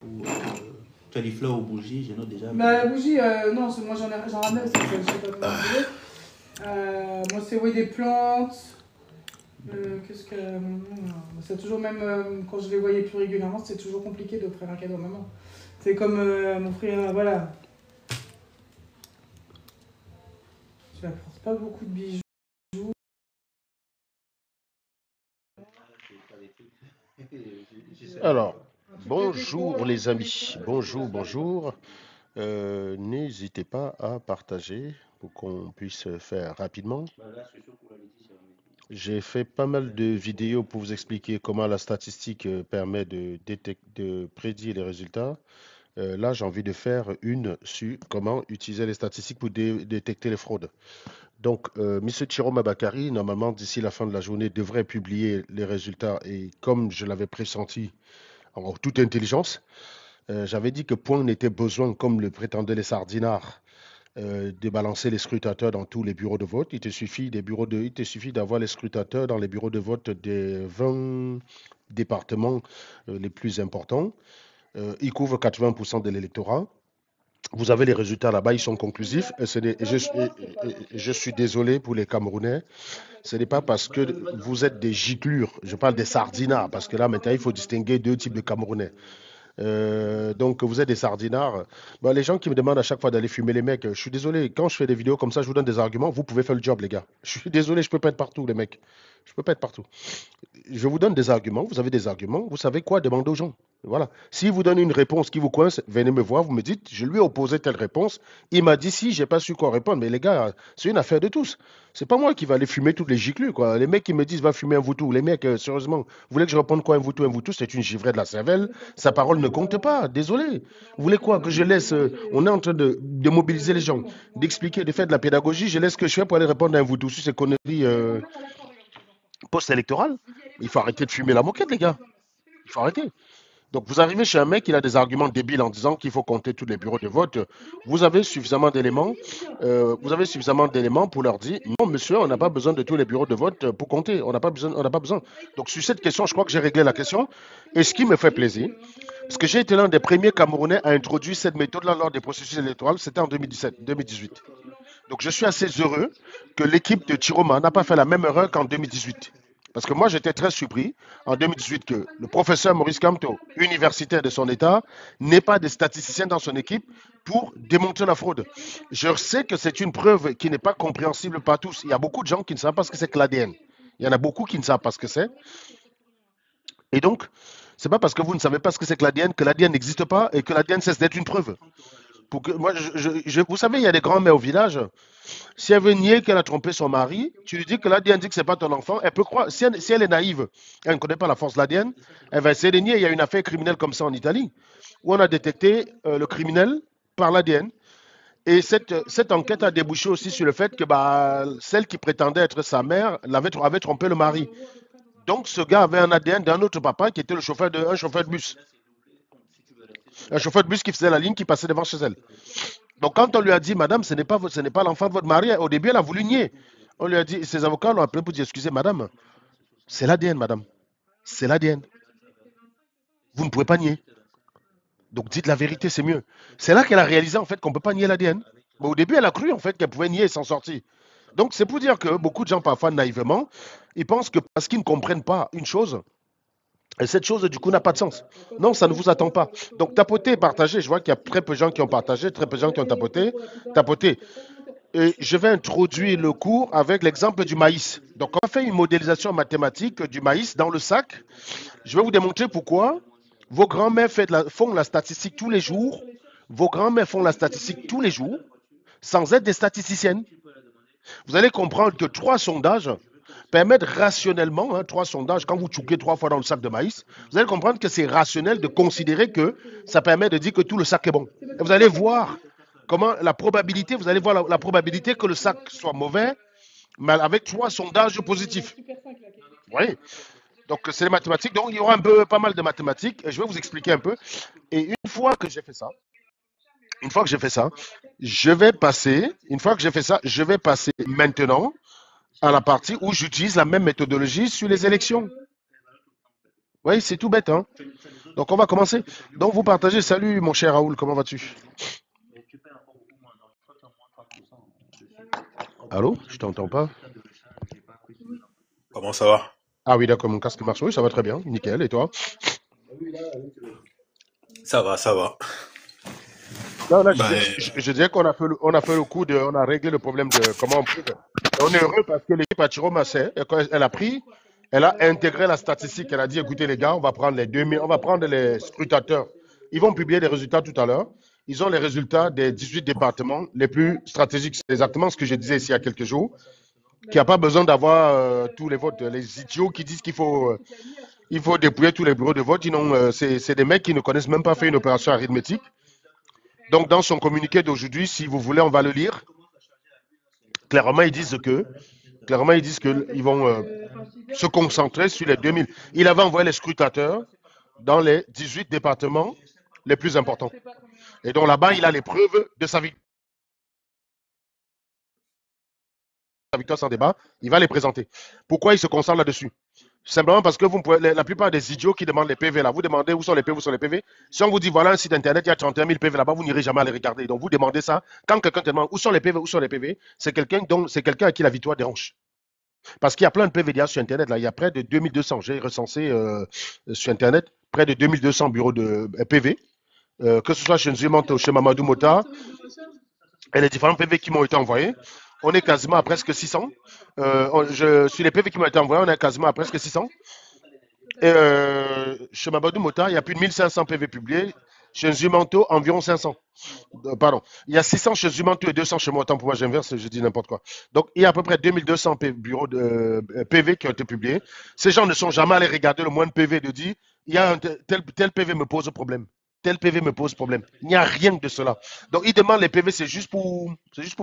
Ou tu as des fleurs aux bougies, je note déjà. Bah, bougies, non, moi j'en ramène, parce que je sais pas comment vous moi, c'est oui, des plantes. Qu'est-ce que. C'est toujours, même quand je les voyais plus régulièrement, c'est toujours compliqué d'offrir un cadeau à maman. C'est comme m'offrir, voilà. Je n'apporte pas beaucoup de bijoux. Alors, bonjour les amis, bonjour. N'hésitez pas à partager pour qu'on puisse faire rapidement. J'ai fait pas mal de vidéos pour vous expliquer comment la statistique permet de prédire les résultats. Là, j'ai envie de faire une sur comment utiliser les statistiques pour détecter les fraudes. Donc, M. Chiroma Bakary, normalement, d'ici la fin de la journée, devrait publier les résultats. Et comme je l'avais pressenti, en toute intelligence, j'avais dit que point n'était besoin, comme le prétendaient les sardinards, de balancer les scrutateurs dans tous les bureaux de vote. Il te suffit d'avoir les scrutateurs dans les bureaux de vote des 20 départements les plus importants. Ils couvrent 80% de l'électorat. Vous avez les résultats là-bas, ils sont conclusifs. Je suis désolé pour les Camerounais. Ce n'est pas parce que vous êtes des giclures, je parle des sardinards, parce que là maintenant il faut distinguer deux types de Camerounais. Donc vous êtes des sardinards. Bah, les gens qui me demandent à chaque fois d'aller fumer les mecs, je suis désolé, quand je fais des vidéos comme ça, je vous donne des arguments, vous pouvez faire le job les gars. Je suis désolé, je peux pas être partout les mecs. Je peux pas être partout. Je vous donne des arguments, vous avez des arguments, vous savez quoi demander aux gens. Voilà. S'il vous donne une réponse qui vous coince, venez me voir, vous me dites, je lui ai opposé telle réponse. Il m'a dit si, j'ai pas su quoi répondre. Mais les gars, c'est une affaire de tous. C'est pas moi qui va aller fumer toutes les giclus, quoi. Les mecs qui me disent va fumer un voutou. Les mecs, sérieusement, vous voulez que je réponde quoi un voutou? Un voutou, c'est une givrée de la cervelle. Sa parole ne compte pas. Désolé. Vous voulez quoi que je laisse on est en train de mobiliser les gens, d'expliquer, de faire de la pédagogie. Je laisse ce que je fais pour aller répondre à un voutou sur ces conneries post-électorales. Il faut arrêter de fumer la moquette, les gars. Il faut arrêter. Donc, vous arrivez chez un mec, il a des arguments débiles en disant qu'il faut compter tous les bureaux de vote. Vous avez suffisamment d'éléments. Pour leur dire non, monsieur, on n'a pas besoin de tous les bureaux de vote pour compter. On n'a pas besoin. Donc, sur cette question, je crois que j'ai réglé la question. Et ce qui me fait plaisir, parce que j'ai été l'un des premiers Camerounais à introduire cette méthode-là lors des processus électoraux, c'était en 2017-2018. Donc, je suis assez heureux que l'équipe de Chiroma n'a pas fait la même erreur qu'en 2018. Parce que moi, j'étais très surpris en 2018 que le professeur Maurice Kamto, universitaire de son État, n'ait pas de statisticiens dans son équipe pour démontrer la fraude. Je sais que c'est une preuve qui n'est pas compréhensible par tous. Il y a beaucoup de gens qui ne savent pas ce que c'est que l'ADN. Il y en a beaucoup qui ne savent pas ce que c'est. Et donc, ce n'est pas parce que vous ne savez pas ce que c'est que l'ADN n'existe pas et que l'ADN cesse d'être une preuve. Pour que, moi, vous savez, il y a des grands-mères au village. Si elle veut nier qu'elle a trompé son mari, tu lui dis que l'ADN dit que ce n'est pas ton enfant. Elle peut croire, si elle est naïve, elle ne connaît pas la force de l'ADN, elle va essayer de nier. Il y a une affaire criminelle comme ça en Italie, où on a détecté le criminel par l'ADN. Et cette enquête a débouché aussi sur le fait que celle qui prétendait être sa mère avait trompé le mari. Donc ce gars avait un ADN d'un autre papa qui était un chauffeur de bus. Un chauffeur de bus qui faisait la ligne, qui passait devant chez elle. Donc quand on lui a dit, madame, ce n'est pas l'enfant de votre mari, au début elle a voulu nier. On lui a dit, ses avocats l'ont appelé pour dire, excusez madame, c'est l'ADN madame, c'est l'ADN. Vous ne pouvez pas nier. Donc dites la vérité, c'est mieux. C'est là qu'elle a réalisé en fait qu'on ne peut pas nier l'ADN. Mais au début elle a cru en fait qu'elle pouvait nier et s'en sortir. Donc c'est pour dire que beaucoup de gens parfois naïvement, ils pensent que parce qu'ils ne comprennent pas une chose, et cette chose, du coup, n'a pas de sens. Non, ça ne vous attend pas. Donc, tapoter et partager. Je vois qu'il y a très peu de gens qui ont partagé, très peu de gens qui ont tapoté. Et je vais introduire le cours avec l'exemple du maïs. Donc, on a fait une modélisation mathématique du maïs dans le sac. Je vais vous démontrer pourquoi vos grands-mères font la statistique tous les jours. Vos grands-mères font la statistique tous les jours sans être des statisticiennes. Vous allez comprendre que 3 sondages permettent rationnellement, 3 sondages, quand vous tchouquez 3 fois dans le sac de maïs, vous allez comprendre que c'est rationnel de considérer que ça permet de dire que tout le sac est bon. Et vous allez voir comment la probabilité, la probabilité que le sac soit mauvais, mais avec 3 sondages positifs. Oui. Donc c'est les mathématiques. Donc il y aura pas mal de mathématiques. Et je vais vous expliquer un peu. Et une fois que j'ai fait ça, je vais passer maintenant à la partie où j'utilise la même méthodologie sur les élections. Oui, c'est tout bête. Hein? Donc, on va commencer. Donc, vous partagez. Salut, mon cher Raoul, comment vas-tu? Allô? Je t'entends pas. Comment ça va? Ah oui, d'accord, mon casque marche. Oui, ça va très bien. Nickel. Et toi? Ça va, ça va. Non, là, Ben, je disais qu'on a fait on a fait le coup on a réglé le problème de comment on peut. On est heureux parce que l'équipe à Chiro Massé, quand elle a pris, elle a intégré la statistique. Elle a dit, écoutez les gars, on va prendre les 2000, on va prendre les scrutateurs. Ils vont publier les résultats tout à l'heure. Ils ont les résultats des 18 départements les plus stratégiques. C'est exactement ce que je disais ici il y a quelques jours. Qu'il n'y a pas besoin d'avoir tous les votes. Les idiots qui disent il faut dépouiller tous les bureaux de vote. C'est des mecs qui ne connaissent même pas faire une opération arithmétique. Donc, dans son communiqué d'aujourd'hui, si vous voulez, on va le lire. Clairement, ils disent qu'ils vont se concentrer sur les 2000. Il avait envoyé les scrutateurs dans les 18 départements les plus importants. Et donc là-bas, il a les preuves de sa victoire sans débat. Il va les présenter. Pourquoi il se concentre là-dessus? Simplement parce que la plupart des idiots qui demandent les PV là, vous demandez où sont les PV, où sont les PV. Si on vous dit voilà un site internet, il y a 31 000 PV là-bas, vous n'irez jamais les regarder. Donc vous demandez ça. Quand quelqu'un te demande où sont les PV, où sont les PV, c'est quelqu'un à qui la victoire dérange. Parce qu'il y a plein de PV sur internet là. Il y a près de 2200. J'ai recensé sur internet près de 2200 bureaux de PV, que ce soit chez Nzumanto, chez Mamadou Mota, et les différents PV qui m'ont été envoyés. On est quasiment à presque 600. Sur les PV qui m'ont été envoyés, on est quasiment à presque 600. Et chez Mamadou Mota, il y a plus de 1500 PV publiés. Chez Zumanto, environ 500. Pardon. Il y a 600 chez Zumanto et 200 chez moi. Autant pour moi, j'inverse, je dis n'importe quoi. Donc, il y a à peu près 2200 bureaux de PV qui ont été publiés. Ces gens ne sont jamais allés regarder le moindre PV de dire il y a tel PV me pose problème. Tel PV me pose problème. Il n'y a rien de cela. Donc, il demande les PV, c'est juste pour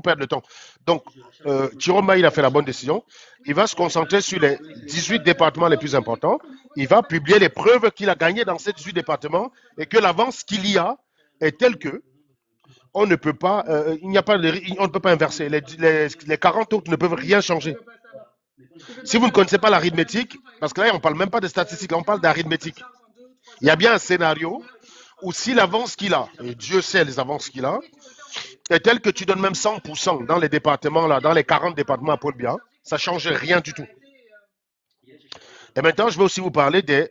perdre le temps. Donc, Chiroma, il a fait la bonne décision. Il va se concentrer sur les 18 départements les plus importants. Il va publier les preuves qu'il a gagnées dans ces 18 départements et que l'avance qu'il y a est telle que on ne peut pas, on ne peut pas inverser. Les 40 autres ne peuvent rien changer. Si vous ne connaissez pas l'arithmétique, parce que là, on ne parle même pas de statistiques, là, on parle d'arithmétique. Il y a bien un scénario où si l'avance qu'il a, et Dieu sait les avances qu'il a, est telle que tu donnes même 100% dans les départements, là, dans les 40 départements à Paul Biya, ça ne change rien du tout. Et maintenant, je vais aussi vous parler des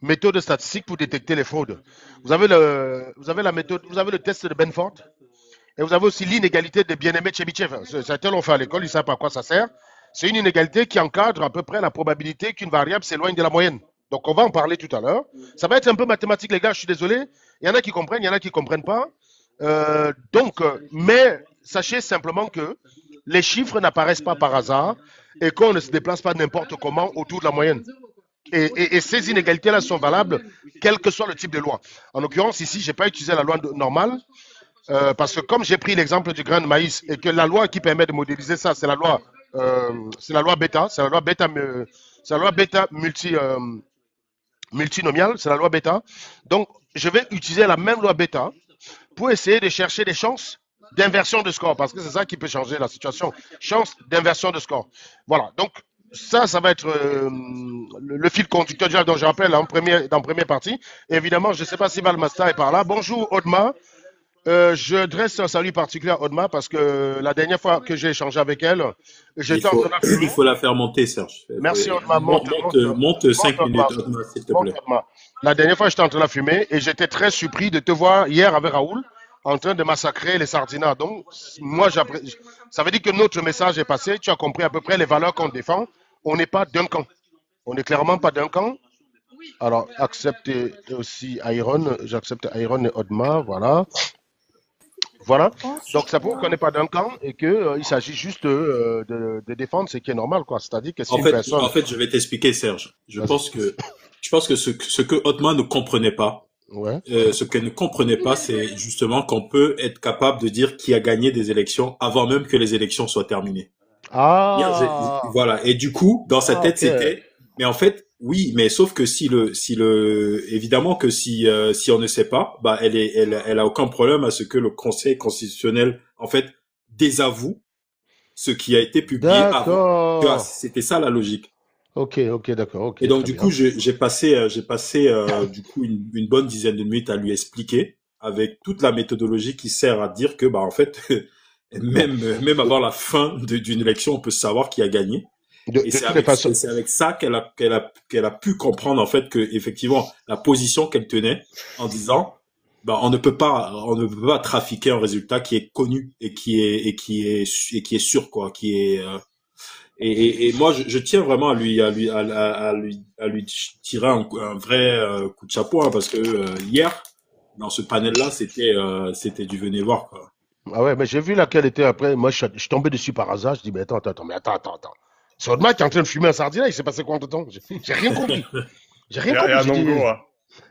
méthodes statistiques pour détecter les fraudes. Vous avez la méthode, vous avez le test de Benford, et vous avez aussi l'inégalité de bien-aimé Tchebichev. Certains l'ont fait à l'école, ils ne savent pas à quoi ça sert. C'est une inégalité qui encadre à peu près la probabilité qu'une variable s'éloigne de la moyenne. Donc, on va en parler tout à l'heure. Ça va être un peu mathématique, les gars, je suis désolé. Il y en a qui comprennent, il y en a qui ne comprennent pas. Mais sachez simplement que les chiffres n'apparaissent pas par hasard et qu'on ne se déplace pas n'importe comment autour de la moyenne. Et ces inégalités-là sont valables, quel que soit le type de loi. En l'occurrence, ici, je n'ai pas utilisé la loi normale, parce que comme j'ai pris l'exemple du grain de maïs et que la loi qui permet de modéliser ça, c'est la loi bêta, c'est la loi bêta multinomiale, c'est la loi bêta. Donc, je vais utiliser la même loi bêta pour essayer de chercher des chances d'inversion de score, parce que c'est ça qui peut changer la situation. Chance d'inversion de score. Voilà, donc ça va être le fil conducteur déjà dont je rappelle dans la première partie. Et évidemment, je ne sais pas si Valmasta est par là. Bonjour Audma. Je dresse un salut particulier à Audma parce que la dernière fois que j'ai échangé avec elle, j'étais en train de il faut la faire monter, Serge. Merci Audma. Monte 5 minutes, Audma, s'il te plaît. La dernière fois, j'étais en train de la fumer et j'étais très surpris de te voir hier avec Raoul en train de massacrer les sardinats. Donc, moi, ça veut dire que notre message est passé. Tu as compris à peu près les valeurs qu'on défend. On n'est pas d'un camp. On n'est clairement pas d'un camp. Alors, acceptez aussi Iron. J'accepte Iron et Audma. Voilà. Voilà. Donc, ça prouve qu'on n'est pas d'un camp et qu'il s'agit juste de défendre ce qui est normal, quoi. C'est-à-dire que si une personne... En fait, je vais t'expliquer, Serge. Je pense que ce que Othman ne comprenait pas, ce qu'elle ne comprenait pas, c'est justement qu'on peut être capable de dire qui a gagné des élections avant même que les élections soient terminées. Ah. Voilà. Et du coup, dans sa tête, c'était, mais en fait, oui, mais sauf que évidemment que si on ne sait pas, bah, elle a aucun problème à ce que le Conseil constitutionnel, en fait, désavoue ce qui a été publié avant. C'était ça la logique. Ok, d'accord, ok, Et donc très du coup, bien. j'ai passé du coup une bonne dizaine de minutes à lui expliquer avec toute la méthodologie qui sert à dire que bah en fait même avant la fin d'une élection, on peut savoir qui a gagné. Et De c'est toutes les avec façons, et c'est avec ça qu'elle a pu comprendre en fait que effectivement la position qu'elle tenait en disant bah on ne peut pas trafiquer un résultat qui est connu et qui est sûr quoi qui est et moi je tiens vraiment à lui tirer un vrai coup de chapeau hein, parce que hier dans ce panel là c'était du venez voir quoi. ah ouais, mais j'ai vu laquelle était après. Moi, je suis tombé dessus par hasard. Je dis, mais attends. C'est votre mec qui est en train de fumer un sardinat. Il s'est passé combien de temps? J'ai rien compris. J'ai rien Et compris. J'ai dit, Anongo,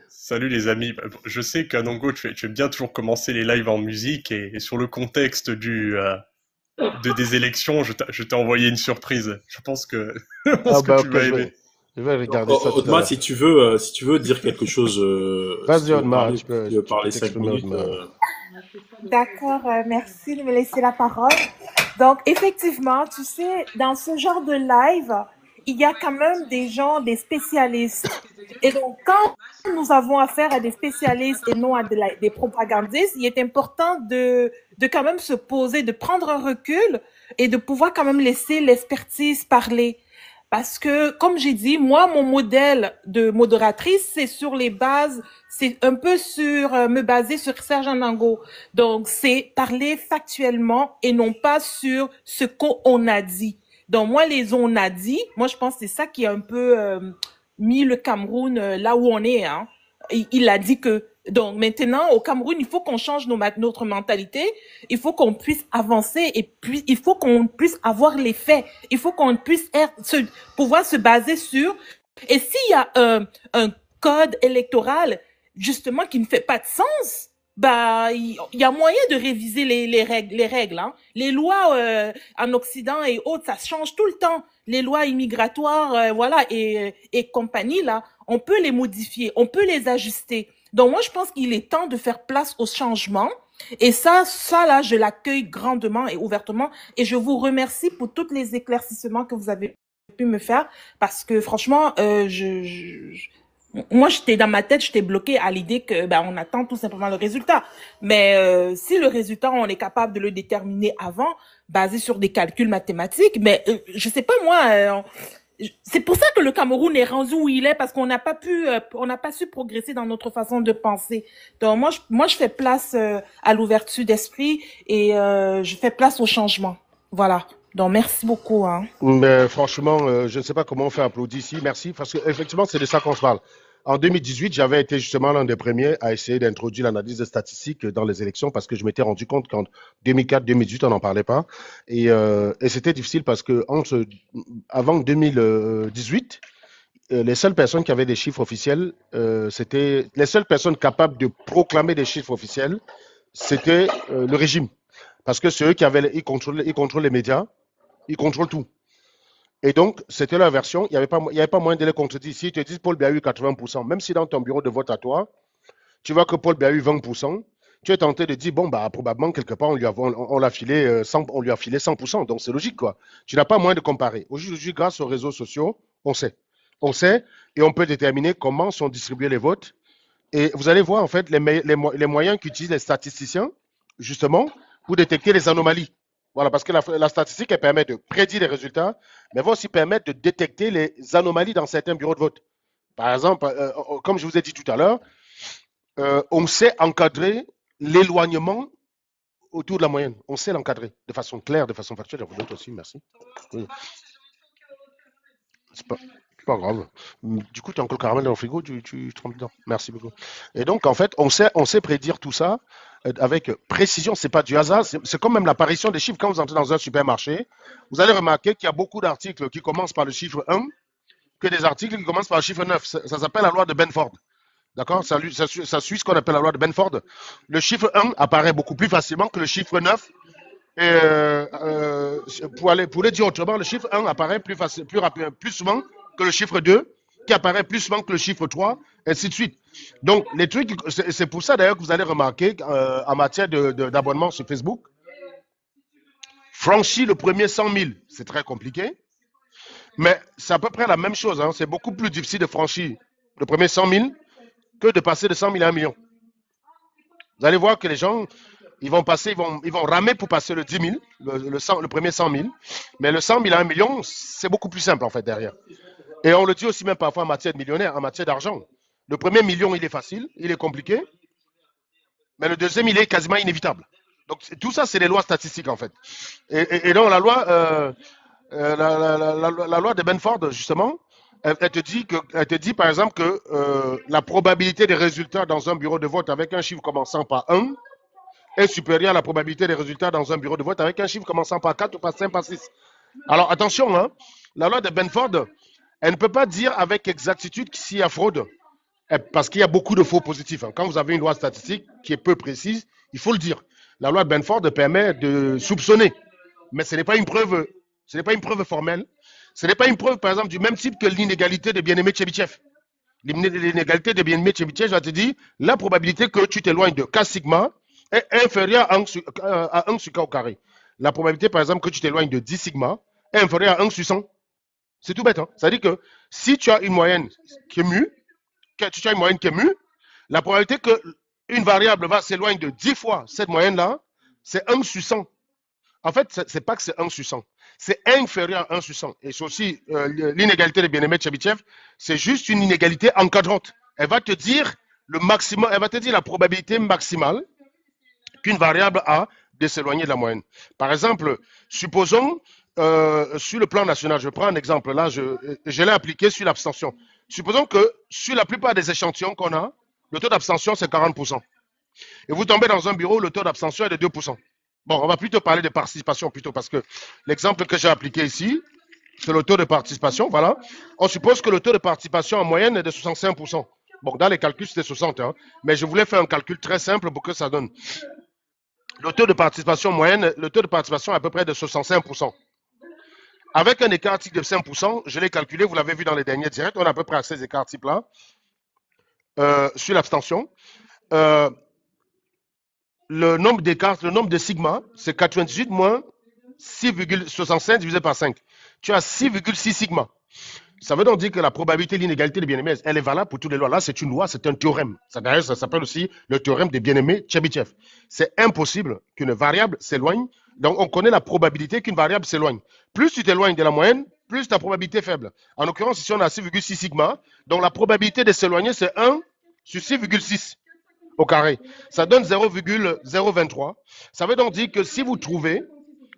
salut les amis. Je sais qu'Anongo, tu aimes bien toujours commencer les lives en musique et sur le contexte des élections, je t'ai envoyé une surprise. Je pense que, je pense ah que bah tu ok, vas aimer. je vais Donc, regarder ça tout à Otma, l'heure. si tu veux dire quelque chose, si Vas-y, tu veux Odma, parler, si tu veux tu peux parler cinq t'exprimer, minutes. Odma. D'accord, merci de me laisser la parole. Donc, effectivement, tu sais, dans ce genre de live, il y a quand même des gens, des spécialistes. Et donc, quand nous avons affaire à des spécialistes et non à des propagandistes, il est important de quand même se poser, de prendre un recul et de pouvoir quand même laisser l'expertise parler. Parce que, comme j'ai dit, moi, mon modèle de modératrice, c'est un peu me baser sur Serge Anango. Donc, c'est parler factuellement et non pas sur ce qu'on a dit. Donc, moi, les on a dit, moi, je pense que c'est ça qui a un peu mis le Cameroun là où on est. Hein. Il a dit que donc maintenant au Cameroun, il faut qu'on change notre mentalité, il faut qu'on puisse avancer et puis il faut qu'on puisse avoir les faits, il faut qu'on puisse pouvoir se baser sur. Et s'il y a un code électoral justement qui ne fait pas de sens, bah il y a moyen de réviser les règles. Hein. Les lois en Occident et autres, ça change tout le temps. Les lois immigratoires, voilà et compagnie là, on peut les modifier, on peut les ajuster. Donc moi, je pense qu'il est temps de faire place au changement. Et ça là, je l'accueille grandement et ouvertement. Et je vous remercie pour tous les éclaircissements que vous avez pu me faire. Parce que franchement, moi, j'étais dans ma tête, j'étais bloquée à l'idée que on attend tout simplement le résultat. Mais si le résultat, on est capable de le déterminer avant, basé sur des calculs mathématiques, mais je sais pas moi... c'est pour ça que le Cameroun est rendu où il est parce qu'on n'a pas su progresser dans notre façon de penser. Donc moi je fais place à l'ouverture d'esprit et je fais place au changement. Voilà. Donc merci beaucoup. Hein. Mais franchement, je ne sais pas comment on fait applaudir ici. Merci, parce qu'effectivement, c'est de ça qu'on se parle. En 2018, j'avais été justement l'un des premiers à essayer d'introduire l'analyse des statistiques dans les élections parce que je m'étais rendu compte qu'en 2004-2018, on n'en parlait pas. Et c'était difficile parce que avant 2018, les seules personnes qui avaient des chiffres officiels, c'était les seules personnes capables de proclamer des chiffres officiels, c'était le régime. Parce que ceux ils contrôlent les médias, ils contrôlent tout. Et donc, c'était leur version. Il n'y avait pas moyen de les contredire. Si ils te disent Paul Biya a eu 80%, même si dans ton bureau de vote à toi, tu vois que Paul Biya a eu 20%, tu es tenté de dire, bon, bah, probablement, quelque part, on lui a filé 100%. Donc, c'est logique, quoi. Tu n'as pas moyen de comparer. Aujourd'hui, grâce aux réseaux sociaux, on sait. On sait et on peut déterminer comment sont distribués les votes. Et vous allez voir, en fait, les moyens qu'utilisent les statisticiens, justement, pour détecter les anomalies. Voilà, parce que la statistique, elle permet de prédire les résultats, mais elle va aussi permettre de détecter les anomalies dans certains bureaux de vote. Par exemple, comme je vous ai dit tout à l'heure, on sait encadrer l'éloignement autour de la moyenne. On sait l'encadrer de façon claire, de façon factuelle. Vous d'autres aussi, merci. Oui. C'est pas grave. Du coup, tu as encore le caramel dans le frigo, tu trempes dedans. Merci beaucoup. Et donc, en fait, on sait prédire tout ça avec précision. C'est pas du hasard. C'est comme même l'apparition des chiffres. Quand vous entrez dans un supermarché, vous allez remarquer qu'il y a beaucoup d'articles qui commencent par le chiffre 1 que des articles qui commencent par le chiffre 9. Ça s'appelle la loi de Benford. D'accord? Ça suit ce qu'on appelle la loi de Benford. Le chiffre 1 apparaît beaucoup plus facilement que le chiffre 9. Et pour le dire autrement, le chiffre 1 apparaît plus souvent que le chiffre 2, qui apparaît plus souvent que le chiffre 3, ainsi de suite. Donc, les trucs, c'est pour ça d'ailleurs que vous allez remarquer en matière d'abonnement sur Facebook, franchir le premier 100 000, c'est très compliqué. Mais c'est à peu près la même chose. Hein. C'est beaucoup plus difficile de franchir le premier 100 000 que de passer de 100 000 à 1 million. Vous allez voir que les gens, ils vont ramer pour passer le 10 000, le premier 100 000. Mais le 100 000 à 1 million, c'est beaucoup plus simple en fait derrière. Et on le dit aussi même parfois en matière de millionnaire, en matière d'argent. Le premier million, il est facile, il est compliqué. Mais le deuxième, il est quasiment inévitable. Donc tout ça, c'est les lois statistiques en fait. Et donc la loi, la loi de Benford, justement, elle te dit par exemple que la probabilité des résultats dans un bureau de vote avec un chiffre commençant par 1 est supérieure à la probabilité des résultats dans un bureau de vote avec un chiffre commençant par 4 ou par 5 par 6. Alors attention, hein, la loi de Benford, elle ne peut pas dire avec exactitude s'il y a fraude, parce qu'il y a beaucoup de faux positifs. Hein. Quand vous avez une loi statistique qui est peu précise, il faut le dire. La loi de Benford permet de soupçonner, mais ce n'est pas une preuve. Ce n'est pas une preuve formelle. Ce n'est pas une preuve, par exemple, du même type que l'inégalité de bien-aimé Chebyshev. L'inégalité de bien-aimé Chebyshev, je te dis, la probabilité que tu t'éloignes de K sigma est inférieure à 1 sur K au carré. La probabilité, par exemple, que tu t'éloignes de 10 sigma est inférieure à 1 sur 100. C'est tout bête. Hein? Ça veut dire que si tu as une moyenne qui est mue, la probabilité qu'une variable va s'éloigner de 10 fois cette moyenne-là, c'est 1 sur 100. En fait, ce n'est pas que c'est 1 sur 100. C'est inférieur à 1 sur 100. Et c'est aussi l'inégalité de bien-aimé Chebyshev, c'est juste une inégalité encadrante. Elle va te dire le maximum, elle va te dire la probabilité maximale qu'une variable a de s'éloigner de la moyenne. Par exemple, supposons sur le plan national, je prends un exemple là, je l'ai appliqué sur l'abstention. Supposons que sur la plupart des échantillons qu'on a, le taux d'abstention c'est 40%. Et vous tombez dans un bureau, le taux d'abstention est de 2%. Bon, on va plutôt parler de participation plutôt parce que l'exemple que j'ai appliqué ici, c'est le taux de participation, voilà. On suppose que le taux de participation en moyenne est de 65%. Bon, dans les calculs, c'était 60, hein, mais je voulais faire un calcul très simple pour que ça donne. Le taux de participation moyenne, le taux de participation est à peu près de 65%. Avec un écart type de 5%, je l'ai calculé, vous l'avez vu dans les derniers directs, on a à peu près à ces écarts types-là, sur l'abstention. Le nombre d'écarts, le nombre de sigma, c'est 98 moins 6,65 divisé par 5. Tu as 6,6 sigma. Ça veut donc dire que la probabilité de l'inégalité de bien-aimés, elle est valable pour toutes les lois. Là, c'est une loi, c'est un théorème. D'ailleurs, ça s'appelle aussi le théorème des bien-aimés Chebyshev. C'est impossible qu'une variable s'éloigne. Donc, on connaît la probabilité qu'une variable s'éloigne. Plus tu t'éloignes de la moyenne, plus ta probabilité est faible. En l'occurrence, ici, on a 6,6 sigma. Donc, la probabilité de s'éloigner, c'est 1 sur 6,6 au carré. Ça donne 0,023. Ça veut donc dire que si vous trouvez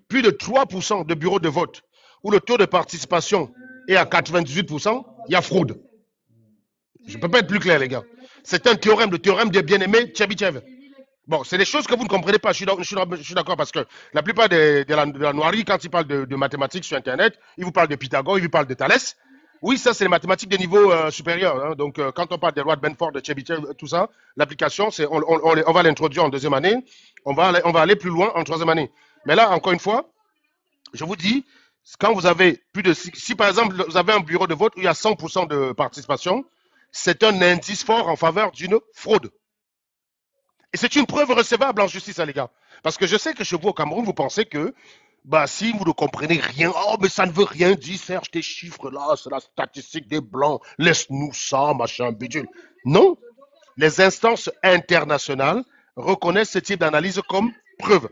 plus de 3% de bureaux de vote où le taux de participation est à 98%, il y a fraude. Je ne peux pas être plus clair, les gars. C'est un théorème, le théorème des bien-aimés Chebyshev. Bon, c'est des choses que vous ne comprenez pas. Je suis d'accord parce que la plupart de la noirie, quand ils parlent de mathématiques sur Internet, ils vous parlent de Pythagore, ils vous parlent de Thalès. Oui, ça, c'est les mathématiques de niveau supérieur. Hein. Donc, quand on parle des lois de Benford, de Chebyshev, tout ça, l'application, on va l'introduire en deuxième année. On va aller plus loin en troisième année. Mais là, encore une fois, je vous dis, quand vous avez plus de... Si, par exemple, vous avez un bureau de vote où il y a 100% de participation, c'est un indice fort en faveur d'une fraude. Et c'est une preuve recevable en justice, hein, les gars. Parce que je sais que chez vous, au Cameroun, vous pensez que si vous ne comprenez rien, oh, mais ça ne veut rien dire, Serge, tes chiffres là, c'est la statistique des Blancs, laisse-nous ça, machin, bidule. Non, les instances internationales reconnaissent ce type d'analyse comme preuve.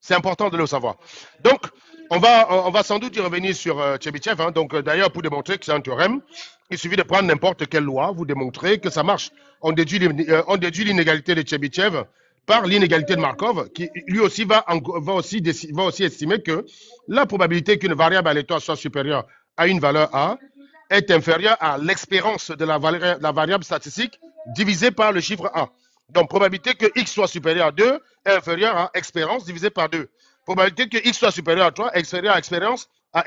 C'est important de le savoir. Donc, on va sans doute y revenir sur Chebyshev. Hein. Donc, d'ailleurs, pour démontrer que c'est un théorème, il suffit de prendre n'importe quelle loi, vous démontrez que ça marche. On déduit l'inégalité de Chebyshev par l'inégalité de Markov, qui lui aussi va aussi estimer que la probabilité qu'une variable aléatoire soit supérieure à une valeur A est inférieure à l'expérience de la variable statistique divisée par le chiffre A. Donc, probabilité que x soit supérieur à 2 est inférieure à expérience divisée par 2. Probabilité que x soit supérieur à 3 est inférieure à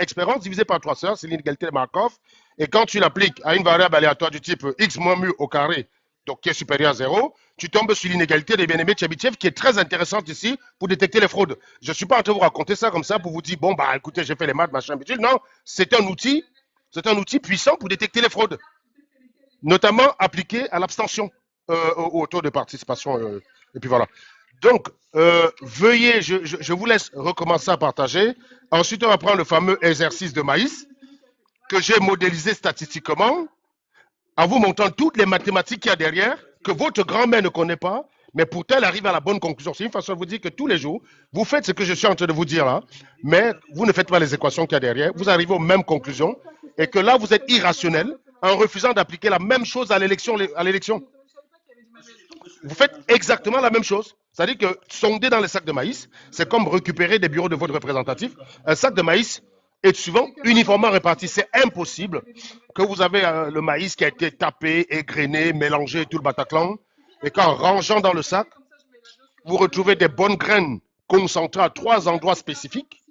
expérience divisée par 3. Ça, c'est l'inégalité de Markov. Et quand tu l'appliques à une variable aléatoire du type x moins mu au carré, donc qui est supérieur à 0, tu tombes sur l'inégalité des bien-aimés Chebyshev qui est très intéressante ici pour détecter les fraudes. Je ne suis pas en train de vous raconter ça comme ça pour vous dire, bon, bah écoutez, j'ai fait les maths, machin, bidule. Non, c'est un outil puissant pour détecter les fraudes, notamment appliqué à l'abstention, au taux de participation. Et puis voilà. Donc, veuillez, je vous laisse recommencer à partager. Ensuite, on va prendre le fameux exercice de maïs que j'ai modélisé statistiquement en vous montrant toutes les mathématiques qu'il y a derrière, que votre grand-mère ne connaît pas, mais pourtant elle arrive à la bonne conclusion. C'est une façon de vous dire que tous les jours, vous faites ce que je suis en train de vous dire là, mais vous ne faites pas les équations qu'il y a derrière, vous arrivez aux mêmes conclusions, et que là, vous êtes irrationnel en refusant d'appliquer la même chose à l'élection. Vous faites exactement la même chose. C'est-à-dire que sonder dans les sacs de maïs, c'est comme récupérer des bureaux de vote représentatifs. Un sac de maïs est souvent uniformément réparti. C'est impossible que vous avez le maïs qui a été tapé, égrené, mélangé, tout le Bataclan, et qu'en rangeant dans le sac, vous retrouvez des bonnes graines concentrées à 3 endroits spécifiques,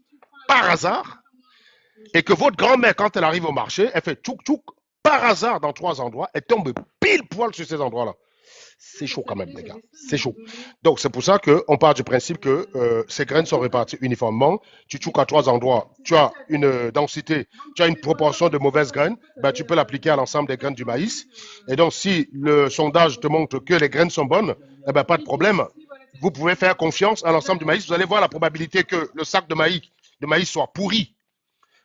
par hasard, et que votre grand-mère, quand elle arrive au marché, elle fait tchouk tchouk, par hasard dans 3 endroits, elle tombe pile poil sur ces endroits-là. C'est chaud quand même, les gars. C'est chaud. Donc, c'est pour ça qu'on part du principe que ces graines sont réparties uniformément. Tu tchoukes à 3 endroits. Tu as une densité, tu as une proportion de mauvaises graines. Ben, tu peux l'appliquer à l'ensemble des graines du maïs. Et donc, si le sondage te montre que les graines sont bonnes, eh ben, pas de problème. Vous pouvez faire confiance à l'ensemble du maïs. Vous allez voir la probabilité que le sac de maïs soit pourri,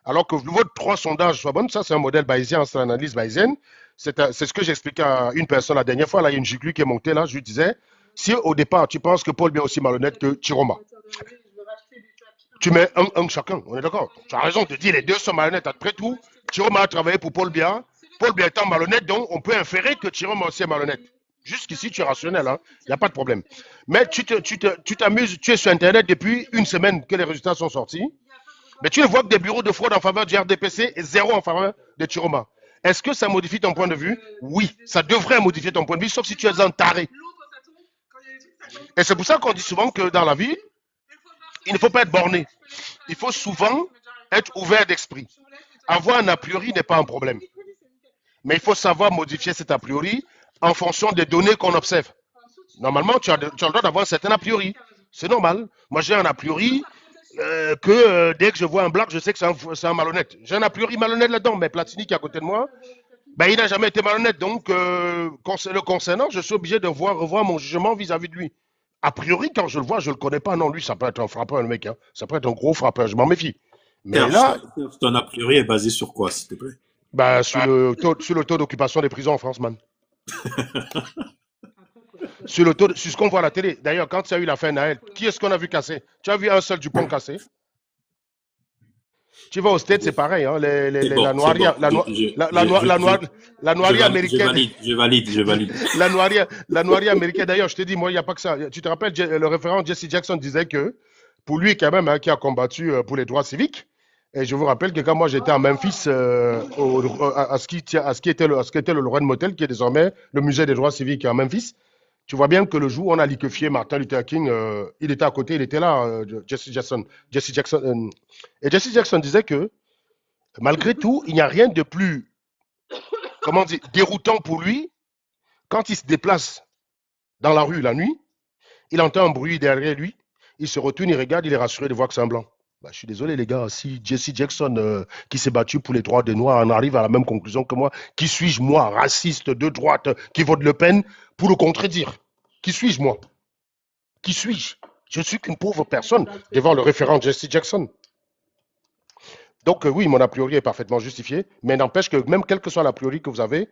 alors que votre 3 sondages soient bons. Ça, c'est un modèle bayésien, c'est l'analyse bayésienne. C'est ce que j'expliquais à une personne la dernière fois. Là, il y a une giclue qui est montée là. Je lui disais, si au départ, tu penses que Paul Biya est aussi malhonnête que Chiroma, tu mets un chacun. On est d'accord? Tu as raison de dire les deux sont malhonnêtes. Après tout, Chiroma a travaillé pour Paul Biya. Paul Biya étant malhonnête, donc on peut inférer que Chiroma aussi est malhonnête. Jusqu'ici, tu es rationnel. Hein? Il n'y a pas de problème. Mais tu t'amuses, tu es sur Internet depuis une semaine que les résultats sont sortis. Mais tu ne vois que des bureaux de fraude en faveur du RDPC et 0 en faveur de Chiroma. Est-ce que ça modifie ton point de vue? Oui, ça devrait modifier ton point de vue, sauf si tu es un taré. Et c'est pour ça qu'on dit souvent que dans la vie, il ne faut pas être borné. Il faut souvent être ouvert d'esprit. Avoir un a priori n'est pas un problème. Mais il faut savoir modifier cet a priori en fonction des données qu'on observe. Normalement, tu as le droit d'avoir un certain a priori. C'est normal. Moi, j'ai un a priori que dès que je vois un black, je sais que c'est un malhonnête. J'ai un a priori malhonnête là-dedans, mais Platini qui est à côté de moi, ben, il n'a jamais été malhonnête. Donc, le concernant, je suis obligé de revoir mon jugement vis-à-vis de lui. A priori, quand je le vois, je ne le connais pas. Non, lui, ça peut être un frappeur, le mec. Hein. Ça peut être un gros frappeur, je m'en méfie. Mais là, ton a priori est basé sur quoi, s'il te plaît? Ben, sur le taux d'occupation des prisons en France, man. Sur ce qu'on voit à la télé. D'ailleurs, quand il y a eu l'affaire Naël, qui est-ce qu'on a vu casser? Tu as vu un seul Dupont cassé? Tu vas au States, c'est pareil. Hein, la noirie américaine. Je valide. La noirie américaine. D'ailleurs, je te dis, moi, il n'y a pas que ça. Tu te rappelles, le référent Jesse Jackson disait que pour lui, quand même, hein, qui a combattu pour les droits civiques. Et je vous rappelle que quand moi j'étais à Memphis, à ce qui était le Lorraine Motel, qui est désormais le musée des droits civiques à Memphis, tu vois bien que le jour où on a liquéfié Martin Luther King, il était à côté, il était là, Jesse Jackson. Et Jesse Jackson disait que malgré tout, il n'y a rien de plus, comment dire, déroutant pour lui quand il se déplace dans la rue la nuit, il entend un bruit derrière lui, il se retourne, il regarde, il est rassuré de voir que c'est un blanc. Bah, je suis désolé les gars, si Jesse Jackson qui s'est battu pour les droits des Noirs en arrive à la même conclusion que moi, qui suis-je moi, raciste de droite, qui vote Le Pen, pour le contredire? Qui suis-je moi? Qui suis-je? Je suis qu'une pauvre personne devant le référent Jesse Jackson. Donc oui, mon a priori est parfaitement justifié, mais n'empêche que même quel que soit l'a priori que vous avez,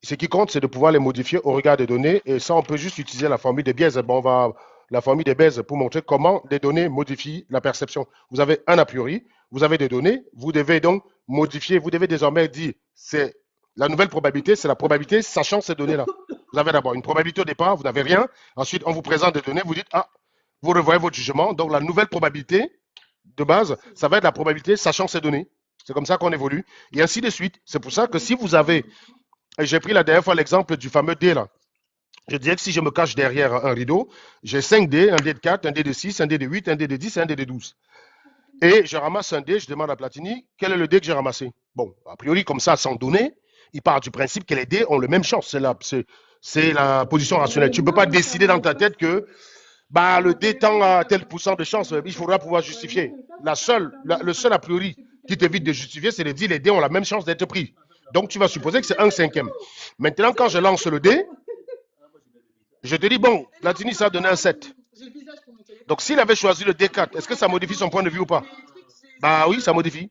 ce qui compte c'est de pouvoir les modifier au regard des données, et ça on peut juste utiliser la formule des biais. Bon, on va... la famille des Bayes pour montrer comment des données modifient la perception. Vous avez un a priori, vous avez des données, vous devez donc modifier, vous devez désormais dire, c'est la nouvelle probabilité, c'est la probabilité sachant ces données-là. Vous avez d'abord une probabilité au départ, vous n'avez rien, ensuite on vous présente des données, vous dites, ah, vous revoyez votre jugement, donc la nouvelle probabilité de base, ça va être la probabilité sachant ces données. C'est comme ça qu'on évolue, et ainsi de suite. C'est pour ça que si vous avez, et j'ai pris la dernière fois l'exemple du fameux D là, je disais que si je me cache derrière un rideau, j'ai 5 dés, un dé de 4, un dé de 6, un dé de 8, un dé de 10 et un dé de 12. Et je ramasse un dé, je demande à Platini, quel est le dé que j'ai ramassé? Bon, a priori, comme ça, sans donner, il part du principe que les dés ont le même chance. C'est la position rationnelle. Tu ne peux pas décider dans ta tête que bah, le dé tend à tel pourcent de chance. Il faudra pouvoir justifier. Le seul a priori qui t'évite de justifier, c'est de dire les dés ont la même chance d'être pris. Donc, tu vas supposer que c'est 1/5. Maintenant, quand je lance le dé, je te dis, bon, Platini, ça a donné un 7. Donc, s'il avait choisi le D4, est-ce que ça modifie son point de vue ou pas? Bah oui, ça modifie.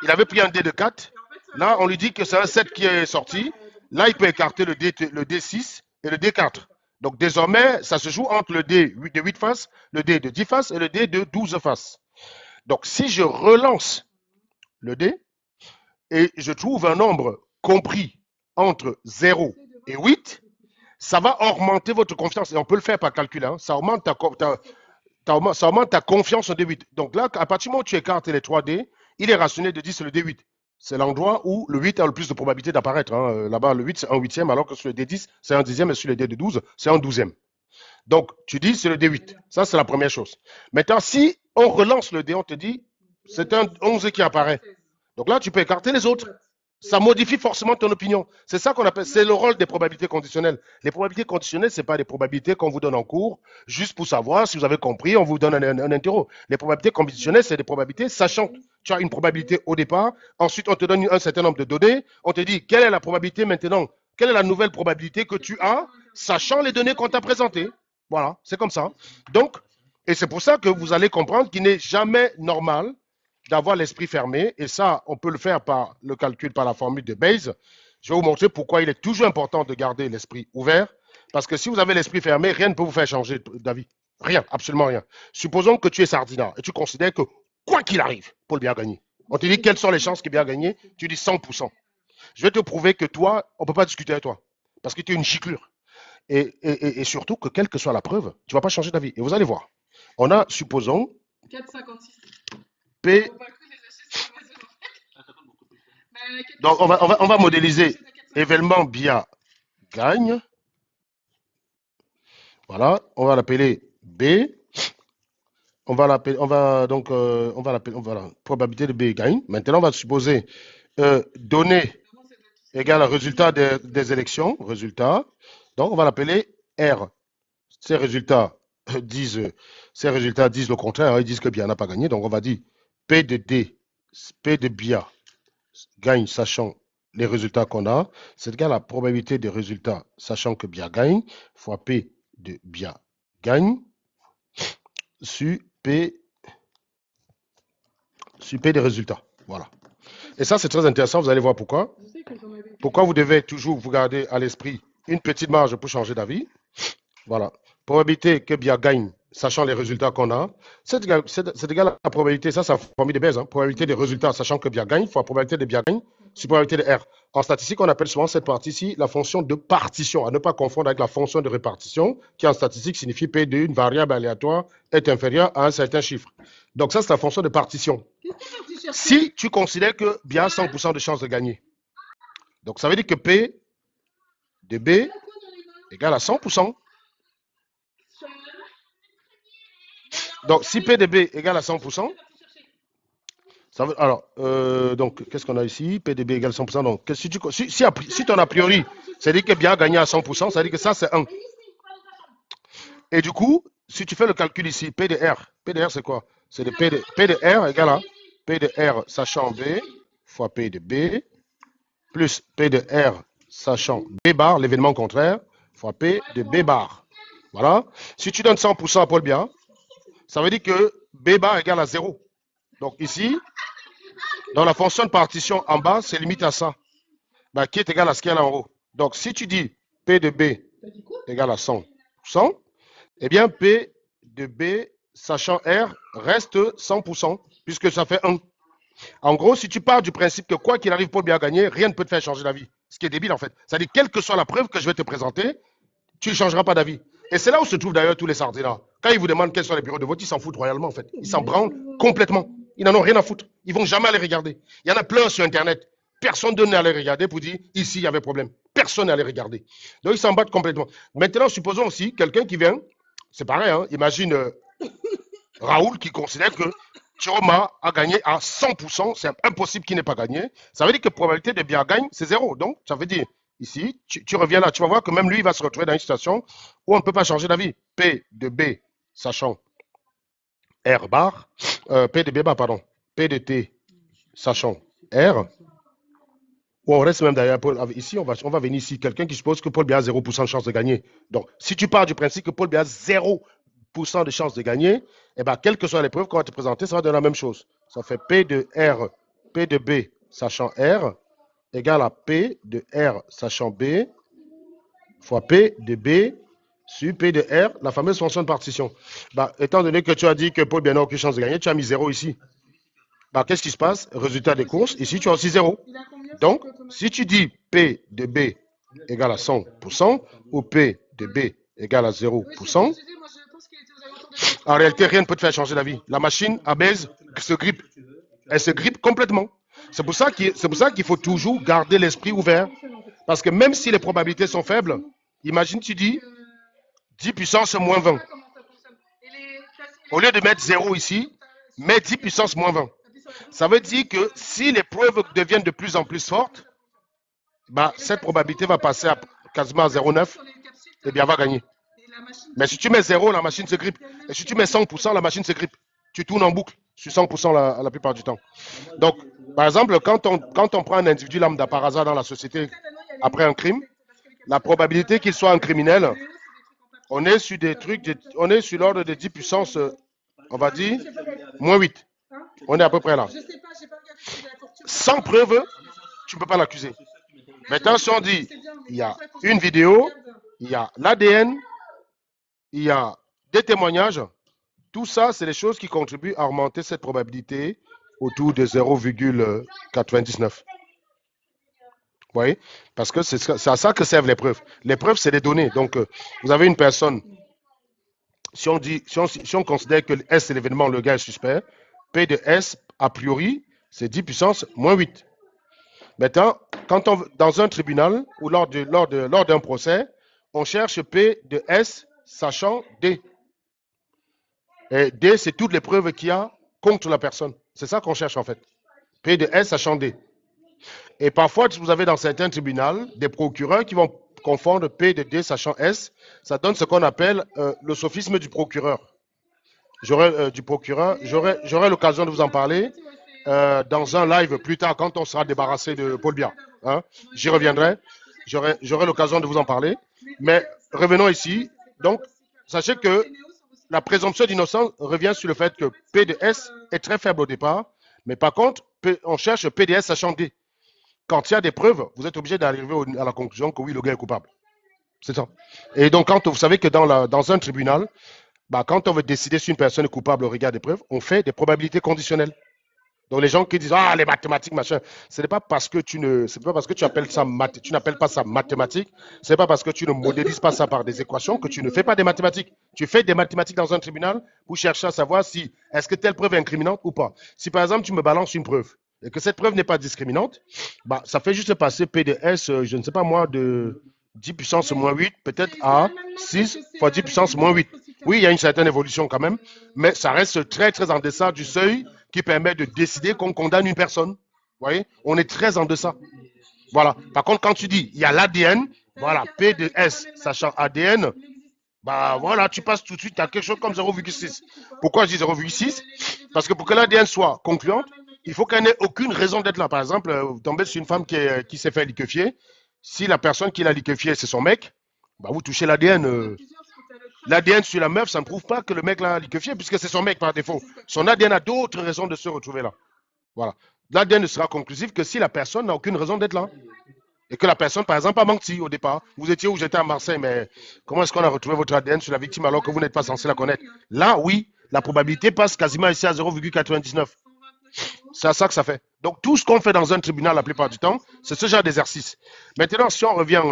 Il avait pris un dé de 4. Là, on lui dit que c'est un 7 qui est sorti. Là, il peut écarter le D6 et le D4. Donc, désormais, ça se joue entre le dé de 8 faces, le dé de 10 faces et le dé de 12 faces. Donc, si je relance le dé et je trouve un nombre compris entre 0 et 8, ça va augmenter votre confiance. Et on peut le faire par calcul. Hein. Ça augmente ta confiance en D8. Donc là, à partir du moment où tu écartes les 3 dés, il est rationné de dire c'est le D8. C'est l'endroit où le 8 a le plus de probabilité d'apparaître. Hein. Là-bas, le 8, c'est un huitième, alors que sur le D10, c'est un dixième, et sur le D de 12, c'est un douzième. Donc, tu dis c'est le D8. Ça, c'est la première chose. Maintenant, si on relance le dé, on te dit c'est un 11 qui apparaît. Donc là, tu peux écarter les autres. Ça modifie forcément ton opinion. C'est ça qu'on appelle, c'est le rôle des probabilités conditionnelles. Les probabilités conditionnelles, ce n'est pas des probabilités qu'on vous donne en cours, juste pour savoir si vous avez compris, on vous donne un interro. Les probabilités conditionnelles, c'est des probabilités, sachant que tu as une probabilité au départ, ensuite on te donne un certain nombre de données, on te dit quelle est la probabilité maintenant, quelle est la nouvelle probabilité que tu as, sachant les données qu'on t'a présentées. Voilà, c'est comme ça. Donc, et c'est pour ça que vous allez comprendre qu'il n'est jamais normal d'avoir l'esprit fermé, et ça, on peut le faire par le calcul, par la formule de Bayes. Je vais vous montrer pourquoi il est toujours important de garder l'esprit ouvert, parce que si vous avez l'esprit fermé, rien ne peut vous faire changer d'avis. Rien, absolument rien. Supposons que tu es Sardina, et tu considères que, quoi qu'il arrive, Paul Biya a gagné. On te dit quelles sont les chances qu'il Biya a gagné, tu dis 100%. Je vais te prouver que toi, on ne peut pas discuter avec toi, parce que tu es une giclure. Et surtout que, quelle que soit la preuve, tu ne vas pas changer d'avis. Et vous allez voir. On a, supposons, 4,56. P. Donc, on va modéliser événement Biya gagne. Voilà, on va l'appeler B. On va l'appeler, voilà, probabilité de B gagne. Maintenant, on va supposer données égale résultat des élections. Résultat. Donc, on va l'appeler R. Ces résultats disent le contraire. Hein, ils disent que Biya n'a pas gagné. Donc, on va dire P de D, P de Biya gagne, sachant les résultats qu'on a. C'est égal à la probabilité des résultats, sachant que Biya gagne, fois P de Biya gagne, sur P des résultats. Voilà. Et ça, c'est très intéressant. Vous allez voir pourquoi. Pourquoi vous devez toujours vous garder à l'esprit une petite marge pour changer d'avis. Voilà. Probabilité que Biya gagne, sachant les résultats qu'on a, c'est égal à la probabilité, ça, c'est la formule de Bayes, hein, probabilité des résultats, sachant que Biya gagne, fois probabilité de Biya gagne, sur probabilité de R. En statistique, on appelle souvent cette partie-ci la fonction de partition, à ne pas confondre avec la fonction de répartition, qui en statistique signifie P d'une variable aléatoire est inférieure à un certain chiffre. Donc ça, c'est la fonction de partition. Si tu considères que Biya a 100% de chance de gagner, donc ça veut dire que P de B égale à 100%. Donc, si P de B égale à 100%, ça veut, alors, donc, qu'est-ce qu'on a ici? P de B égale à 100%. Donc, si ton a priori, c'est-à-dire que Biya a gagné à 100%, ça veut dire que ça, c'est 1. Et du coup, si tu fais le calcul ici, P de R c'est quoi? C'est de P de R égale à P de R sachant B fois P de B, plus P de R sachant B bar, l'événement contraire, fois P de B bar. Voilà. Si tu donnes 100% à Paul Biya, ça veut dire que B bar égale à 0. Donc ici, dans la fonction de partition en bas, c'est limite à ça. Bah, qui est égal à ce qu'il y a là en haut. Donc si tu dis P de B égale à 100%, eh bien P de B, sachant R, reste 100%, puisque ça fait 1. En gros, si tu pars du principe que quoi qu'il arrive, Paul Biya a gagné, rien ne peut te faire changer d'avis. Ce qui est débile en fait. C'est-à-dire, quelle que soit la preuve que je vais te présenter, tu ne changeras pas d'avis. Et c'est là où se trouvent d'ailleurs tous les sardinats. Quand ils vous demandent quels sont les bureaux de vote, ils s'en foutent royalement en fait. Ils s'en branlent complètement. Ils n'en ont rien à foutre. Ils ne vont jamais aller regarder. Il y en a plein sur Internet. Personne ne allait regarder pour dire ici il y avait problème. Personne n'allait regarder. Donc ils s'en battent complètement. Maintenant, supposons aussi quelqu'un qui vient, c'est pareil, hein, imagine Raoul qui considère que Chiroma a gagné à 100%, c'est impossible qu'il n'ait pas gagné. Ça veut dire que la probabilité de Biya gagne, c'est 0. Donc, ça veut dire, ici, tu reviens là, tu vas voir que même lui, il va se retrouver dans une situation où on ne peut pas changer d'avis. P de B, sachant R bar, P de B bar, pardon, P de T, sachant R, ou on reste même d'ailleurs, ici, on va venir ici, quelqu'un qui suppose que Paul Biya a 0% de chance de gagner. Donc, si tu pars du principe que Paul Biya a 0% 6% de chance de gagner, eh bien, quelles que soient les preuves qu'on va te présenter, ça va donner la même chose. Ça fait P de R, P de B, sachant R, égale à P de R, sachant B, fois P de B, sur P de R, la fameuse fonction de partition. Bah, étant donné que tu as dit que Paul Biana n'a aucune chance de gagner, tu as mis 0 ici. Bah, qu'est-ce qui se passe? Résultat des courses, ici, tu as aussi 0. Donc, si tu dis P de B égale à 100%, ou P de B égale à 0%, en réalité, rien ne peut te faire changer d'avis. La machine à base se grippe. Elle se grippe complètement. C'est pour ça qu'il faut toujours garder l'esprit ouvert. Parce que même si les probabilités sont faibles, imagine, tu dis 10 puissance moins 20. Au lieu de mettre 0 ici, mets 10 puissance moins 20. Ça veut dire que si les preuves deviennent de plus en plus fortes, bah, cette probabilité va passer à quasiment à 0,9 et bien elle va gagner. Mais si tu mets 0, la machine se grippe. Et si tu mets 100%, la machine se grippe. Tu tournes en boucle sur 100% la plupart du temps. Donc, par exemple, quand on prend un individu lambda par hasard dans la société après un crime, la probabilité qu'il soit un criminel, on est sur des trucs, on est sur l'ordre de 10 puissance, on va dire, moins 8. On est à peu près là. Sans preuve, tu ne peux pas l'accuser. Maintenant, si on dit, il y a une vidéo, il y a l'ADN, il y a des témoignages, tout ça, c'est les choses qui contribuent à augmenter cette probabilité autour de 0,99. Vous voyez? Parce que c'est à ça que servent les preuves. Les preuves, c'est des données. Donc, vous avez une personne, si on considère que S, c'est l'événement, le gars est suspect, P de S, a priori, c'est 10 puissance moins 8. Maintenant, dans un tribunal ou lors d'un procès, on cherche P de S sachant D. Et D, c'est toutes les preuves qu'il y a contre la personne. C'est ça qu'on cherche en fait. P de S sachant D. Et parfois, vous avez dans certains tribunaux des procureurs qui vont confondre P de D sachant S. Ça donne ce qu'on appelle le sophisme du procureur. J'aurai l'occasion de vous en parler dans un live plus tard quand on sera débarrassé de Paul Biya. Hein? J'y reviendrai. J'aurai l'occasion de vous en parler. Mais revenons ici. Donc, sachez que la présomption d'innocence revient sur le fait que P de S est très faible au départ. Mais par contre, on cherche P de S sachant D. Quand il y a des preuves, vous êtes obligé d'arriver à la conclusion que oui, le gars est coupable. C'est ça. Et donc, quand vous savez que dans un tribunal, bah, quand on veut décider si une personne est coupable au regard des preuves, on fait des probabilités conditionnelles. Donc les gens qui disent les mathématiques machin, ce n'est pas parce que tu appelles ça tu n'appelles pas ça mathématiques, ce n'est pas parce que tu ne modélises pas ça par des équations que tu ne fais pas des mathématiques. Tu fais des mathématiques dans un tribunal pour chercher à savoir si est-ce que telle preuve est incriminante ou pas. Si par exemple tu me balances une preuve et que cette preuve n'est pas discriminante, bah ça fait juste passer P de S, je ne sais pas moi, de 10 puissance moins 8 peut-être à 6 fois 10 puissance moins 8. Oui, il y a une certaine évolution quand même, mais ça reste très très en deçà du seuil qui permet de décider qu'on condamne une personne. Vous voyez? On est très en deçà. Voilà. Par contre, quand tu dis, il y a l'ADN, voilà, P de S, sachant ADN, bah voilà, tu passes tout de suite à quelque chose comme 0,6. Pourquoi je dis 0,6? Parce que pour que l'ADN soit concluante, il faut qu'elle n'ait aucune raison d'être là. Par exemple, vous tombez sur une femme qui s'est fait liquéfier. Si la personne qui l'a liquéfiée, c'est son mec, bah vous touchez l'ADN. L'ADN sur la meuf, ça ne prouve pas que le mec l'a liquéfié, puisque c'est son mec par défaut. Son ADN a d'autres raisons de se retrouver là. Voilà. L'ADN ne sera conclusif que si la personne n'a aucune raison d'être là. Et que la personne, par exemple, a menti au départ. Vous étiez où? J'étais à Marseille, mais comment est-ce qu'on a retrouvé votre ADN sur la victime alors que vous n'êtes pas censé la connaître? Là, oui, la probabilité passe quasiment ici à 0,99. C'est à ça que ça fait. Donc, tout ce qu'on fait dans un tribunal la plupart du temps, c'est ce genre d'exercice. Maintenant, si on revient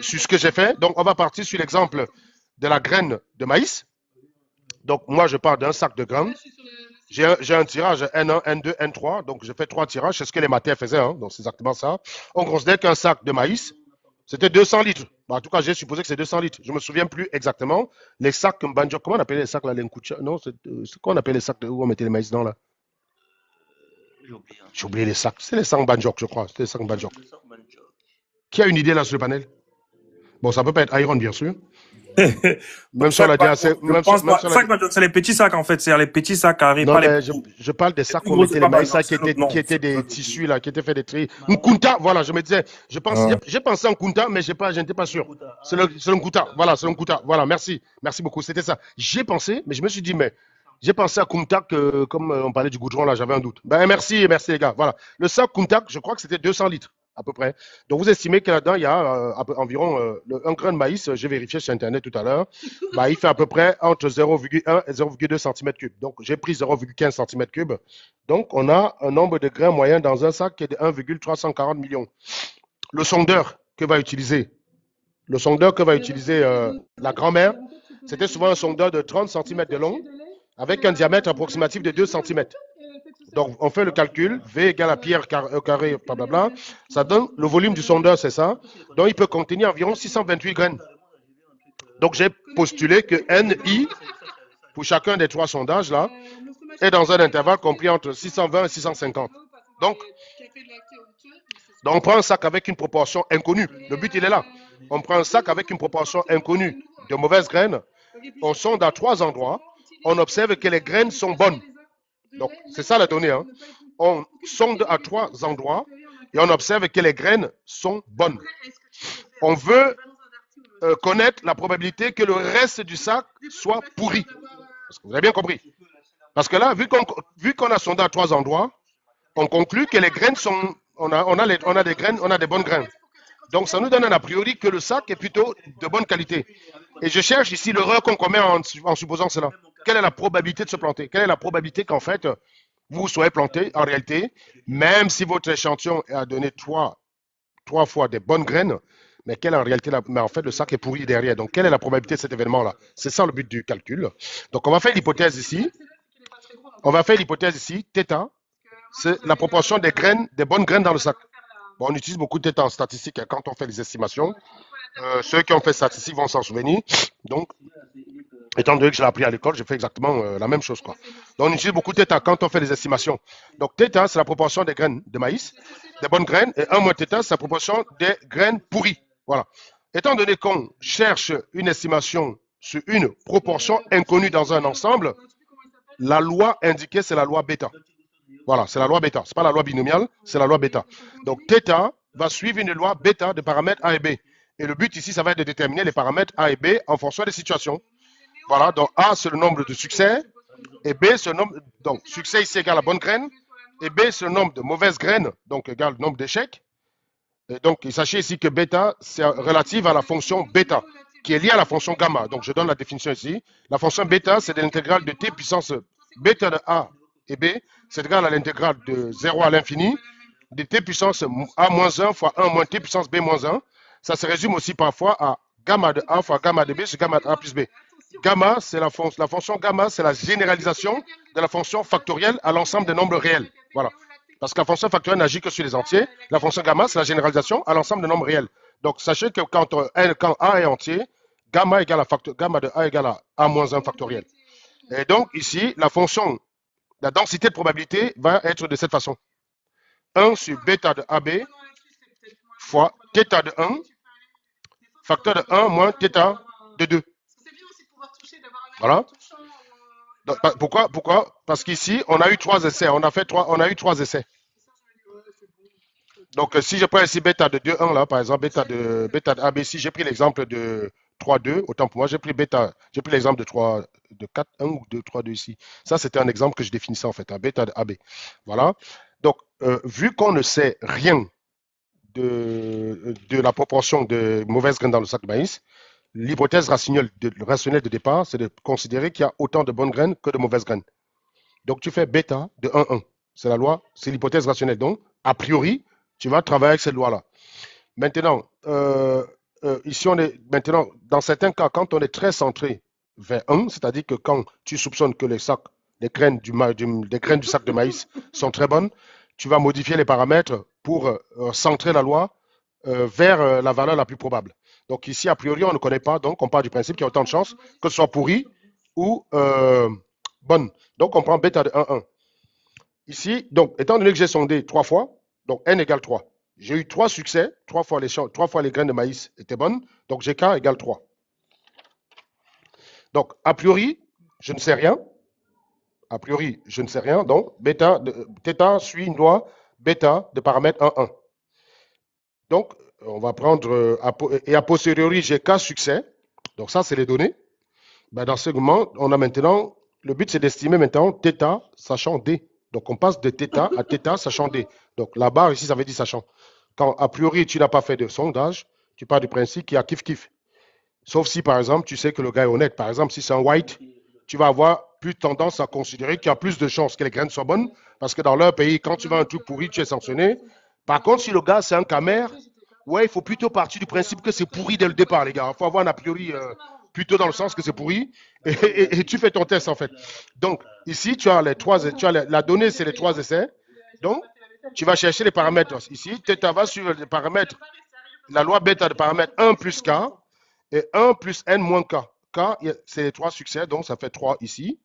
sur ce que j'ai fait, donc on va partir sur l'exemple de la graine de maïs. Donc, moi, je pars d'un sac de graines. J'ai un tirage N1, N2, N3. Donc, je fais 3 tirages. C'est ce que les matins faisaient. Hein, donc, c'est exactement ça. On considère qu'un sac de maïs, c'était 200 litres. Bon, en tout cas, j'ai supposé que c'est 200 litres. Je ne me souviens plus exactement. Les sacs Banjo, comment on appelait les sacs là, l'enkucha? Non, c'est quoi on appelait les sacs où on mettait les maïs dans là? J'ai oublié les sacs. C'est les sacs Banjo, je crois. C'était les sacs Banjo. Qui a une idée là sur le panel? Bon, ça peut pas être Iron, bien sûr. Même si on l'a dit assez. Je pense pas. C'est les petits sacs, en fait. C'est les petits sacs qui arrivent. Non, mais je parle des sacs qu'on mettait les maïs, qui étaient des tissus, là, qui étaient faits des tri. Nkunta, voilà, je me disais. J'ai pensé en Nkunta, mais je n'étais pas sûr. C'est le Nkunta. Voilà, c'est le Nkunta. Voilà, merci. Merci beaucoup. C'était ça. J'ai pensé, mais je me suis dit, mais j'ai pensé à Kumtak, comme on parlait du goudron, là, j'avais un doute. Ben, merci les gars. Voilà. Le sac Kumtak, je crois que c'était 200 litres, à peu près. Donc, vous estimez que là-dedans, il y a environ un grain de maïs, j'ai vérifié sur Internet tout à l'heure, bah, il fait à peu près entre 0,1 et 0,2 cm3. Donc, j'ai pris 0,15 cm3. Donc, on a un nombre de grains moyens dans un sac qui est de 1,340 millions. Le sondeur que va utiliser la grand-mère, c'était souvent un sondeur de 30 cm de long, avec un diamètre approximatif de 2 cm. Donc, on fait le calcul, V égale à pi carré, blablabla. Ça donne le volume du sondeur, c'est ça. Donc, il peut contenir environ 628 graines. Donc, j'ai postulé que NI, pour chacun des 3 sondages, là, est dans un intervalle compris entre 620 et 650. Donc, on prend un sac avec une proportion inconnue. Le but, il est là. On prend un sac avec une proportion inconnue de mauvaises graines. On sonde à 3 endroits. On observe que les graines sont bonnes. Donc, c'est ça la donnée. Hein. On sonde à 3 endroits et on observe que les graines sont bonnes. On veut connaître la probabilité que le reste du sac soit pourri. Parce que vous avez bien compris. Parce que là, vu qu'on a sondé à 3 endroits, on conclut que les graines sont... On a des bonnes graines. Donc, ça nous donne un a priori que le sac est plutôt de bonne qualité. Et je cherche ici l'erreur qu'on commet en supposant cela. Quelle est la probabilité de se planter? Quelle est la probabilité qu'en fait, vous soyez planté en réalité, même si votre échantillon a donné 3 fois des bonnes graines, mais quelle est en réalité, mais en fait, le sac est pourri derrière. Donc, quelle est la probabilité de cet événement-là? C'est ça le but du calcul. Donc, on va faire l'hypothèse ici. Θ, c'est la proportion des bonnes graines dans le sac. Bon, on utilise beaucoup de θ en statistique hein, quand on fait les estimations. Ceux qui ont fait statistique vont s'en souvenir. Donc, étant donné que je l'ai appris à l'école, je fais exactement la même chose. Quoi. Donc, on utilise beaucoup de θ quand on fait les estimations. Donc, θ, c'est la proportion des graines de maïs, des bonnes graines, et 1 moins θ, c'est la proportion des graines pourries. Voilà. Étant donné qu'on cherche une estimation sur une proportion inconnue dans un ensemble, la loi indiquée, c'est la loi bêta. Voilà, c'est la loi bêta. Ce n'est pas la loi binomiale, c'est la loi bêta. Donc, θ va suivre une loi bêta de paramètres A et B. Et le but ici, ça va être de déterminer les paramètres A et B en fonction des situations. Voilà, donc A, c'est le nombre de succès. Et B, c'est le nombre... Donc, succès ici égale la bonne graine. Et B, c'est le nombre de mauvaises graines, donc égale le nombre d'échecs. Et donc, sachez ici que bêta, c'est relative à la fonction bêta, qui est liée à la fonction gamma. Donc, je donne la définition ici. La fonction bêta, c'est de l'intégrale de t puissance bêta de A et B, c'est égal à l'intégrale de 0 à l'infini, de t puissance A moins 1 fois 1 moins t puissance B moins 1. Ça se résume aussi parfois à gamma de A fois gamma de B sur gamma de A plus B. Gamma, c'est la fonction gamma, c'est la généralisation de la fonction factorielle à l'ensemble des nombres réels. Voilà. Parce que la fonction factorielle n'agit que sur les entiers. La fonction gamma, c'est la généralisation à l'ensemble des nombres réels. Donc, sachez que quand A est entier, gamma de A égale à A moins 1 factoriel. Et donc, ici, la densité de probabilité va être de cette façon. 1 sur bêta de AB fois θ de 1, facteur de 1 moins θ de 2. Voilà. Donc, pourquoi? Parce qu'ici, on a eu 3 essais. On a eu 3 essais. Donc, si je prends ici bêta de 2, 1, là, par exemple, bêta de AB, si j'ai pris l'exemple de 3, 2, autant pour moi, j'ai pris l'exemple de 3, de 4, 1 ou 2, 3, 2 ici. Ça, c'était un exemple que je définissais en fait, un bêta de AB. Voilà. Donc, vu qu'on ne sait rien de la proportion de mauvaises graines dans le sac de maïs, l'hypothèse rationnelle de départ, c'est de considérer qu'il y a autant de bonnes graines que de mauvaises graines. Donc, tu fais bêta de 1, 1. C'est la loi, c'est l'hypothèse rationnelle. Donc, a priori, tu vas travailler avec cette loi-là. Maintenant, ici, maintenant, dans certains cas, quand on est très centré vers 1, c'est-à-dire que quand tu soupçonnes que les graines du sac de maïs sont très bonnes, tu vas modifier les paramètres pour centrer la loi vers la valeur la plus probable. Donc ici, a priori, on ne connaît pas, donc on part du principe qu'il y a autant de chances que ce soit pourri ou bonne. Donc on prend bêta de 1, 1. Ici, donc, étant donné que j'ai sondé 3 fois, donc n égale 3. J'ai eu 3 succès, 3 fois les graines de maïs étaient bonnes, donc GK égale 3. Donc, a priori, je ne sais rien. A priori, je ne sais rien. Donc, θ suit une loi bêta de paramètre 1, 1. Donc, on va prendre, et a posteriori, j'ai K succès. Donc, ça, c'est les données. Ben, dans ce moment, on a maintenant, le but, c'est d'estimer maintenant θ sachant D. Donc, on passe de θ à θ sachant D. Donc, la barre ici, ça veut dire sachant. Quand, a priori, tu n'as pas fait de sondage, tu pars du principe qu'il y a kiff-kiff. Sauf si, par exemple, tu sais que le gars est honnête. Par exemple, si c'est un white, tu vas avoir plus tendance à considérer qu'il y a plus de chances que les graines soient bonnes, parce que dans leur pays, quand tu vas un truc pourri, tu es sanctionné. Par contre, si le gars, c'est un camère, ouais, il faut plutôt partir du principe que c'est pourri dès le départ, les gars. Il faut avoir un a priori plutôt dans le sens que c'est pourri, et tu fais ton test, en fait. Donc, ici, tu as la donnée, c'est les 3 essais. Donc, tu vas chercher les paramètres. Ici, θ va suivre les paramètres, la loi bêta de paramètre 1 plus K, et 1 plus N moins K. K, c'est les 3 succès, donc ça fait 3 ici.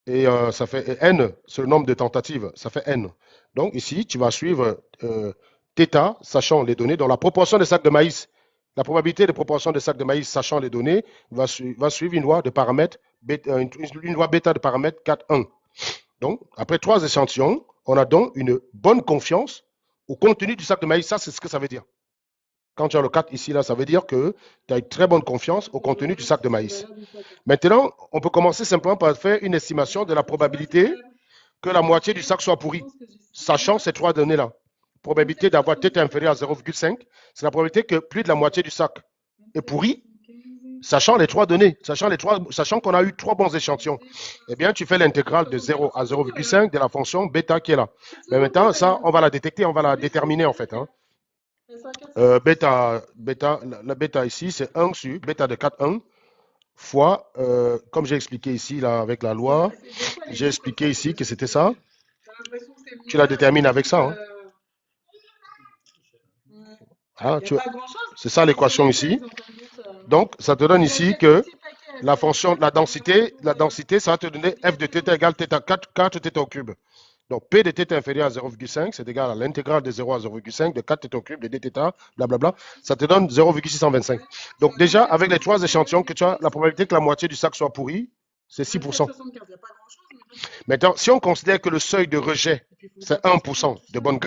Et ça fait N, c'est le nombre de tentatives, ça fait N. Donc ici, tu vas suivre θ, sachant les données, dans la proportion des sacs de maïs. La probabilité de proportion des sacs de maïs, sachant les données, va suivre une loi de paramètre, une loi bêta de paramètre 4, 1. Donc, après 3 échantillons, on a donc une bonne confiance au contenu du sac de maïs. Ça, c'est ce que ça veut dire. Quand tu as le 4 ici, là, ça veut dire que tu as une très bonne confiance au contenu du sac de maïs. Maintenant, on peut commencer simplement par faire une estimation de la probabilité que la moitié du sac soit pourri, sachant ces 3 données-là. Probabilité d'avoir θ inférieur à 0,5, c'est la probabilité que plus de la moitié du sac est pourri, sachant les 3 données, sachant qu'on a eu 3 bons échantillons. Eh bien, tu fais l'intégrale de 0 à 0,5 de la fonction bêta qui est là. Mais maintenant, ça, on va la détecter, on va la déterminer en fait. Hein. La bêta ici, c'est 1 sur bêta de 4, 1 fois, comme j'ai expliqué ici là, avec la loi, j'ai expliqué ici que c'était ça. Tu la détermines avec ça. Hein. Ah, c'est ça l'équation ici. Donc, ça te donne ici que la fonction, la densité, ça va te donner f de θ égale 4 θ au cube. Donc, P de θ inférieur à 0,5, c'est égal à l'intégrale de 0 à 0,5 de 4 θ au cube de dθ, blablabla. Ça te donne 0,625. Donc, déjà, avec les 3 échantillons que tu as, la probabilité que la moitié du sac soit pourri, c'est 6%. Maintenant, si on considère que le seuil de rejet, c'est 1% de bonnes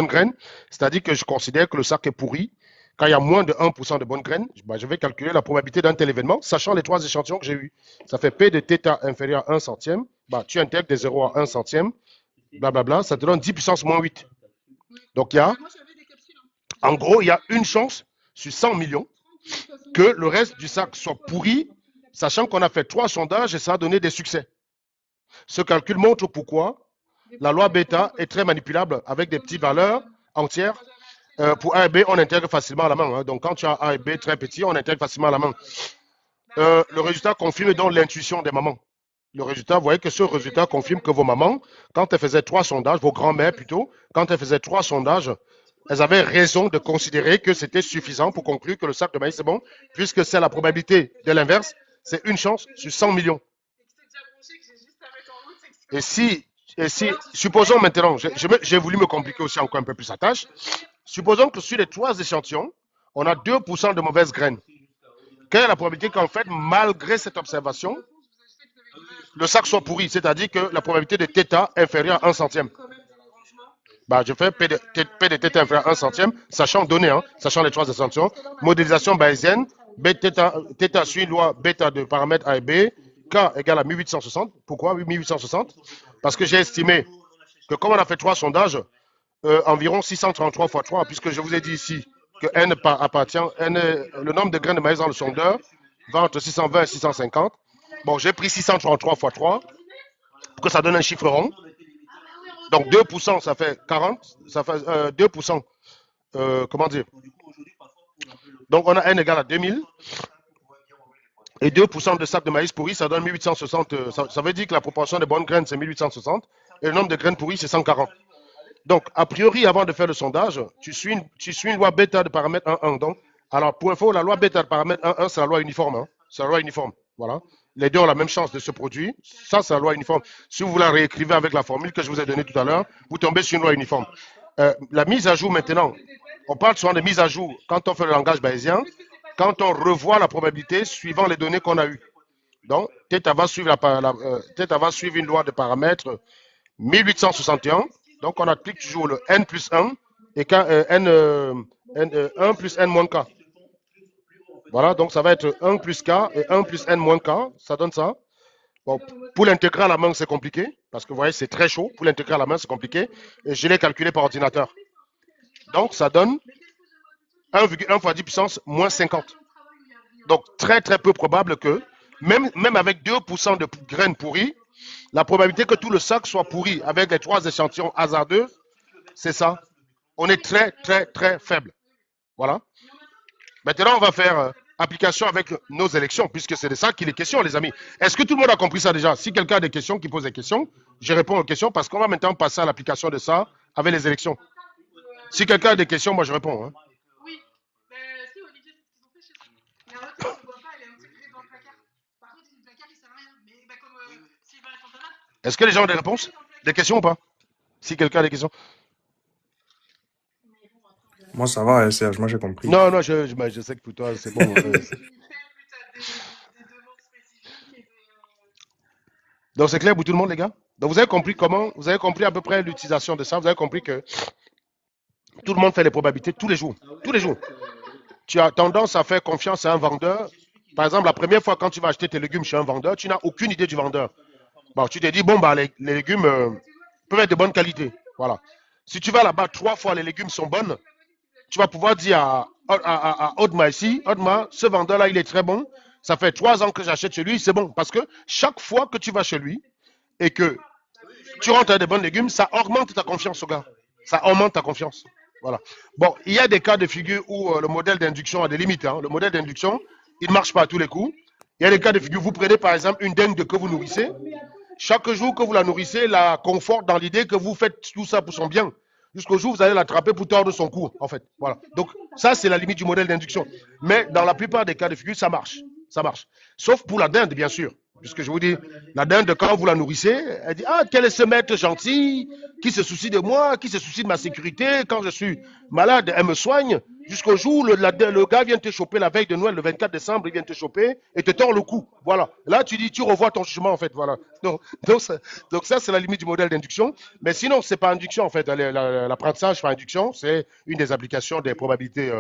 graines, c'est-à-dire que je considère que le sac est pourri, quand il y a moins de 1% de bonnes graines, bah, je vais calculer la probabilité d'un tel événement, sachant les 3 échantillons que j'ai eus. Ça fait P de θ inférieur à 1 centième, bah, tu intègres de 0 à 1 centième, blablabla, ça te donne 10 puissance moins 8. Donc, en gros, il y a une chance sur 100 millions que le reste du sac soit pourri, sachant qu'on a fait 3 sondages et ça a donné des succès. Ce calcul montre pourquoi la loi bêta est très manipulable avec des petites valeurs entières. Pour A et B, on intègre facilement à la main. Hein. Donc, quand tu as A et B très petits, on intègre facilement à la main. Le résultat confirme donc l'intuition des mamans. Le résultat, vous voyez que ce résultat confirme que vos mamans, quand elles faisaient 3 sondages, vos grands-mères plutôt, quand elles faisaient 3 sondages, elles avaient raison de considérer que c'était suffisant pour conclure que le sac de maïs est bon, puisque c'est la probabilité de l'inverse, c'est une chance sur 100 millions. Et si supposons maintenant, j'ai voulu me compliquer aussi encore un peu plus la tâche, supposons que sur les 3 échantillons, on a 2% de mauvaises graines. Quelle est la probabilité qu'en fait, malgré cette observation, le sac soit pourri, c'est-à-dire que la probabilité de θ inférieure à 1 centième. Bah, je fais P de θ inférieur à 1 centième, sachant donner, hein, sachant les 3 échantillons, modélisation bayésienne, θ suit une loi bêta de paramètres A et B, K égale à 1860. Pourquoi 1860? Parce que j'ai estimé que comme on a fait 3 sondages, environ 633 fois 3, puisque je vous ai dit ici que N appartient, le nombre de graines de maïs dans le sondeur va entre 620 et 650. Bon, j'ai pris 633 fois 3 pour que ça donne un chiffre rond. Donc 2%, ça fait 40. Ça fait 2%. Comment dire? Donc on a N égale à 2000. Et 2% de sacs de maïs pourris, ça donne 1860. Ça veut dire que la proportion des bonnes graines, c'est 1860. Et le nombre de graines pourries, c'est 140. Donc, a priori, avant de faire le sondage, tu suis une loi bêta de paramètre 1,1. Donc, alors, pour info, la loi bêta de paramètre 1,1, c'est la loi uniforme. Hein. C'est la loi uniforme. Voilà. Les deux ont la même chance de se produire. Ça, c'est la loi uniforme. Si vous la réécrivez avec la formule que je vous ai donnée tout à l'heure, vous tombez sur une loi uniforme. La mise à jour maintenant, on parle souvent de mise à jour quand on fait le langage bayésien, quand on revoit la probabilité suivant les données qu'on a eues. Donc, θ va suivre, θ va suivre une loi de paramètres 1861. Donc, on applique toujours le n plus 1 et n, 1 plus n moins k. Voilà, donc ça va être 1 plus k et 1 plus n moins k. Ça donne ça. Bon, pour l'intégrer à la main, c'est compliqué. Parce que vous voyez, c'est très chaud. Pour l'intégrer à la main, c'est compliqué. Et je l'ai calculé par ordinateur. Donc, ça donne 1,1 fois 10 puissance moins 50. Donc, très, très peu probable que, même avec 2% de graines pourries, la probabilité que tout le sac soit pourri avec les 3 échantillons hasardeux, c'est ça. On est très, très, très faible. Voilà. Maintenant, on va faire application avec nos élections, puisque c'est de ça qu'il est question, les amis. Est-ce que tout le monde a compris ça déjà? Si quelqu'un a des questions, qui pose des questions, je réponds aux questions, parce qu'on va maintenant passer à l'application de ça avec les élections. Si quelqu'un a des questions, moi je réponds. Hein. Oui. Si Olivier, ils ont fait chez eux. Mais en fait, on ne voit pas, elle est intégrée dans le placard. Par contre, le placard, il ne sert à rien. Mais comme Sylvain et Fontana. Est-ce que les gens ont des réponses? Des questions ou pas? Si quelqu'un a des questions. Moi, ça va, Serge, moi j'ai compris. Non, non, je sais que pour toi, c'est bon. Donc, c'est clair pour tout le monde, les gars? Donc, vous avez compris comment, vous avez compris à peu près l'utilisation de ça, vous avez compris que tout le monde fait les probabilités tous les jours. Tous les jours. Tu as tendance à faire confiance à un vendeur. Par exemple, la première fois quand tu vas acheter tes légumes chez un vendeur, tu n'as aucune idée du vendeur. Bon, tu te dis, bon, bah, les légumes peuvent être de bonne qualité. Voilà. Si tu vas là-bas 3 fois, les légumes sont bonnes, tu vas pouvoir dire à Audma ici, Audma, ce vendeur-là, il est très bon. Ça fait 3 ans que j'achète chez lui, c'est bon. Parce que chaque fois que tu vas chez lui et que tu rentres avec des bons légumes, ça augmente ta confiance au gars. Ça augmente ta confiance. Voilà. Bon, il y a des cas de figure où le modèle d'induction a des limites. Hein. Le modèle d'induction, il ne marche pas à tous les coups. Il y a des cas de figure, vous prenez par exemple une dinde que vous nourrissez. Chaque jour que vous la nourrissez, la conforte dans l'idée que vous faites tout ça pour son bien. Jusqu'au jour où vous allez l'attraper pour tordre son cou, en fait. Voilà. Donc, ça, c'est la limite du modèle d'induction. Mais dans la plupart des cas de figure, ça marche. Ça marche. Sauf pour la dinde, bien sûr. Puisque je vous dis, la dinde, quand vous la nourrissez, elle dit, ah, quel est ce maître gentil, qui se soucie de moi, qui se soucie de ma sécurité. Quand je suis malade, elle me soigne. Jusqu'au jour où le gars vient te choper la veille de Noël, le 24 décembre, il vient te choper et te tord le cou. Voilà. Là, tu dis, tu revois ton jugement, en fait. Voilà. Donc ça, c'est la limite du modèle d'induction. Mais sinon, c'est pas induction, en fait. L'apprentissage par induction, c'est une des applications des probabilités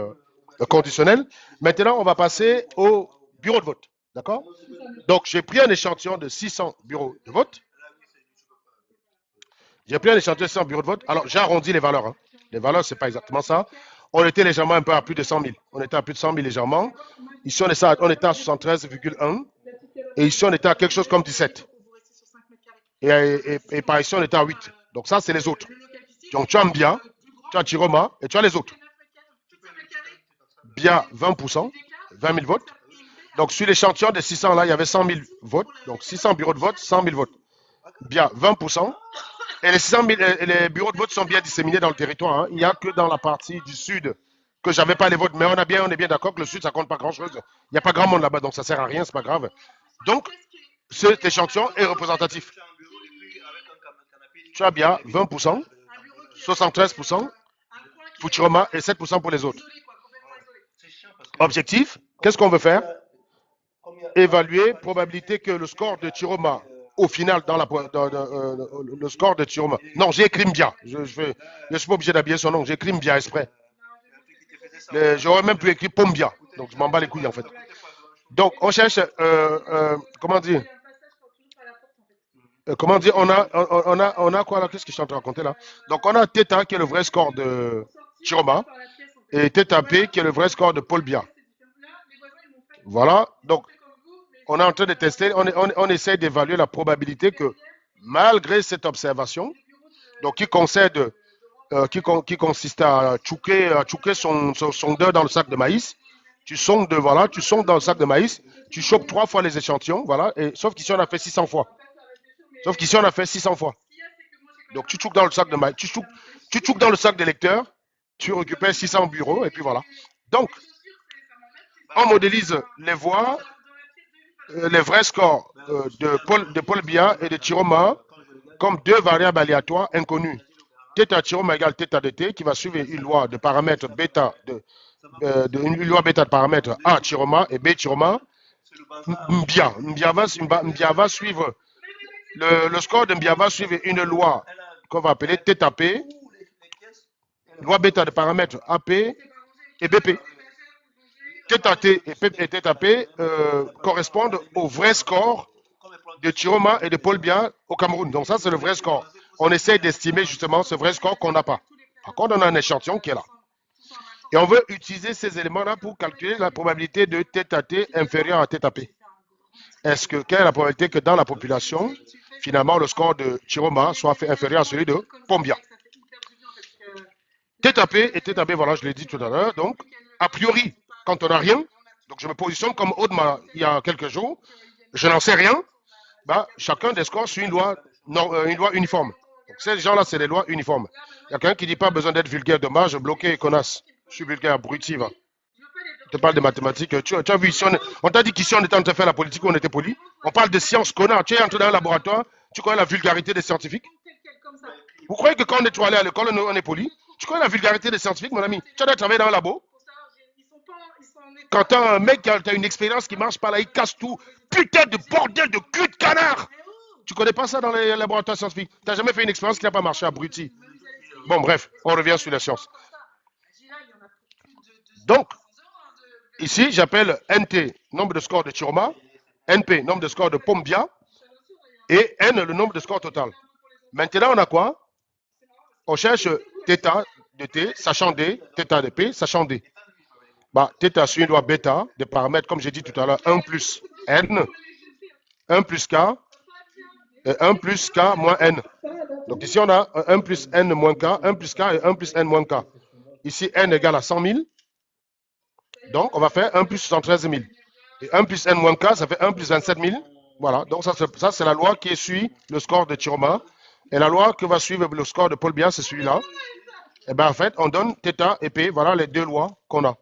conditionnelles. Maintenant, on va passer au bureau de vote. D'accord? Donc, j'ai pris un échantillon de 600 bureaux de vote. J'ai pris un échantillon de 600 bureaux de vote. Alors, j'ai arrondi les valeurs. Hein. Les valeurs, ce n'est pas exactement ça. On était légèrement un peu à plus de 100 000. On était à plus de 100 000 légèrement. Ici, on était à 73,1. Et ici, on était à quelque chose comme 17. Et par ici, on était à 8. Donc, ça, c'est les autres. Donc, tu as Mbia, tu as Chiroma et tu as les autres. Bia, 20%, 20 000 votes. Donc, sur l'échantillon de 600, là, il y avait 100 000 votes. Donc, 600 bureaux de vote, 100 000 votes. Bien, 20%. Et les bureaux de vote sont bien disséminés dans le territoire. Hein. Il n'y a que dans la partie du sud que je n'avais pas les votes. Mais on est bien d'accord que le sud, ça ne compte pas grand-chose. Il n'y a pas grand monde là-bas, donc ça ne sert à rien, ce n'est pas grave. Donc, cet échantillon est représentatif. Tu as bien 20%, 73% pour Chiroma et 7% pour les autres. Objectif, qu'est-ce qu'on veut faire? Évaluer probabilité que le score de Chiroma, au final, le score de Chiroma. Non, j'ai écrit Mbia. Je ne suis pas obligé d'habiller son nom. J'ai écrit Mbia exprès. J'aurais même pu écrire Pombia. Donc, je m'en bats les couilles, en fait. Donc, on cherche, comment dire? On a quoi là? Qu'est-ce que je suis en train de raconter là? Donc, on a θ qui est le vrai score de Chiroma et θP qui est le vrai score de Paul Bia. Voilà. Donc, on est en train de tester, on essaie d'évaluer la probabilité que malgré cette observation, donc qui consiste à chouquer son sondeur dans le sac de maïs, tu sondes dans le sac de maïs, tu chopes 3 fois les échantillons, voilà, sauf qu'ici on a fait 600 fois. Donc tu chouques dans le sac de maïs, tu chouques dans le sac des lecteurs, tu récupères 600 bureaux et puis voilà. Donc, on modélise les voix, les vrais scores de Paul Bia et de Chiroma comme 2 variables aléatoires inconnues. Θ Chiroma égale θ de t qui va suivre une loi de paramètres bêta une loi bêta de paramètres A Chiroma et B Chiroma Mbia va suivre, le score de Mbia va suivre une loi qu'on va appeler TTAP, loi bêta de paramètres AP et BP. TTAT et TTAP correspondent au vrai score de Chiroma et de Paul Biya au Cameroun. Donc ça, c'est le vrai score. On essaie d'estimer justement ce vrai score qu'on n'a pas. Par contre, on a un échantillon qui est là. Et on veut utiliser ces éléments-là pour calculer la probabilité de TTAT inférieure à TTAP. Quelle est la probabilité que dans la population, finalement, le score de Chiroma soit inférieur à celui de Pombia? TTAP et TTAB, voilà, je l'ai dit tout à l'heure. Donc, a priori, quand on n'a rien, donc je me positionne comme Audma il y a quelques jours, je n'en sais rien, bah, chacun des scores suit une loi uniforme. Donc, ces gens-là, c'est les lois uniformes. Il y a quelqu'un qui ne dit pas besoin d'être vulgaire, dommage, bloqué, connasse. Je suis vulgaire, abruti, va. Je te parle de mathématiques. Tu as vu, on t'a dit qu'ici, on était en train de faire la politique, on était poli. On parle de sciences, connard. Tu es entré dans un laboratoire, tu connais la vulgarité des scientifiques. Vous croyez que quand on est allé à l'école, on est poli? Tu connais la vulgarité des scientifiques, mon ami? Tu as travaillé dans un labo? Quand tu as un mec qui a une expérience qui marche pas là, il casse tout. Putain de bordel de cul de canard! Tu connais pas ça dans les laboratoires scientifiques? Tu n'as jamais fait une expérience qui n'a pas marché, abruti. Bon, bref, on revient sur la science. Donc, ici, j'appelle NT, nombre de scores de Chiroma, NP, nombre de scores de Pombia, et N, le nombre de scores total. Maintenant, on a quoi? On cherche θ de T, sachant D, θ de P, sachant D. Bah, θ suit une loi bêta, des paramètres, comme j'ai dit tout à l'heure, 1 plus N, 1 plus K, et 1 plus K moins N. Donc ici, on a 1 plus N moins K, 1 plus K et 1 plus N moins K. Ici, N égale à 100 000. Donc, on va faire 1 plus 73 000. Et 1 plus N moins K, ça fait 1 plus 27 000. Voilà, donc ça c'est la loi qui suit le score de Chiroma. Et la loi que va suivre le score de Paul Biya, c'est celui-là. Et bien, en fait, on donne θ et P. Voilà les deux lois qu'on a.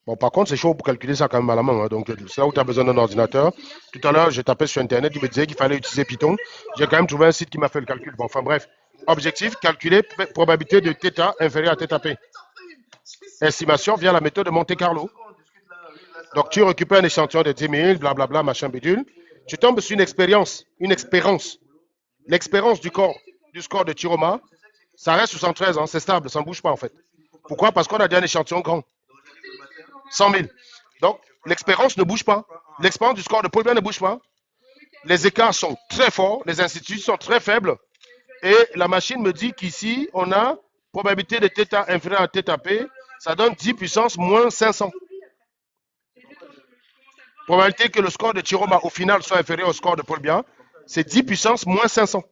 Bon, par contre, c'est chaud pour calculer ça quand même à la main. Hein. Donc, c'est là où tu as besoin d'un ordinateur. Tout à l'heure, j'ai tapé sur Internet, il me disait qu'il fallait utiliser Python. J'ai quand même trouvé un site qui m'a fait le calcul. Bon, enfin bref. Objectif, calculer probabilité de θ inférieure à θ P. Estimation via la méthode de Monte Carlo. Donc, tu récupères un échantillon de 10 000, blablabla, machin bidule. Tu tombes sur une expérience. L'expérience du score de Chiroma, ça reste 73, hein, c'est stable, ça ne bouge pas en fait. Pourquoi? Parce qu'on a dit un échantillon grand. 100 000. Donc, l'expérience ne bouge pas. L'expérience du score de Paul Biya ne bouge pas. Les écarts sont très forts, les instituts sont très faibles. Et la machine me dit qu'ici, on a probabilité de θ inférieure à θP, ça donne 10 puissance moins 500. Probabilité que le score de Chiroma au final soit inférieur au score de Paul Biya, c'est 10 puissance moins 500.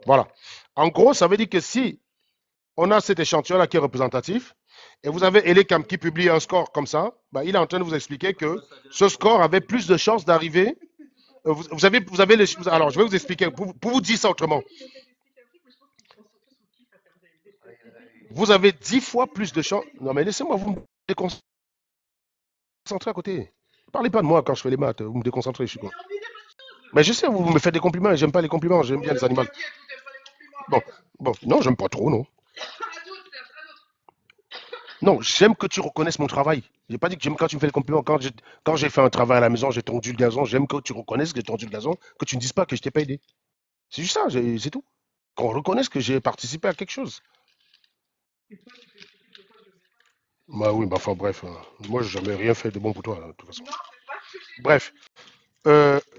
Voilà. En gros, ça veut dire que si on a cet échantillon-là qui est représentatif, et vous avez Elekam qui publie un score comme ça, bah, il est en train de vous expliquer que ce score avait plus de chances d'arriver. Vous avez les. Alors, je vais vous expliquer, pour vous dire ça autrement. Vous avez 10 fois plus de chances. Non, mais laissez-moi vous me déconcentrer à côté. Ne parlez pas de moi quand je fais les maths, vous me déconcentrez, je suis con. Mais je sais, vous me faites des compliments, j'aime pas les compliments, j'aime bien les animaux. Bon, non, j'aime pas trop, non. Non, j'aime que tu reconnaisses mon travail. J'ai pas dit que j'aime quand tu me fais des compliments. Quand j'ai fait un travail à la maison, j'ai tendu le gazon, j'aime que tu reconnaisses que j'ai tendu le gazon, que tu ne dises pas que je t'ai pas aidé. C'est juste ça, c'est tout. Qu'on reconnaisse que j'ai participé à quelque chose. Bah oui, bah enfin bref. Moi, j'ai jamais rien fait de bon pour toi, là, de toute façon. Bref.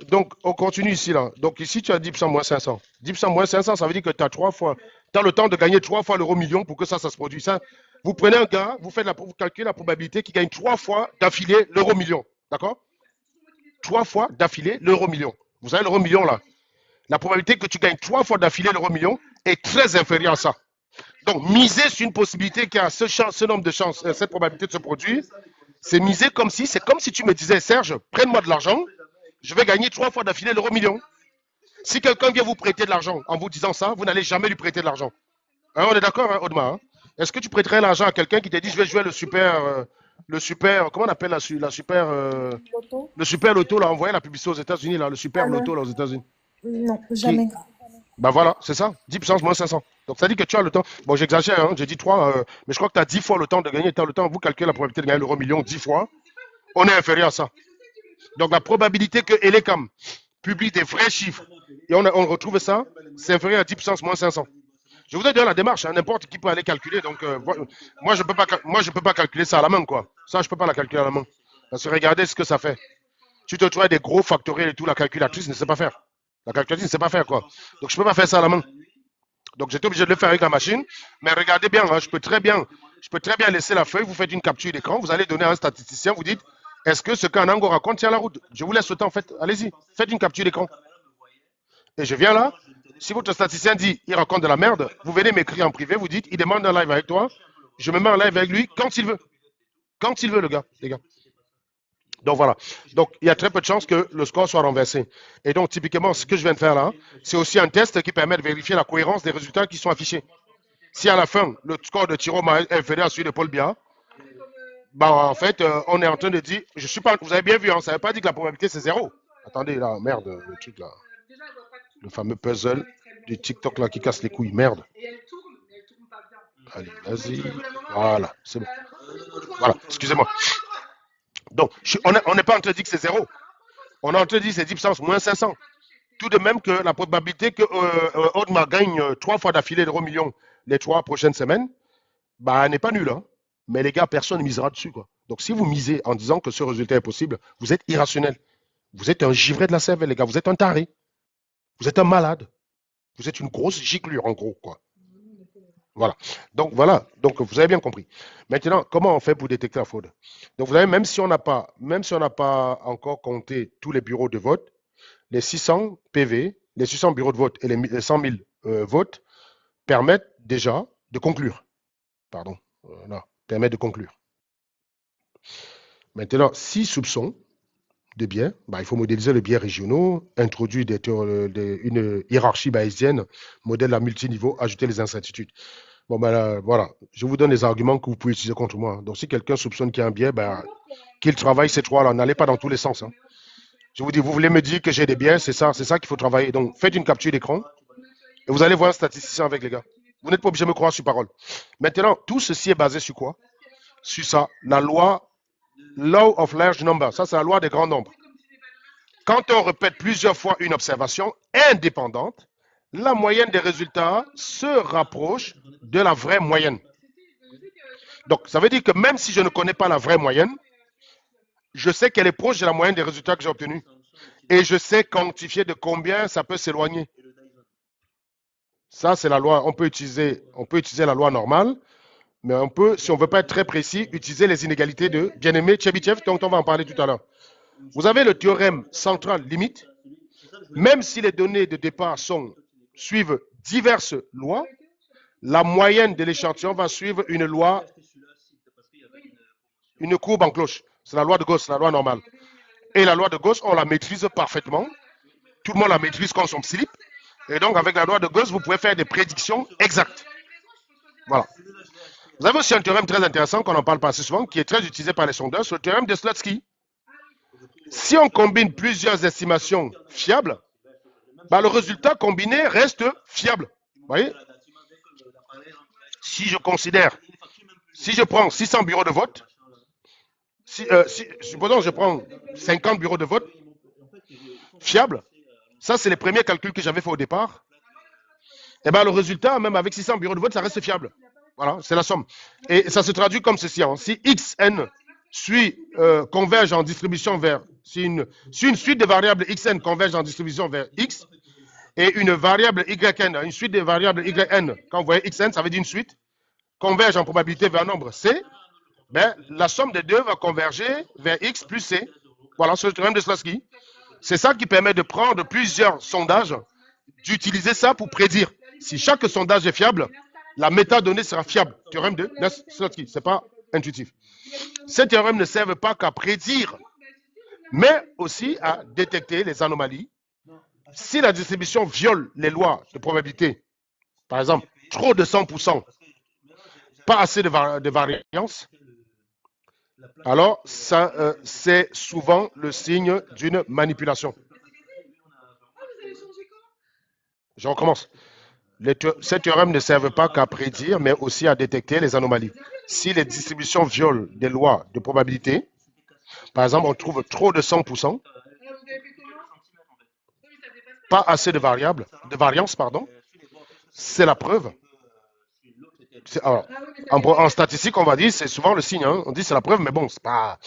Donc, on continue ici, là. Donc, ici, tu as 10% moins 500. 10% moins 500, ça veut dire que tu as 3 fois. Tu as le temps de gagner 3 fois l'euro million pour que ça se produise. Ça, vous prenez un gars, vous calculez la probabilité qu'il gagne 3 fois d'affilée l'euro million. D'accord? 3 fois d'affilée l'euro million. Vous savez, l'euro million, là. La probabilité que tu gagnes 3 fois d'affilée l'euro million est très inférieure à ça. Donc, miser sur une possibilité qui a ce nombre de chances, cette probabilité de se produire, c'est miser comme si tu me disais, Serge, prenne-moi de l'argent. Je vais gagner 3 fois d'affilée l'euro million. Si quelqu'un vient vous prêter de l'argent en vous disant ça, vous n'allez jamais lui prêter de l'argent. Hein, on est d'accord, hein, Audma, hein? Est-ce que tu prêterais l'argent à quelqu'un qui te dit je vais jouer le super, comment on appelle le super loto, là, on voyait la publicité aux États-Unis, là, le super loto là, aux États-Unis. Non, jamais. Bah voilà, c'est ça, 10 puissance moins 500. Donc ça dit que tu as le temps. Bon, j'exagère, hein, j'ai dit 3, mais je crois que tu as 10 fois le temps de gagner. Tu as le temps, vous calculez la probabilité de gagner l'euro million 10 fois. on est inférieur à ça. Donc la probabilité que Elecam publie des vrais chiffres et on retrouve ça, c'est inférieur à 10 puissance moins 500. Je vous ai donné la démarche, hein, n'importe qui peut aller calculer. Donc moi je peux pas calculer ça à la main, quoi. Ça je peux pas la calculer à la main. Parce que regardez ce que ça fait. Tu te trouves des gros factoriels et tout, la calculatrice ne sait pas faire. La calculatrice ne sait pas faire, quoi. Donc je peux pas faire ça à la main. Donc j'étais obligé de le faire avec la machine. Mais regardez bien, hein, je peux très bien laisser la feuille, vous faites une capture d'écran, vous allez donner à un statisticien, vous dites, est-ce que ce qu'Anango raconte tient la route? Je vous laisse le temps, en fait. Allez-y, faites une capture d'écran. Et je viens là, si votre statisticien dit, il raconte de la merde, vous venez m'écrire en privé, vous dites, il demande un live avec toi, je me mets en live avec lui quand il veut. Quand il veut, les gars. Donc voilà. Donc il y a très peu de chances que le score soit renversé. Et donc typiquement, ce que je viens de faire là, c'est aussi un test qui permet de vérifier la cohérence des résultats qui sont affichés. Si à la fin, le score de Thiro est inférieur à celui de Paul Biya, bah, en fait, on est en train de dire, je suis pas, vous avez bien vu, hein, ça ne veut pas dire que la probabilité c'est 0. Attendez, là, merde, le truc là. Le fameux puzzle du TikTok là qui casse les couilles, merde. Allez, vas-y. Voilà, c'est bon. Voilà, excusez-moi. Donc, on n'est pas en train de dire que c'est 0. On est en train de dire que c'est 10 puissance moins 500. Tout de même que la probabilité que Audemars gagne 3 fois d'affilée l'euro million les 3 prochaines semaines, bah, n'est pas nulle. Hein. Mais les gars, personne ne misera dessus, quoi. Donc, si vous misez en disant que ce résultat est possible, vous êtes irrationnel. Vous êtes un givré de la sève, les gars. Vous êtes un taré. Vous êtes un malade. Vous êtes une grosse giclure, en gros, quoi. Voilà. Donc, vous avez bien compris. Maintenant, comment on fait pour détecter la fraude? Donc, vous savez, même si on n'a pas encore compté tous les bureaux de vote, les 600 PV, les 600 bureaux de vote et les 100 000 votes permettent déjà de conclure. Pardon. Permettent de conclure. Maintenant, 6 soupçons de biais, bah, il faut modéliser les biais régionaux, introduire une hiérarchie bayésienne, modèle à multiniveau, ajouter les incertitudes. Bon, ben là, voilà, je vous donne les arguments que vous pouvez utiliser contre moi. Donc, si quelqu'un soupçonne qu'il y a un biais, ben, qu'il travaille ces trois-là. N'allez pas dans tous les sens. Hein. Je vous dis, vous voulez me dire que j'ai des biais, c'est ça qu'il faut travailler. Donc, faites une capture d'écran et vous allez voir un statisticien avec les gars. Vous n'êtes pas obligé de me croire sur parole. Maintenant, tout ceci est basé sur quoi? Sur ça, la loi Law of Large Number. Ça, c'est la loi des grands nombres. Quand on répète plusieurs fois une observation indépendante, la moyenne des résultats se rapproche de la vraie moyenne. Donc, ça veut dire que même si je ne connais pas la vraie moyenne, je sais qu'elle est proche de la moyenne des résultats que j'ai obtenus. Et je sais quantifier de combien ça peut s'éloigner. Ça, c'est la loi. On peut utiliser la loi normale, mais on peut, si on ne veut pas être très précis, utiliser les inégalités de bien-aimé Tchebychev, dont on va en parler tout à l'heure. Vous avez le théorème central limite. Même si les données de départ suivent diverses lois, la moyenne de l'échantillon va suivre une loi, une courbe en cloche. C'est la loi de Gauss, la loi normale. Et la loi de Gauss, on la maîtrise parfaitement. Tout le monde la maîtrise comme son slip. Et donc, avec la loi de Gauss, vous pouvez faire des prédictions exactes. Voilà. Vous avez aussi un théorème très intéressant qu'on n'en parle pas assez souvent, qui est très utilisé par les sondeurs, c'est le théorème de Slutsky. Si on combine plusieurs estimations fiables, bah, le résultat combiné reste fiable. Vous voyez? Si je prends 600 bureaux de vote, supposons que je prends 50 bureaux de vote fiables, ça c'est les premiers calculs que j'avais fait au départ, et bien le résultat, même avec 600 bureaux de vote, ça reste fiable. Voilà, c'est la somme. Et ça se traduit comme ceci. Hein. Si xn converge en distribution vers, si une suite de variables xn converge en distribution vers x, et une variable yn, une suite de variables yn, quand vous voyez xn, ça veut dire une suite, converge en probabilité vers un nombre c, ben, la somme des deux va converger vers x plus c. Voilà, c'est le théorème de Slutsky. C'est ça qui permet de prendre plusieurs sondages, d'utiliser ça pour prédire. Si chaque sondage est fiable, la métadonnée sera fiable. Théorème de Slutsky, ce n'est pas intuitif. Ces théorèmes ne servent pas qu'à prédire, mais aussi à détecter les anomalies. Si la distribution viole les lois de probabilité, par exemple, trop de 100%, pas assez de variance, alors ça, c'est souvent le signe d'une manipulation. Je recommence. Ces théorèmes ne servent pas qu'à prédire, mais aussi à détecter les anomalies. Si les distributions violent des lois de probabilité, Par exemple, on trouve trop de 100%, pas assez de variance, pardon. C'est la preuve. Alors, en statistique, on va dire, c'est souvent le signe. Hein. On dit c'est la preuve, mais bon, c'est pas...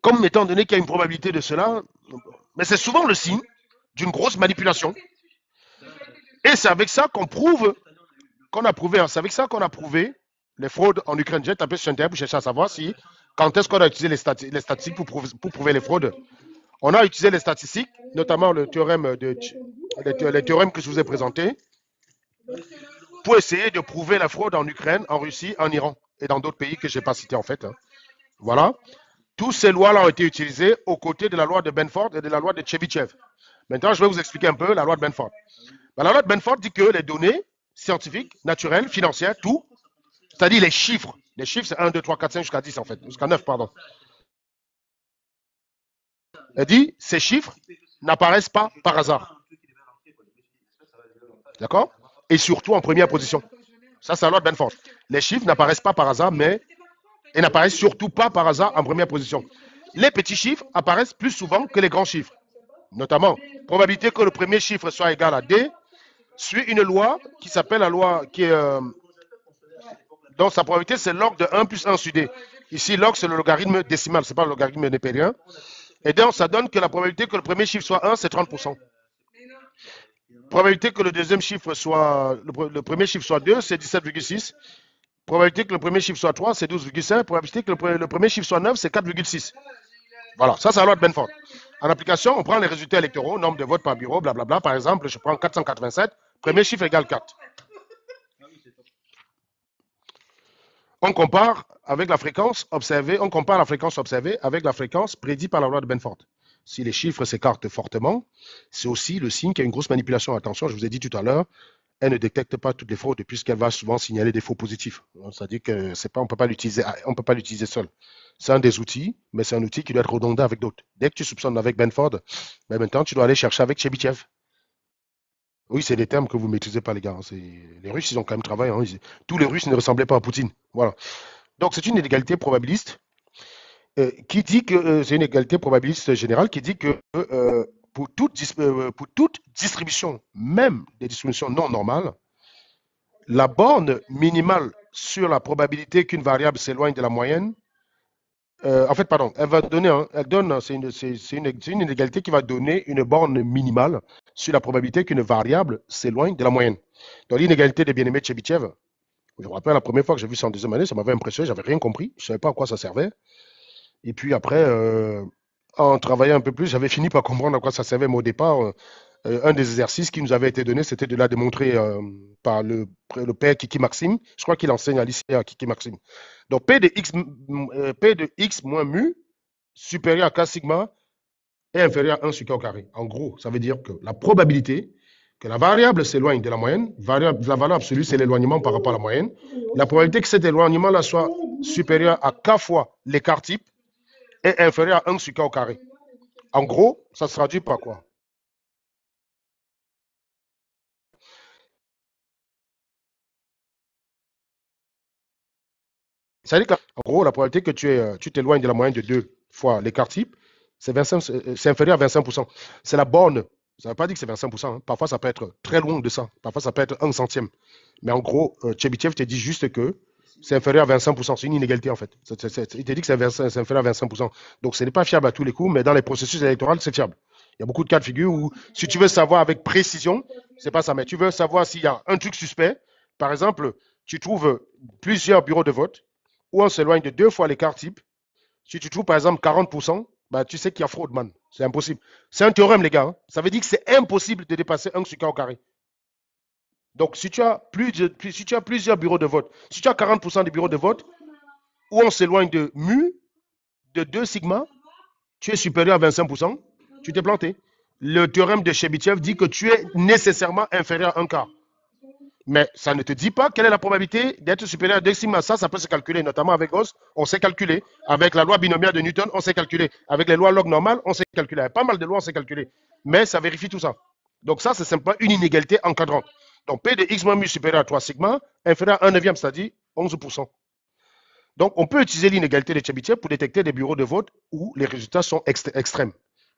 Comme étant donné qu'il y a une probabilité de cela, mais c'est souvent le signe d'une grosse manipulation. Et c'est avec ça qu'on prouve, qu'on a prouvé, hein, c'est avec ça qu'on a prouvé les fraudes en Ukraine. J'ai tapé sur Internet pour chercher à savoir quand est-ce qu'on a utilisé les statistiques pour prouver les fraudes. On a utilisé les statistiques, notamment les théorèmes que je vous ai présentés, pour essayer de prouver la fraude en Ukraine, en Russie, en Iran et dans d'autres pays que je n'ai pas cités en fait. Hein. Voilà. Toutes ces lois-là ont été utilisées aux côtés de la loi de Benford et de la loi de Chebyshev. Maintenant, je vais vous expliquer un peu la loi de Benford. La loi de Benford dit que les données scientifiques, naturelles, financières, tout, c'est-à-dire les chiffres c'est 1, 2, 3, 4, 5 jusqu'à 10 en fait, jusqu'à 9 pardon. Elle dit, ces chiffres n'apparaissent pas par hasard. D'accord? Et surtout en première position. Ça, c'est la loi de Benford. Les chiffres n'apparaissent pas par hasard, mais ils n'apparaissent surtout pas par hasard en première position. Les petits chiffres apparaissent plus souvent que les grands chiffres. Notamment, probabilité que le premier chiffre soit égal à D suit une loi qui s'appelle la loi qui est... donc, sa probabilité, c'est log de 1 plus 1 sur D. Ici, log, c'est le logarithme décimal, ce n'est pas le logarithme népérien. Et donc, ça donne que la probabilité que le premier chiffre soit 1, c'est 30%. Probabilité que le deuxième chiffre soit... Le premier chiffre soit 2, c'est 17,6. Probabilité que le premier chiffre soit 3, c'est 12,5. Probabilité que le premier chiffre soit 9, c'est 4,6. Voilà, ça c'est la loi de Benford. En application, on prend les résultats électoraux, nombre de votes par bureau, blablabla. Par exemple, je prends 487, premier chiffre égale 4. On compare avec la fréquence observée, avec la fréquence prédite par la loi de Benford. Si les chiffres s'écartent fortement, c'est aussi le signe qu'il y a une grosse manipulation. Attention, je vous ai dit tout à l'heure, elle ne détecte pas toutes les fraudes puisqu'elle va souvent signaler des faux positifs. C'est-à-dire que on ne peut pas l'utiliser seul. C'est un des outils, mais c'est un outil qui doit être redondant avec d'autres. Dès que tu soupçonnes avec Benford, ben maintenant tu dois aller chercher avec Chebyshev. Oui, c'est des termes que vous ne maîtrisez pas, les gars. Les Russes, ils ont quand même travaillé. Hein. Tous les Russes ne ressemblaient pas à Poutine. Voilà. Donc, c'est une inégalité probabiliste qui dit que c'est une égalité probabiliste générale qui dit que pour toute distribution, même des distributions non normales, la borne minimale sur la probabilité qu'une variable s'éloigne de la moyenne, elle va donner, c'est une inégalité qui va donner une borne minimale sur la probabilité qu'une variable s'éloigne de la moyenne. Donc l'inégalité des bien-aimés de Chebyshev, je me rappelle la première fois que j'ai vu ça en deuxième année, ça m'avait impressionné, j'avais rien compris, je ne savais pas à quoi ça servait. Et puis après, en travaillant un peu plus, j'avais fini par comprendre à quoi ça servait, mais au départ, un des exercices qui nous avait été donné, c'était de la démontrer par le père Kiki Maxime. Je crois qu'il enseigne à lycée à Kiki Maxime. Donc, P de X moins mu supérieur à K sigma est inférieur à 1 sur K au carré. En gros, ça veut dire que la probabilité que la variable s'éloigne de la moyenne, la valeur absolue, c'est l'éloignement par rapport à la moyenne. La probabilité que cet éloignement-là soit supérieur à K fois l'écart type est inférieur à 1 sur K au carré. En gros, ça se traduit par quoi? Ça veut dire qu'en gros, la probabilité que tu t'éloignes de la moyenne de 2 fois l'écart type, c'est inférieur à 25%. C'est la borne. Ça ne veut pas dire que c'est 25%. Hein. Parfois, ça peut être très loin de ça. Parfois, ça peut être 1 centième. Mais en gros, Chebyshev te dit juste que c'est inférieur à 25%. C'est une inégalité, en fait. Il te dit que c'est inférieur à 25%. Donc, ce n'est pas fiable à tous les coups, mais dans les processus électoraux, c'est fiable. Il y a beaucoup de cas de figure où, si tu veux savoir avec précision, c'est pas ça, mais tu veux savoir s'il y a un truc suspect. Par exemple, tu trouves plusieurs bureaux de vote où on s'éloigne de 2 fois l'écart type. Si tu trouves par exemple 40%, bah, tu sais qu'il y a fraude, man. C'est impossible. C'est un théorème, les gars. Hein. Ça veut dire que c'est impossible de dépasser 1 sur K au carré. Donc, si tu as plusieurs bureaux de vote, si tu as 40% des bureaux de vote où on s'éloigne de mu, de 2 sigma, tu es supérieur à 25%, tu t'es planté. Le théorème de Chebyshev dit que tu es nécessairement inférieur à 1 quart. Mais ça ne te dit pas quelle est la probabilité d'être supérieur à 2 sigma. Ça peut se calculer, notamment avec Gauss, on sait calculer. Avec la loi binomiale de Newton, on sait calculer. Avec les lois log normales, on sait calculer. Avec pas mal de lois, on sait calculer. Mais ça vérifie tout ça. Donc ça, c'est simplement une inégalité encadrante. Donc P de X moins mu supérieur à 3 sigma, inférieur à 1 neuvième, c'est-à-dire 11%. Donc, on peut utiliser l'inégalité de Chebyshev pour détecter des bureaux de vote où les résultats sont extrêmes.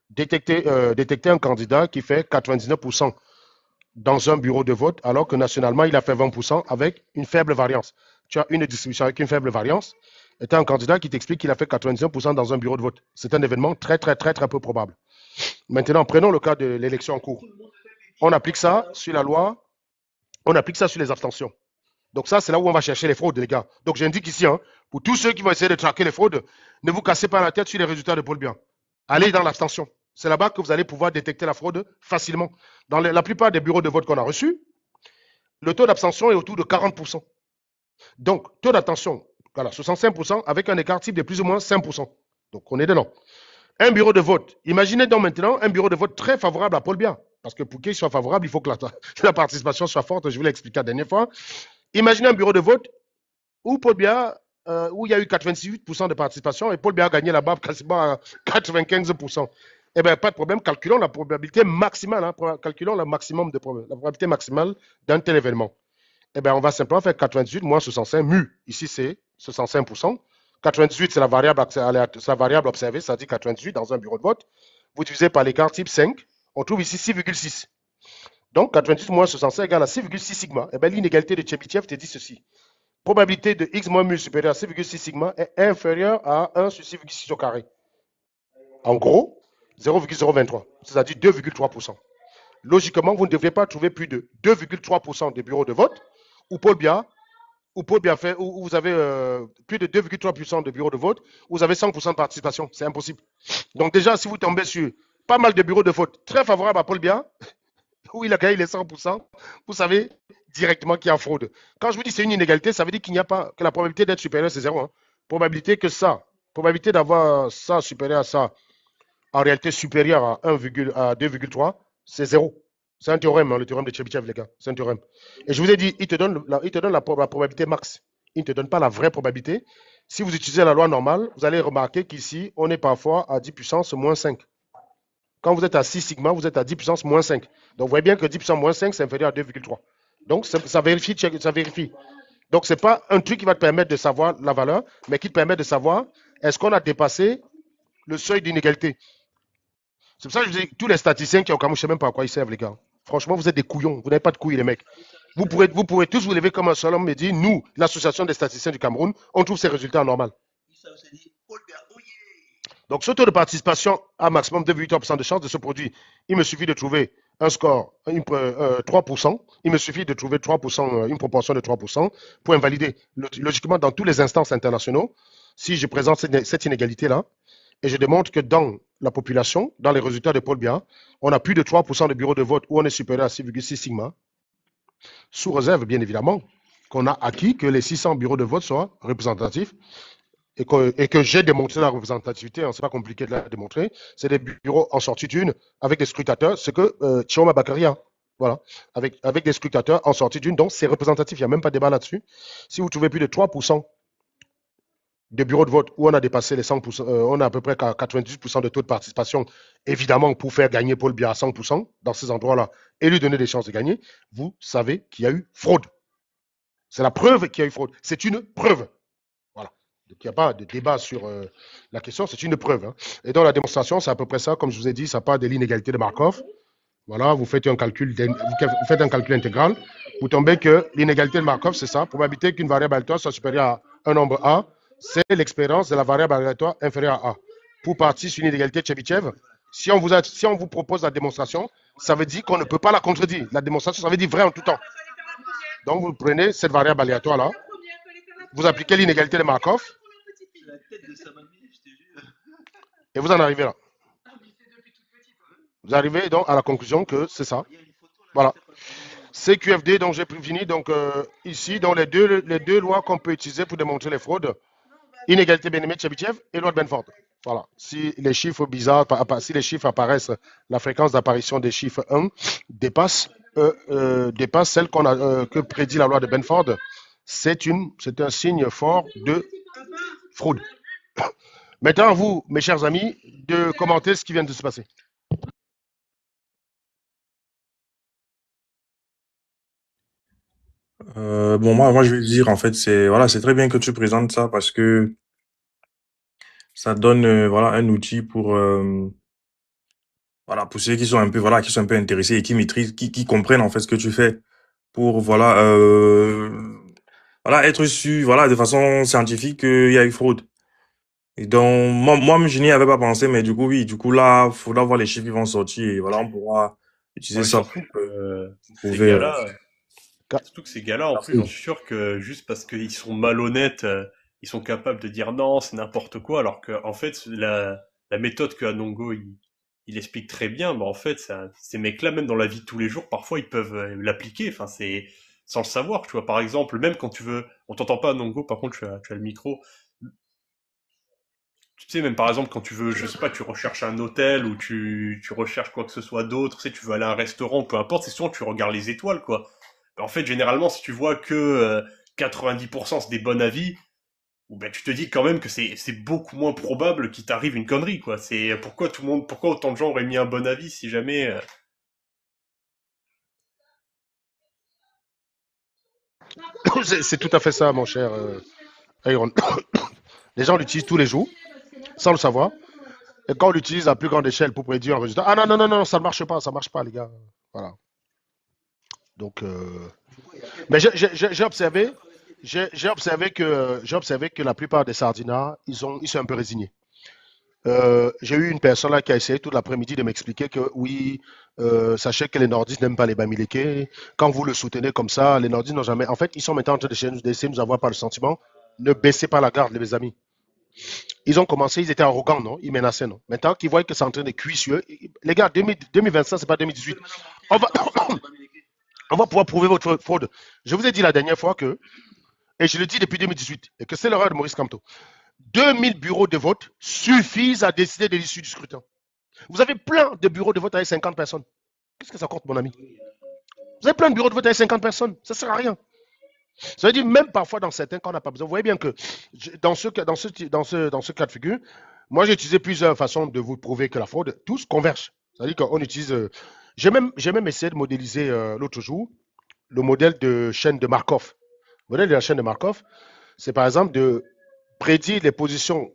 Détecter un candidat qui fait 99% dans un bureau de vote, alors que nationalement, il a fait 20% avec une faible variance. Tu as une distribution avec une faible variance, et tu as un candidat qui t'explique qu'il a fait 99% dans un bureau de vote. C'est un événement très peu probable. Maintenant, prenons le cas de l'élection en cours. On applique ça sur la loi, on applique ça sur les abstentions. Donc ça, c'est là où on va chercher les fraudes, les gars. Donc j'indique ici, pour tous ceux qui vont essayer de traquer les fraudes, ne vous cassez pas la tête sur les résultats de Paul Biya. Allez dans l'abstention. C'est là-bas que vous allez pouvoir détecter la fraude facilement. Dans la plupart des bureaux de vote qu'on a reçus, le taux d'abstention est autour de 40%. Donc, taux d'abstention, voilà, 65% avec un écart type de plus ou moins 5%. Donc, on est dedans. Un bureau de vote. Imaginez donc maintenant un bureau de vote très favorable à Paul Biya. Parce que pour qu'il soit favorable, il faut que la participation soit forte. Je vous l'ai expliqué la dernière fois. Imaginez un bureau de vote où Paul Biya, où il y a eu 98% de participation et Paul Biya a gagné là-bas quasiment à 95%. Eh bien, pas de problème, calculons la probabilité maximale, calculons le maximum de la probabilité maximale d'un tel événement. Eh bien, on va simplement faire 98 moins 65 mu. Ici, c'est 65%. 98, c'est la variable observée, ça dit 98 dans un bureau de vote. Vous divisez par l'écart type 5, on trouve ici 6,6. Donc, 98 moins 65 égale à 6,6 sigma. Eh bien, l'inégalité de Chebyshev te dit ceci. Probabilité de x moins mu supérieur à 6,6 sigma est inférieure à 1 sur 6,6 au carré. En gros, 0,023, c'est-à-dire 2,3%. Logiquement, vous ne devriez pas trouver plus de 2,3% des bureaux de vote où Paul Biya fait, où vous avez plus de 2,3% de bureaux de vote, où vous avez 100% de participation. C'est impossible. Donc déjà, si vous tombez sur pas mal de bureaux de vote très favorables à Paul Biya, où il a gagné les 100%, vous savez directement qu'il y a fraude. Quand je vous dis c'est une inégalité, ça veut dire qu'il n'y a pas, que la probabilité d'être supérieure, c'est 0. Probabilité d'avoir ça supérieur à ça, en réalité supérieur à 2,3, c'est 0. C'est un théorème, le théorème de Chebyshev, les gars. C'est un théorème. Et je vous ai dit, il te donne la probabilité max. Il ne te donne pas la vraie probabilité. Si vous utilisez la loi normale, vous allez remarquer qu'ici, on est parfois à 10 puissance moins 5. Quand vous êtes à 6 sigma, vous êtes à 10 puissance moins 5. Donc, vous voyez bien que 10 puissance moins 5, c'est inférieur à 2,3. Donc, ça vérifie. Donc, ce n'est pas un truc qui va te permettre de savoir la valeur, mais qui te permet de savoir est-ce qu'on a dépassé le seuil d'inégalité. C'est pour ça que je dis tous les statisticiens qui ont Cameroun, je ne sais même pas à quoi ils servent, les gars. Franchement, vous êtes des couillons. Vous n'avez pas de couilles, les mecs. Vous pourrez tous vous lever comme un seul homme et dire nous, l'association des statisticiens du Cameroun, on trouve ces résultats normaux. Donc, ce taux de participation a maximum 2,3% de chance de se produire. Il me suffit de trouver un score, 3%. Il me suffit de trouver 3%, une proportion de 3% pour invalider. Logiquement, dans toutes les instances internationaux, si je présente cette inégalité-là, et je démontre que dans la population, dans les résultats de Paul Biya, on a plus de 3% de bureaux de vote où on est supérieur à 6,6 sigma, sous réserve, bien évidemment, qu'on a acquis que les 600 bureaux de vote soient représentatifs et que j'ai démontré la représentativité, c'est pas compliqué de la démontrer, c'est des bureaux en sortie d'une avec des scrutateurs, ce que Chioma Bakary a. Voilà, avec des scrutateurs en sortie d'une, donc c'est représentatif, il n'y a même pas de débat là-dessus. Si vous trouvez plus de 3% de bureaux de vote où on a dépassé les 100%, on a à peu près 98% de taux de participation, évidemment, pour faire gagner Paul Biya à 100% dans ces endroits-là et lui donner des chances de gagner, vous savez qu'il y a eu fraude. C'est la preuve qu'il y a eu fraude. C'est une preuve. Voilà. Donc, il n'y a pas de débat sur la question, c'est une preuve. Et dans la démonstration, c'est à peu près ça. Comme je vous ai dit, ça part de l'inégalité de Markov. Voilà, vous faites un calcul intégral. Vous tombez que l'inégalité de Markov, c'est ça. Probabilité qu'une variable aléatoire soit supérieure à un nombre A, c'est l'expérience de la variable aléatoire inférieure à A. Pour partir sur une inégalité de Chebyshev, si on vous propose la démonstration, ça veut dire qu'on ne peut pas la contredire. La démonstration, ça veut dire vrai en tout temps. Donc, vous prenez cette variable aléatoire-là, vous appliquez l'inégalité de Markov, et vous en arrivez là. Vous arrivez donc à la conclusion que c'est ça. Voilà. C'est QFD, donc j'ai fini. Donc, ici, dans les deux lois qu'on peut utiliser pour démontrer les fraudes, inégalité Bien-Aimé-Chebyshev et loi de Benford. Voilà. Si les chiffres bizarres, si les chiffres apparaissent, la fréquence d'apparition des chiffres 1 dépasse celle que prédit la loi de Benford, c'est un signe fort de fraude. Maintenant, à vous, mes chers amis, de commenter ce qui vient de se passer. Bon, moi, je vais dire, en fait, voilà, c'est très bien que tu présentes ça parce que ça donne, voilà, un outil voilà, pour ceux qui sont un peu, voilà, qui sont un peu intéressés et qui maîtrisent, qui comprennent, en fait, ce que tu fais pour, voilà, voilà, être sûr, voilà, de façon scientifique qu'il y a eu fraude. Et donc, moi, je n'y avais pas pensé, mais du coup, oui, du coup, là, faudra voir les chiffres qui vont sortir et voilà, on pourra utiliser Ouais, ça surtout que pour prouver, ces gars-là, en plus, j'en merci. suis sûr que juste parce qu'ils sont malhonnêtes, ils sont capables de dire non, c'est n'importe quoi, alors que en fait, la méthode que Anongo il explique très bien, bah en fait, ces mecs-là, même dans la vie de tous les jours, parfois ils peuvent l'appliquer. Enfin, c'est sans le savoir, tu vois. Par exemple, même quand tu veux, on t'entend pas Anongo, par contre, tu as le micro. Tu sais, même par exemple, quand tu veux, je sais pas, tu recherches un hôtel ou tu recherches quoi que ce soit d'autre, tu sais, tu veux aller à un restaurant, peu importe, c'est souvent tu regardes les étoiles, quoi. En fait, généralement, si tu vois que 90% c'est des bons avis, ou ben tu te dis quand même que c'est beaucoup moins probable qu'il t'arrive une connerie, quoi. C'est pourquoi autant de gens auraient mis un bon avis si jamais C'est tout à fait ça, mon cher Iron. Les gens l'utilisent tous les jours, sans le savoir. Et quand on l'utilise à plus grande échelle pour prédire un résultat, ah non, non, non, non, ça ne marche pas, les gars. Voilà. Donc, mais j'ai observé que la plupart des sardinats, ils sont un peu résignés. J'ai eu une personne là qui a essayé toute l'après-midi de m'expliquer que oui, sachez que les nordistes n'aiment pas les Bamileke. Quand vous le soutenez comme ça, les nordistes n'ont jamais. En fait, ils sont maintenant en train d'essayer de nous avoir par le sentiment. Ne baissez pas la garde, les amis. Ils ont commencé, ils étaient arrogants, non? Ils menaçaient, non? Maintenant qu'ils voient que c'est en train de cuire sur eux, les gars, 2025, c'est pas 2018. On va, on va pouvoir prouver votre fraude. Je vous ai dit la dernière fois que, et je le dis depuis 2018, et que c'est l'erreur de Maurice Kamto, 2000 bureaux de vote suffisent à décider de l'issue du scrutin. Vous avez plein de bureaux de vote avec 50 personnes. Qu'est-ce que ça compte, mon ami? Vous avez plein de bureaux de vote avec 50 personnes. Ça ne sert à rien. Ça veut dire, même parfois, dans certains cas, on n'a pas besoin. Vous voyez bien que dans ce cas de figure, moi, j'ai utilisé plusieurs façons de vous prouver que la fraude, tous convergent. C'est-à-dire qu'on utilise. J'ai même essayé de modéliser l'autre jour le modèle de chaîne de Markov. Le modèle de la chaîne de Markov, c'est par exemple de prédire les positions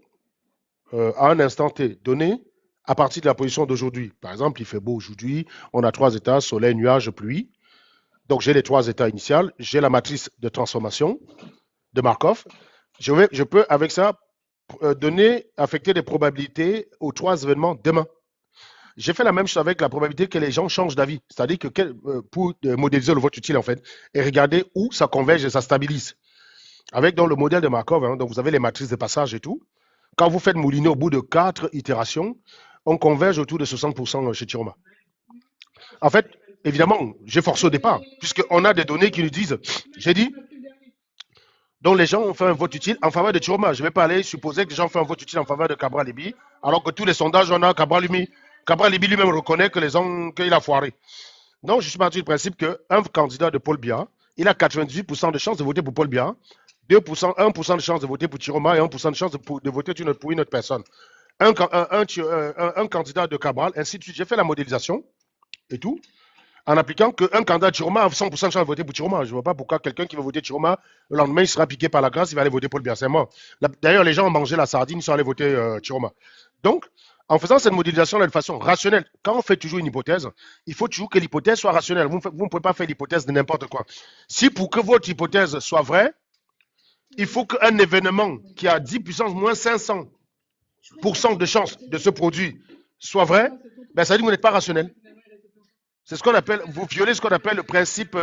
à un instant T donné à partir de la position d'aujourd'hui. Par exemple, il fait beau aujourd'hui, on a 3 états, soleil, nuage, pluie. Donc j'ai les 3 états initiaux, j'ai la matrice de transformation de Markov. Je peux avec ça affecter des probabilités aux 3 événements demain. J'ai fait la même chose avec la probabilité que les gens changent d'avis. C'est-à-dire que pour modéliser le vote utile, en fait, et regarder où ça converge et ça stabilise. Avec donc le modèle de Markov, hein, donc vous avez les matrices de passage et tout. Quand vous faites mouliner au bout de 4 itérations, on converge autour de 60% chez Chiroma. En fait, évidemment, j'ai forcé au départ, puisqu'on a des données qui nous disent, j'ai dit, donc les gens ont fait un vote utile en faveur de Chiroma. Je ne vais pas aller supposer que les gens ont fait un vote utile en faveur de Cabral Libi, alors que tous les sondages, on a Cabral Libi. Cabral Libi lui-même reconnaît qu'il a foiré. Donc, je suis parti du principe qu'un candidat de Paul Biya, il a 98% de chances de voter pour Paul Biya, 2%, 1% de chances de voter pour Chiroma et 1% de chances de voter pour une autre personne. Un candidat de Cabral, ainsi de suite. J'ai fait la modélisation et tout, en appliquant qu'un candidat de Chiroma a 100% de chance de voter pour Chiroma. Je ne vois pas pourquoi quelqu'un qui veut voter Chiroma, le lendemain, il sera piqué par la grâce, il va aller voter Paul Biya. C'est mort. D'ailleurs, les gens ont mangé la sardine, ils sont allés voter Chiroma. Donc, en faisant cette modélisation de façon rationnelle, quand on fait toujours une hypothèse, il faut toujours que l'hypothèse soit rationnelle. Vous ne pouvez pas faire l'hypothèse de n'importe quoi. Si pour que votre hypothèse soit vraie, il faut qu'un événement qui a 10 puissance moins 500% de chance de se produire soit vrai, ben ça dit que vous n'êtes pas rationnel. C'est ce qu'on appelle, vous violez ce qu'on appelle le principe,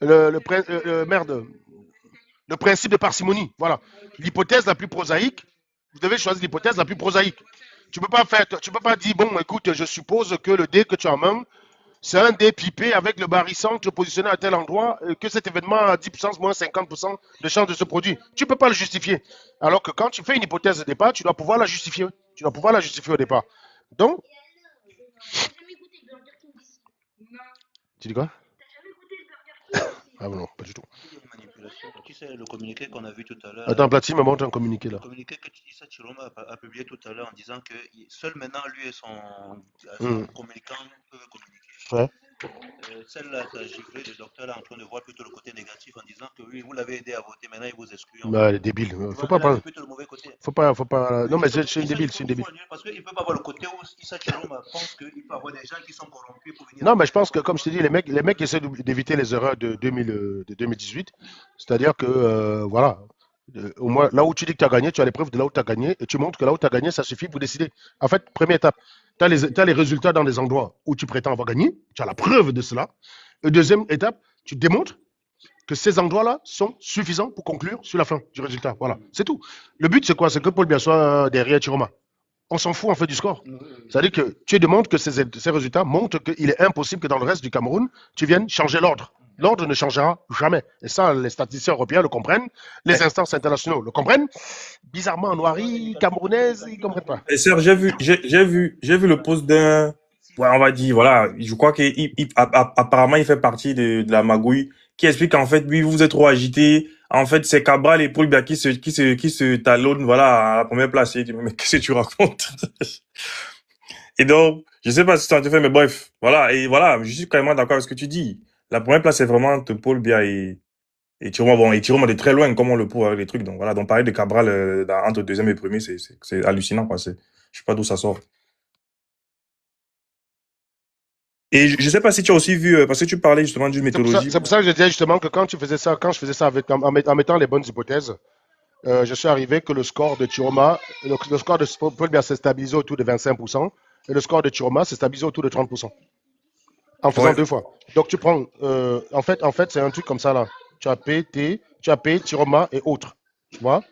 le principe de parcimonie. Voilà. L'hypothèse la plus prosaïque, vous devez choisir l'hypothèse la plus prosaïque. Tu ne peux pas dire, bon, écoute, je suppose que le dé que tu as en main, c'est un dé pipé avec le barycentre positionné à tel endroit, que cet événement a 10 puissance moins 50% de chance de se produire. Tu ne peux pas le justifier. Alors que quand tu fais une hypothèse de départ, tu dois pouvoir la justifier. Tu dois pouvoir la justifier au départ. Donc, tu dis quoi? Ah non, pas du tout. Tu sais, le communiqué qu'on a vu tout à l'heure. Attends, Platine me montre un communiqué là. Le communiqué que Issa Chiroma a publié tout à l'heure en disant que seul maintenant lui et son communicant peuvent communiquer. Ouais. Celle-là, ça a giflé, le docteur là en train de voir plutôt le côté négatif en disant que oui, vous l'avez aidé à voter, maintenant il vous exclut en fait. Elle est débile. Tu Faut vois, pas elle a vu prendre. plutôt le mauvais côté. Faut pas. Oui, Non, mais donc c'est une Issa, débile, c'est une il faut débile. annuler parce qu'il ne peut pas voir le côté où Issa Chiroma pense qu'il peut avoir des gens qui sont corrompus pour venir Non, mais voter. je pense que, comme je te dis, les mecs essaient d'éviter les erreurs de 2018. C'est-à-dire que, voilà, au moins, là où tu dis que tu as gagné, tu as les preuves de là où tu as gagné, et tu montres que là où tu as gagné, ça suffit pour décider. En fait, première étape, tu as les résultats dans les endroits où tu prétends avoir gagné, tu as la preuve de cela. Et deuxième étape, tu démontres que ces endroits-là sont suffisants pour conclure sur la fin du résultat. Voilà, c'est tout. Le but, c'est quoi? C'est que Paul Biya soit derrière Chiroma. On s'en fout en fait du score. C'est-à-dire que tu demandes que ces résultats montrent qu'il est impossible que dans le reste du Cameroun, tu viennes changer l'ordre. L'ordre ne changera jamais. Et ça, les statisticiens européens le comprennent, les instances internationales le comprennent. Bizarrement, en Noirie, camerounaise, ils ne comprennent pas. Et Serge, j'ai vu le post d'un, ouais, on va dire, voilà, je crois apparemment, il fait partie de la magouille, qui explique qu'en fait, lui, vous êtes trop agité. En fait, c'est Cabral et Paul Biya qui se talonnent, voilà, à la première place. Et tu dis, mais qu'est-ce que tu racontes? Et donc, je sais pas si ça te fait, mais bref, voilà, et voilà, je suis carrément d'accord avec ce que tu dis. La première place, c'est vraiment entre Paul Biya et Thierry. Bon, et Thierry, on est très loin, comme on le prouve avec les trucs. Donc voilà, donc parler de Cabral entre deuxième et premier, c'est hallucinant, quoi. Je sais pas d'où ça sort. Et je sais pas si tu as aussi vu, parce que tu parlais justement d'une méthodologie. C'est pour ça que je disais justement que quand je faisais ça avec, en mettant les bonnes hypothèses, je suis arrivé que le score de Chiroma, le score de Paul Biya s'est stabilisé autour de 25%, et le score de Chiroma s'est stabilisé autour de 30%. En faisant Ouais. deux fois. Donc tu prends, en fait, c'est un truc comme ça là. Tu as P, Chiroma et autres. Tu vois?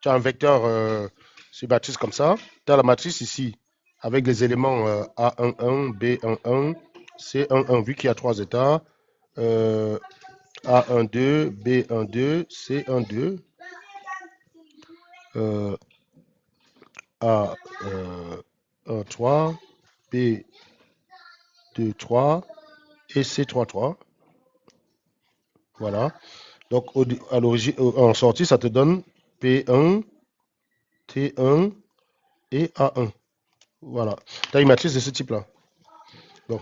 Tu as un vecteur sur matrice comme ça. Tu as la matrice ici avec les éléments A11, B11, C11, vu qu'il y a trois états. A12, B12, C12. A13, B23 et C33. Voilà. Donc, à l'origine, en sortie, ça te donne P1, T1 et A1. Voilà. Tu as une matrice de ce type-là. Donc,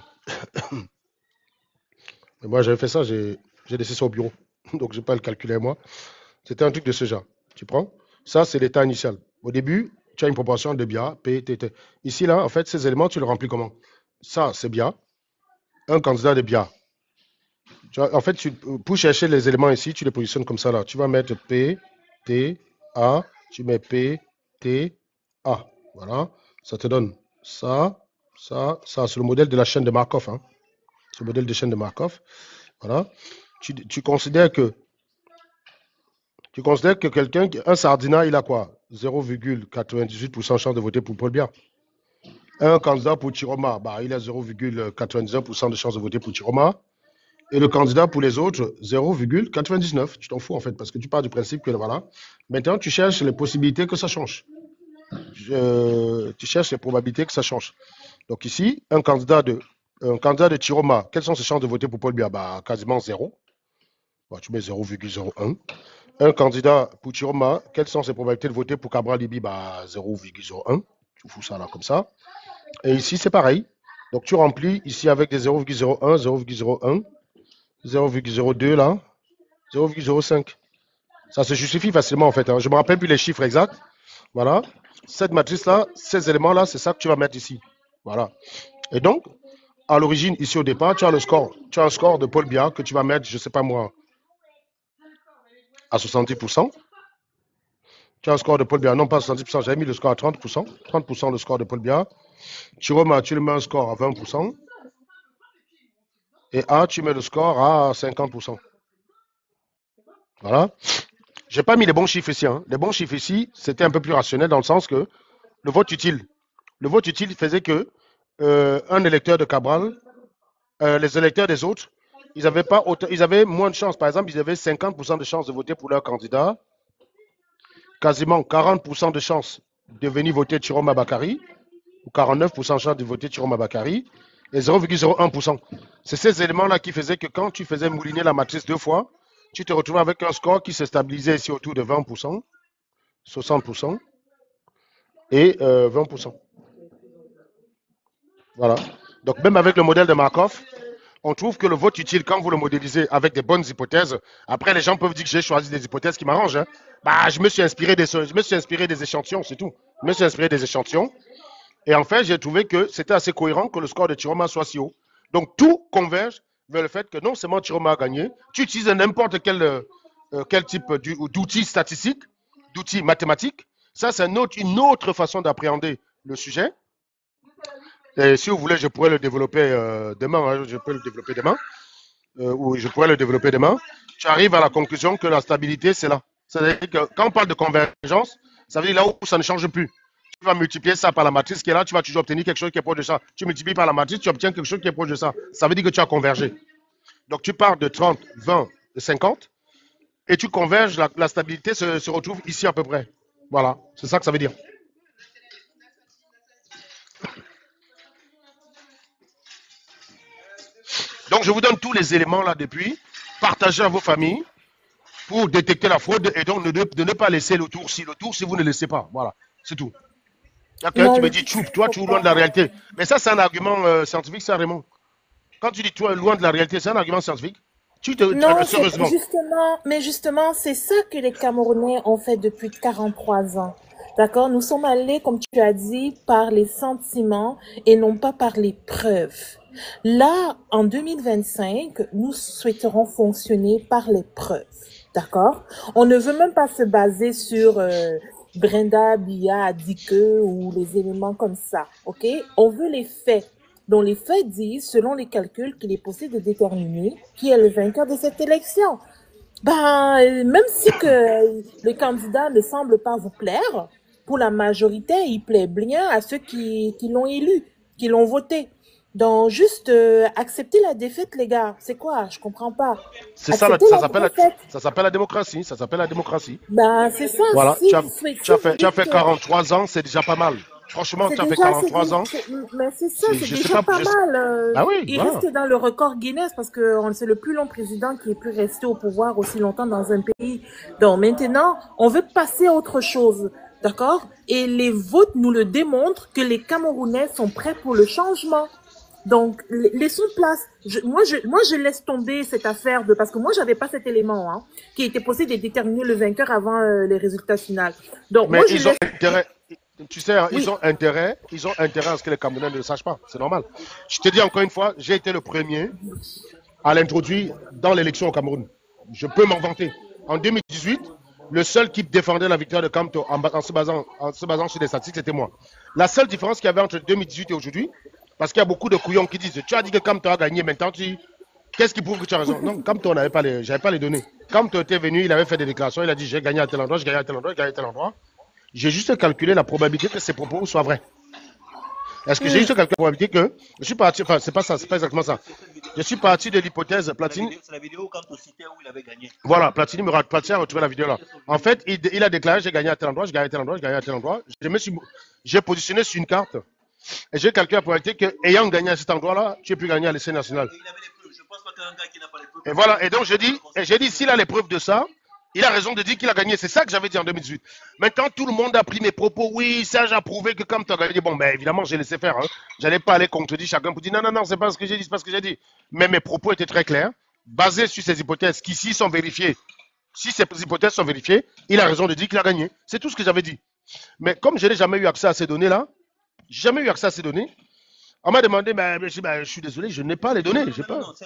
moi, j'avais fait ça, j'ai laissé ça au bureau. Donc, je n'ai pas le calculer moi. C'était un truc de ce genre. Tu prends? Ça, c'est l'état initial. Au début, tu as une proportion de Biya, P, T, T. Ici, là, en fait, ces éléments, tu les remplis comment? Ça, c'est Biya. Un candidat de Biya. En fait, pour chercher les éléments ici, tu les positionnes comme ça là. Tu vas mettre P, T, A, tu mets P, T, A. Voilà. Ça te donne ça, ça, ça. C'est le modèle de la chaîne de Markov. Hein. C'est le modèle de chaîne de Markov. Voilà. Tu considères que quelqu'un, un Sardina, il a quoi? 0,98% de chance de voter pour Paul Biya. Un candidat pour Chiroma, bah, il a 0,91% de chance de voter pour Chiroma. Et le candidat pour les autres, 0,99. Tu t'en fous en fait, parce que tu pars du principe que voilà. Maintenant, tu cherches les possibilités que ça change. Tu cherches les probabilités que ça change. Donc ici, un candidat de Chiroma, quelles sont ses chances de voter pour Paul Biya? Bah, quasiment 0. Bah, tu mets 0,01. Un candidat pour Chiroma, quelles sont ses probabilités de voter pour Cabral Libi? Bah, 0,01. Tu fous ça là comme ça. Et ici, c'est pareil. Donc tu remplis ici avec des 0,01, 0,01. 0,02 là, 0,05. Ça se justifie facilement en fait. Hein. Je ne me rappelle plus les chiffres exacts. Voilà. Cette matrice-là, ces éléments-là, c'est ça que tu vas mettre ici. Voilà. Et donc, à l'origine, ici au départ, tu as le score. Tu as un score de Paul Biya que tu vas mettre, je ne sais pas moi, à 70%. Tu as un score de Paul Biya, non pas à 70%, j'avais mis le score à 30%. 30% le score de Paul Biya. Chiroma, tu le mets un score à 20%. Et A, tu mets le score à 50%. Voilà. Je n'ai pas mis les bons chiffres ici. Hein. Les bons chiffres ici, c'était un peu plus rationnel dans le sens que le vote utile faisait que un électeur de Cabral, les électeurs des autres, ils avaient moins de chances. Par exemple, ils avaient 50% de chances de voter pour leur candidat, quasiment 40% de chances de venir voter Chiroma Bakary, ou 49% de chances de voter Chiroma Bakary, et 0,01%. C'est ces éléments-là qui faisaient que quand tu faisais mouliner la matrice deux fois, tu te retrouvais avec un score qui se stabilisait ici autour de 20%, 60% et 20%. Voilà. Donc même avec le modèle de Markov, on trouve que le vote utile, quand vous le modélisez avec des bonnes hypothèses, après les gens peuvent dire que j'ai choisi des hypothèses qui m'arrangent. Hein. Bah, je me suis inspiré des échantillons, c'est tout. Je me suis inspiré des échantillons. Et en fait, j'ai trouvé que c'était assez cohérent que le score de Chiroma soit si haut. Donc, tout converge vers le fait que non seulement Chiroma a gagné, tu utilises n'importe quel type d'outil statistique, d'outil mathématique. Ça, c'est une autre façon d'appréhender le sujet. Et si vous voulez, je pourrais le développer demain. Hein, je peux le développer demain. Ou je pourrais le développer demain. Tu arrives à la conclusion que la stabilité, c'est là. C'est-à-dire que quand on parle de convergence, ça veut dire là où ça ne change plus. Tu vas multiplier ça par la matrice qui est là, tu vas toujours obtenir quelque chose qui est proche de ça. Tu multiplies par la matrice, tu obtiens quelque chose qui est proche de ça. Ça veut dire que tu as convergé. Donc tu pars de 30, 20, de 50, et tu converges, la stabilité se retrouve ici à peu près. Voilà, c'est ça que ça veut dire. Donc je vous donne tous les éléments là depuis, partagez à vos familles pour détecter la fraude et donc de ne pas laisser le tour si vous ne laissez pas. Voilà, c'est tout. Okay, tu me dis, toi, tu es loin de la réalité. Mais ça, c'est un argument scientifique, ça, Raymond. Quand tu dis, toi, loin de la réalité, c'est un argument scientifique. Non, justement, c'est ça que les Camerounais ont fait depuis 43 ans. D'accord? Nous sommes allés, comme tu as dit, par les sentiments et non pas par les preuves. Là, en 2025, nous souhaiterons fonctionner par les preuves. D'accord? On ne veut même pas se baser sur Brenda Biya a dit que ou les éléments comme ça. Ok? On veut les faits. Donc les faits disent, selon les calculs, qu'il est possible de déterminer qui est le vainqueur de cette élection. Ben, même si que le candidat ne semble pas vous plaire, pour la majorité, il plaît bien à ceux qui l'ont élu, qui l'ont voté. Donc, juste accepter la défaite, les gars. C'est quoi? Je comprends pas. C'est ça, ça s'appelle la démocratie. Ça s'appelle la démocratie. Ben, c'est ça. Voilà, tu as fait 43 ans, c'est déjà pas mal. Franchement, tu as fait 43 ans. Mais c'est ça, c'est déjà pas mal. Ah oui, il reste dans le record Guinness parce que c'est le plus long président qui ait pu rester au pouvoir aussi longtemps dans un pays. Donc, maintenant, on veut passer à autre chose. D'accord? Et les votes nous le démontrent que les Camerounais sont prêts pour le changement. Donc, laissons place. Moi, je laisse tomber cette affaire parce que moi, j'avais pas cet élément, hein, qui était possible de déterminer le vainqueur avant les résultats finaux. Donc, mais moi, ils ont intérêt. Tu sais, oui. ils ont intérêt à ce que les Camerounais ne le sachent pas. C'est normal. Je te dis encore une fois, j'ai été le premier à l'introduire dans l'élection au Cameroun. Je peux m'en vanter. En 2018, le seul qui défendait la victoire de Kamto en se basant sur des statistiques, c'était moi. La seule différence qu'il y avait entre 2018 et aujourd'hui, parce qu'il y a beaucoup de couillons qui disent, tu as dit que Kamto a gagné, maintenant qu'est-ce qui prouve que tu as raison? Non, Kamto, j'avais pas les données. Kamto était venu, il avait fait des déclarations, il a dit, j'ai gagné à tel endroit, j'ai gagné à tel endroit, j'ai gagné à tel endroit. J'ai juste calculé la probabilité que ces propos soient vrais. Est-ce que j'ai juste calculé la probabilité que je suis parti, enfin, c'est pas ça, c'est pas exactement ça. Je suis parti de l'hypothèse Platini. C'est la vidéo quand on citait où il avait gagné. Voilà, Platini a retrouvé la vidéo là. En fait, il a déclaré, j'ai gagné à tel endroit, j'ai gagné à tel endroit, j'ai gagné à tel endroit. J'ai positionné sur une carte et j'ai calculé la probabilité que, ayant gagné à cet endroit-là, tu aies pu gagner à l'essai national. Il avait les preuves. Je pense pas qu'un gars qui n'a pas les preuves. Et voilà, et donc j'ai dit, s'il a les preuves de ça, il a raison de dire qu'il a gagné. C'est ça que j'avais dit en 2018. Maintenant, tout le monde a pris mes propos. Oui, ça, j'ai prouvé que comme tu as gagné. Bon, mais évidemment, j'ai laissé faire. Hein. Je n'allais pas aller contredire chacun pour dire non, c'est pas ce que j'ai dit, c'est pas ce que j'ai dit. Mais mes propos étaient très clairs, basés sur ces hypothèses qui, s'ils sont vérifiées, si ces hypothèses sont vérifiées, il a raison de dire qu'il a gagné. C'est tout ce que j'avais dit. Mais comme je n'ai jamais eu accès à ces données-là, on m'a demandé, je suis désolé, je n'ai pas les données. Non,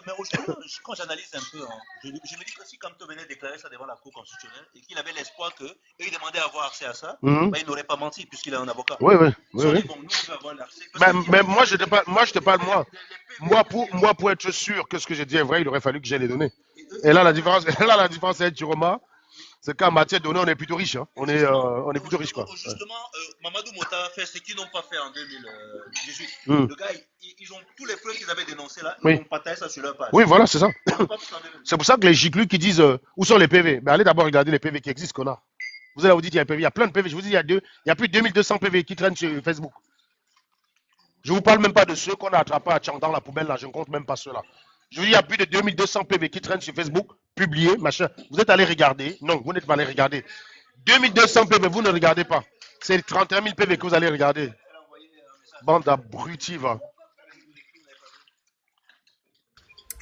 mais aujourd'hui, quand j'analyse un peu, hein, je me dis que si Kamto venait déclarer ça devant la Cour constitutionnelle et qu'il avait l'espoir qu'il demandait à avoir accès à ça, il n'aurait pas menti puisqu'il est un avocat. Oui. Bon, nous, on veut avoir l'accès. Mais moi, je te parle, moi, pour être sûr que ce que je dis est vrai, il aurait fallu que j'ai les données. Et là, la différence avec Chiroma, c'est qu'en matière de données, on est plutôt riche. Hein. On est plutôt riche, quoi. Justement, Mamadou Mota a fait ce qu'ils n'ont pas fait en 2018. Le gars, ils ont tous les preuves qu'ils avaient dénoncées là, ils ont partagé ça sur leur page. Oui, voilà, c'est ça. C'est pour ça que les giclus qui disent où sont les PV? Allez d'abord regarder les PV qui existent, connard. Vous allez vous dire qu'il y a un PV, il y a plein de PV. Je vous dis, il y a plus de 2200 PV qui traînent sur Facebook. Je ne vous parle même pas de ceux qu'on a attrapés à Tchang dans la poubelle, là, je ne compte même pas ceux-là. Je vous dis, il y a plus de 2200 PV qui traînent sur Facebook, publiés, machin. Vous êtes allé regarder. Non, vous n'êtes pas allé regarder. 2200 PV, vous ne regardez pas. C'est 31 000 PV que vous allez regarder. Bande d'abrutis, va.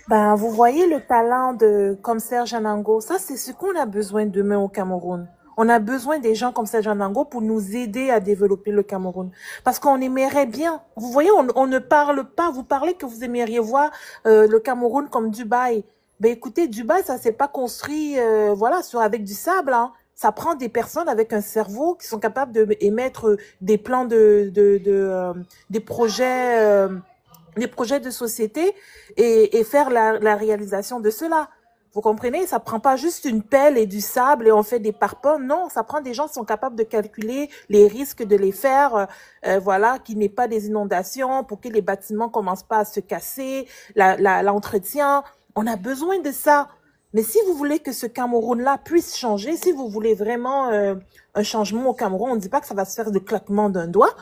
Ben, vous voyez le talent de comme Serge Anango, ça c'est ce qu'on a besoin demain au Cameroun. On a besoin des gens comme Serge Anango pour nous aider à développer le Cameroun. Parce qu'on aimerait bien. Vous voyez, on ne parle pas. Vous parlez que vous aimeriez voir le Cameroun comme Dubaï. Ben écoutez, Dubaï, ça s'est pas construit, voilà, avec du sable. Hein. Ça prend des personnes avec un cerveau qui sont capables de émettre des plans des projets de société et faire la réalisation de cela. Vous comprenez? Ça prend pas juste une pelle et du sable et on fait des parpaings. Non, ça prend des gens qui sont capables de calculer les risques de les faire, voilà, qu'il n'y ait pas des inondations, pour que les bâtiments commencent pas à se casser, l'entretien. On a besoin de ça. Mais si vous voulez que ce Cameroun-là puisse changer, si vous voulez vraiment un changement au Cameroun, on ne dit pas que ça va se faire de claquement d'un doigt,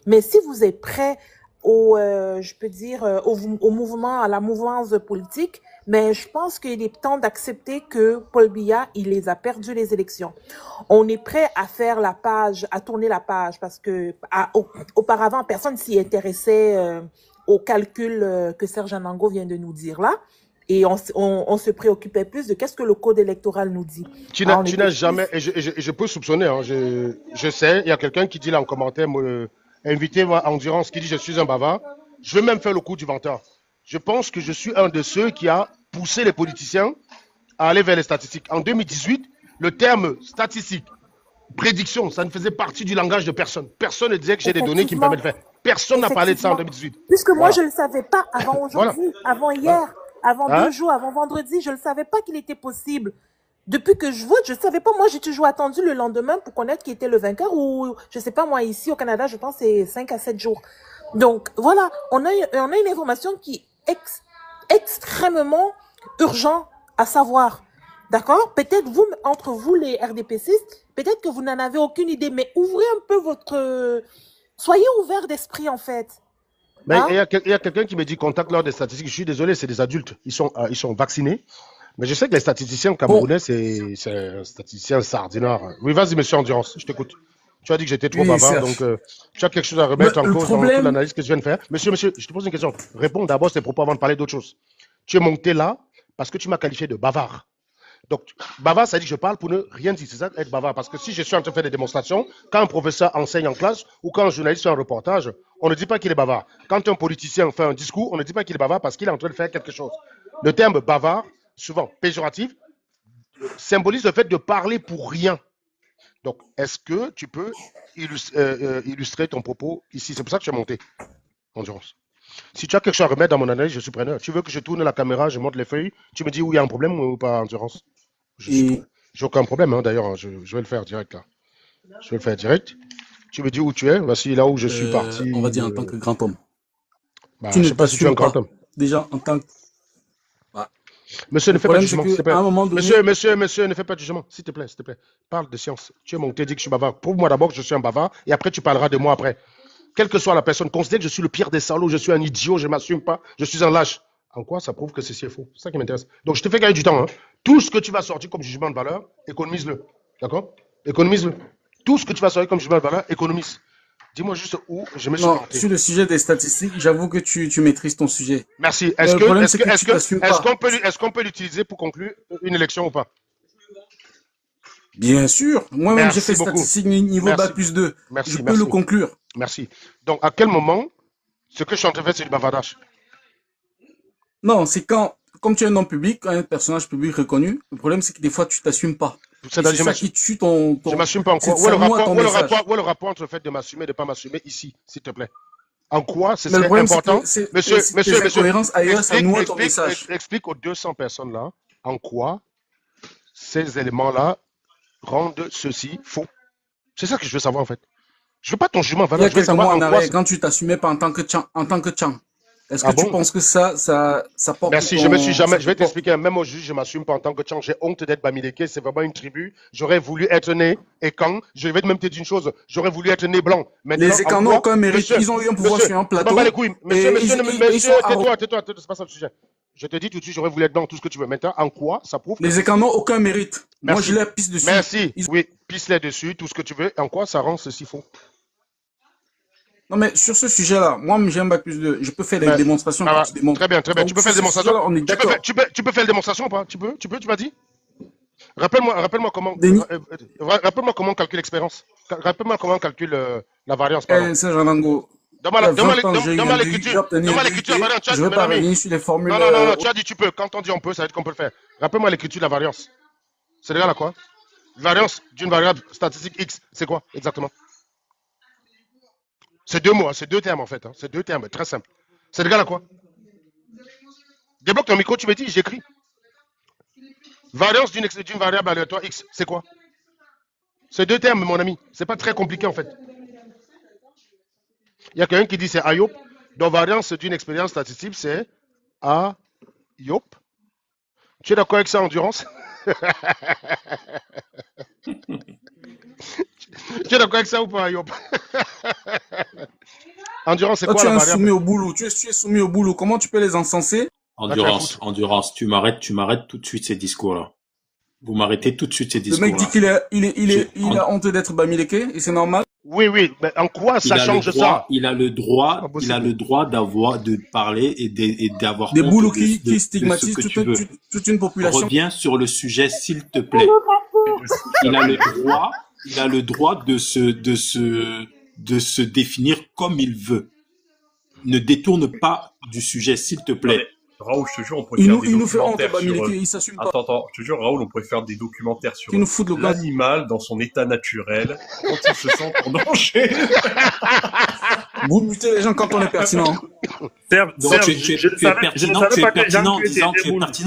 mais si vous êtes prêt je peux dire, au mouvement, à la mouvance politique, mais je pense qu'il est temps d'accepter que Paul Biya, il les a perdu les élections. On est prêt à faire la page, à tourner la page, parce que auparavant, personne s'y intéressait au calcul que Serge Anango vient de nous dire là. Et on se préoccupait plus de qu'est-ce que le code électoral nous dit. Tu n'as jamais, et je peux soupçonner, hein, je sais, il y a quelqu'un qui dit là en commentaire, invitez-moi à Endurance, qui dit je suis un bavard. Je vais même faire le coup du venteur. Je pense que je suis un de ceux qui a poussé les politiciens à aller vers les statistiques. En 2018, le terme statistique, prédiction, ça ne faisait partie du langage de personne. Personne ne disait que j'ai des données qui me permettent de faire. Personne n'a parlé de ça en 2018. Puisque moi, je ne le savais pas avant aujourd'hui, avant hier, avant 2 jours, avant vendredi, je ne savais pas qu'il était possible. Depuis que je vote, je ne savais pas. Moi, j'ai toujours attendu le lendemain pour connaître qui était le vainqueur ou, je ne sais pas, moi, ici au Canada, je pense que c'est 5 à 7 jours. Donc, voilà, on a une information qui est extrêmement urgente à savoir. D'accord? Peut-être vous, entre vous, les RDPCistes, peut-être que vous n'en avez aucune idée, mais ouvrez un peu soyez ouverts d'esprit, en fait. Mais il y a quelqu'un qui me dit contacte lors des statistiques. Je suis désolé, c'est des adultes. Ils sont vaccinés. Mais je sais que les statisticiens camerounais, c'est un statisticien sardinard. Oui, vas-y, monsieur Endurance, je t'écoute. Tu as dit que j'étais trop bavard, donc tu as quelque chose à remettre en cause dans toute l'analyse que je viens de faire. Monsieur, je te pose une question. Réponds d'abord tes propos avant de parler d'autre chose. Tu es monté là parce que tu m'as qualifié de bavard. Donc, bavard, ça dit que je parle pour ne rien dire. C'est ça, être bavard. Parce que si je suis en train de faire des démonstrations, quand un professeur enseigne en classe ou quand un journaliste fait un reportage, on ne dit pas qu'il est bavard. Quand un politicien fait un discours, on ne dit pas qu'il est bavard parce qu'il est en train de faire quelque chose. Le terme bavard, souvent péjoratif, symbolise le fait de parler pour rien. Donc, est-ce que tu peux illustrer ton propos ici? C'est pour ça que tu es monté, Endurance. Si tu as quelque chose à remettre dans mon analyse, je suis preneur. Tu veux que je tourne la caméra, je monte les feuilles, tu me dis où il y a un problème ou pas, Endurance? J'ai aucun problème, hein, d'ailleurs, je vais le faire direct là. Je vais le faire direct. Tu me dis où tu es? Voici là où je suis parti. On va dire en tant que grand homme. Bah, je ne sais pas si tu es un grand homme. Déjà, en tant que... Monsieur, ne fais pas de jugement, s'il te plaît. Monsieur, ne fais pas de jugement, s'il te plaît, s'il te plaît. Parle de science. Tu es monté, dis que je suis bavard. Prouve-moi d'abord que je suis un bavard et après tu parleras de moi après. Quelle que soit la personne, considère que je suis le pire des salauds, je suis un idiot, je ne m'assume pas, je suis un lâche. En quoi ça prouve que ceci est faux? C'est ça qui m'intéresse. Donc je te fais gagner du temps. Hein. Tout ce que tu vas sortir comme jugement de valeur, économise-le. D'accord? Économise-le. Tout ce que tu vas sortir comme jugement de valeur, économise. Dis-moi juste où je me suis planté. Sur le sujet des statistiques, j'avoue que tu maîtrises ton sujet. Merci. Est-ce qu'on peut l'utiliser pour conclure une élection ou pas? Bien sûr. Moi-même, j'ai fait statistique niveau Bac plus 2. Je peux le conclure. Merci. Donc, à quel moment, ce que je suis en train de faire, c'est du bavardage? Non, c'est quand, comme tu es un homme public, un personnage public reconnu, le problème, c'est que des fois, tu t'assumes pas. C'est ça qui tue ton... Je m'assume pas en quoi? Où est le rapport entre le fait de m'assumer et de ne pas m'assumer ici, s'il te plaît? En quoi ce serait important? Monsieur, explique aux 200 personnes là, en quoi ces éléments-là rendent ceci faux. C'est ça que je veux savoir en fait. Je veux pas ton jugement. Il y a quelques mois en arrêt, quand tu t'assumais pas en tant que Tchang. Est-ce que tu penses que ça porte... Merci, je vais t'expliquer. Même au juge, je m'assume pas en tant que Tchang. J'ai honte d'être Bamileke. C'est vraiment une tribu. J'aurais voulu être né et quand, je vais même te dire une chose, j'aurais voulu être né blanc. Maintenant, les Écans n'ont aucun mérite. Ils ont eu un pouvoir sur un plateau. Monsieur, tais-toi, c'est pas ça le sujet. Je te dis tout de suite, j'aurais voulu être blanc, tout ce que tu veux. Maintenant, en quoi ça prouve? Les Écans n'ont aucun mérite. Moi, je les pisse dessus. Merci. Oui, pisse-les dessus, tout ce que tu veux. En quoi ça rend ceci faux? Non, mais sur ce sujet-là, moi, j'ai un bac plus 2. Je peux faire des démonstrations. Très bien, très bien. Tu peux faire des démonstrations. On est d'accord. Tu peux faire des démonstrations ou pas? Tu m'as dit? Rappelle-moi comment. Rappelle-moi comment on calcule l'expérience. Rappelle-moi comment on calcule la variance. Saint-Jean-Lango. Donne-moi l'écriture. Je vais pas revenir sur les formules. Non, tu as dit tu peux. Quand on dit on peut, ça veut dire qu'on peut le faire. Rappelle-moi l'écriture de la variance. C'est égal à quoi? Variance d'une variable statistique X, c'est quoi exactement? C'est deux mots, c'est deux termes en fait. C'est deux termes, très simple. C'est égal à quoi? Débloque ton micro, tu me dis, j'écris. Variance d'une variable aléatoire X, c'est quoi? C'est deux termes, mon ami. C'est pas très compliqué en fait. Il y a quelqu'un qui dit c'est AYOP. Donc variance d'une expérience statistique, c'est AYOP. Tu es d'accord avec ça, Endurance? Tu es d'accord avec ça ou pas, AYOP? Endurance, c'est quoi la variable? Tu es soumis au boulot. Tu es soumis au boulot. Comment tu peux les encenser? Endurance, tu m'arrêtes tout de suite ces discours-là. Vous m'arrêtez tout de suite ces discours-là. Le mec dit qu'il a honte d'être Bamileke et c'est normal. Oui, mais en quoi ça change ça? Il a le droit de parler et d'avoir des boulots qui stigmatisent toute une population. Reviens sur le sujet, s'il te plaît. Il a le droit de se définir comme il veut. Ne détourne pas du sujet, s'il te plaît. Raoul, je te jure, on pourrait faire des documentaires sur... Il s'assume pas. Attends, je te jure, Raoul, on pourrait faire des documentaires sur l'animal dans son état naturel, quand il se sent en danger. Vous mutez les gens quand on est pertinent. Donc, tu es pertinent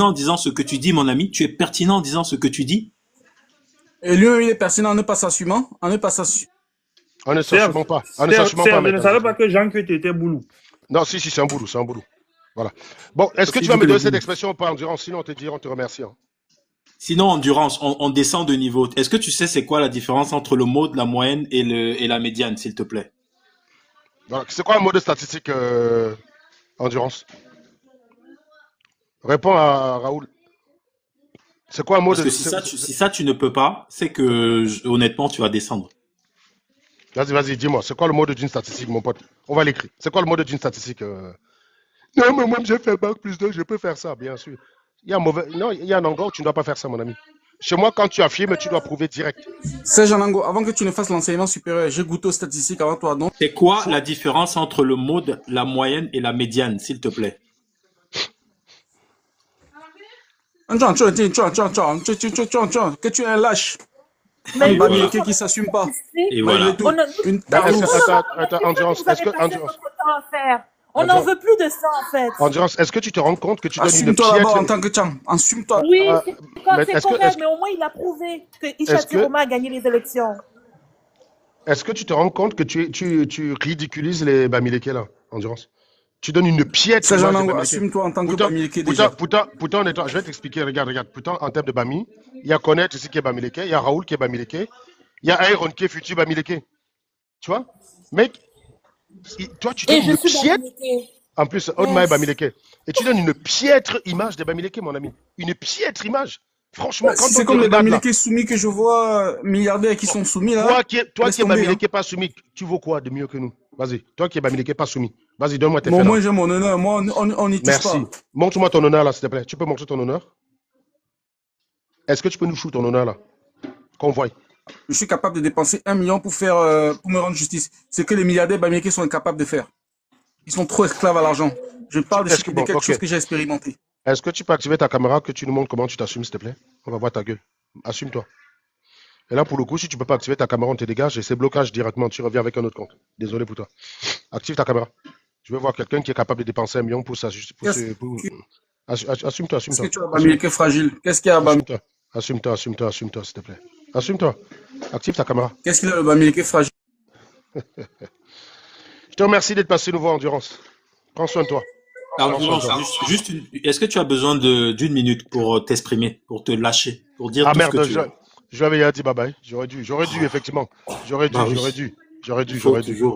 en disant ce que tu dis, mon ami. Tu es pertinent en disant ce que tu dis. Et lui, il est pertinent en ne pas s'assumant. En ne s'assumant pas. Je ne savais pas que Jean-Claude était boulot. Non, si, c'est un boulot, Voilà. Bon, est-ce que tu vas me donner cette expression ou pas, Endurance? Sinon, on te remercie. Sinon, Endurance, on descend de niveau. Est-ce que tu sais c'est quoi la différence entre le mode, la moyenne et la médiane, s'il te plaît? C'est quoi un mot de statistique, Endurance? Réponds à Raoul. C'est quoi un mot de... Parce que si ça, tu ne peux pas, c'est que, honnêtement, tu vas descendre. Vas-y, dis-moi. C'est quoi le mot d'une statistique, mon pote? On va l'écrire. C'est quoi le mot d'une statistique Non, mais moi, j'ai fait bac plus 2, je peux faire ça, bien sûr. Il y a un endroit où tu ne dois pas faire ça, mon ami. Chez moi, quand tu affirmes, tu dois prouver direct. Serge Anango, avant que tu ne fasses l'enseignement supérieur, j'ai goûté aux statistiques avant toi, donc. C'est quoi la différence entre le mode, la moyenne et la médiane, s'il te plaît? Que tu es un lâche. Un Bamileke qui s'assume pas. Et voilà. Attends, Endurance, est-ce que... On n'en veut plus de ça, en fait. Endurance, est-ce que tu te rends compte que tu donnes une piètre... Assume-toi en tant que Tchang. Assume-toi. Oui, c'est correct, mais au moins il a prouvé que Isha Tiroma a gagné les élections. Est-ce que tu te rends compte que tu ridiculises les Bamileke, là, Endurance? Tu donnes une piètre... Assume-toi en tant que Bamileke déjà. Pourtant, je vais t'expliquer, regarde. Pourtant, en termes de Bami, il y a Connaître ici qui est Bamileke, il y a Raoul qui est Bamileke, il y a Aaron qui est futur Bamileke. Tu vois? Mec... Toi, tu donnes une piètre. En plus, Odma est Bamileke. Et tu donnes une piètre image de Bamileke, mon ami. Une piètre image. Franchement, quand c'est comme les Bamileke soumis que je vois, milliardaires qui sont soumis là. Toi qui es Bamileke pas soumis, tu vaux quoi de mieux que nous? Vas-y. Toi qui es Bamileke pas soumis. Vas-y, donne-moi tes faits. Moi, j'ai mon honneur. Moi, on n'y touche pas. Merci. Montre-moi ton honneur là, s'il te plaît. Tu peux montrer ton honneur? Est-ce que tu peux nous foutre ton honneur là? Qu'on voie. Je suis capable de dépenser 1 million pour me rendre justice. C'est que les milliardaires Bamileke sont incapables de faire. Ils sont trop esclaves à l'argent. Je parle de quelque chose que j'ai expérimenté. Est-ce que tu peux activer ta caméra, que tu nous montres comment tu t'assumes, s'il te plaît? On va voir ta gueule. Assume-toi. Et là, pour le coup, si tu ne peux pas activer ta caméra, on te dégage et c'est blocage directement. Tu reviens avec un autre compte. Désolé pour toi. Active ta caméra. Je veux voir quelqu'un qui est capable de dépenser 1 million pour s'ajuster. Assume-toi. Est-ce que tu as Bamileke fragile? Qu'est-ce qu'il y a à Bamileke? Assume-toi, s'il te plaît. Assume-toi. Active ta caméra. Qu'est-ce qu'il a le Bamileke fragile? Je te remercie d'être passé nous voir, Endurance. Prends soin de toi. Est-ce que tu as besoin d'une minute pour t'exprimer, pour te lâcher, pour dire tout ce que tu veux? Je l'avais dit bye bye. J'aurais dû, effectivement. J'aurais dû.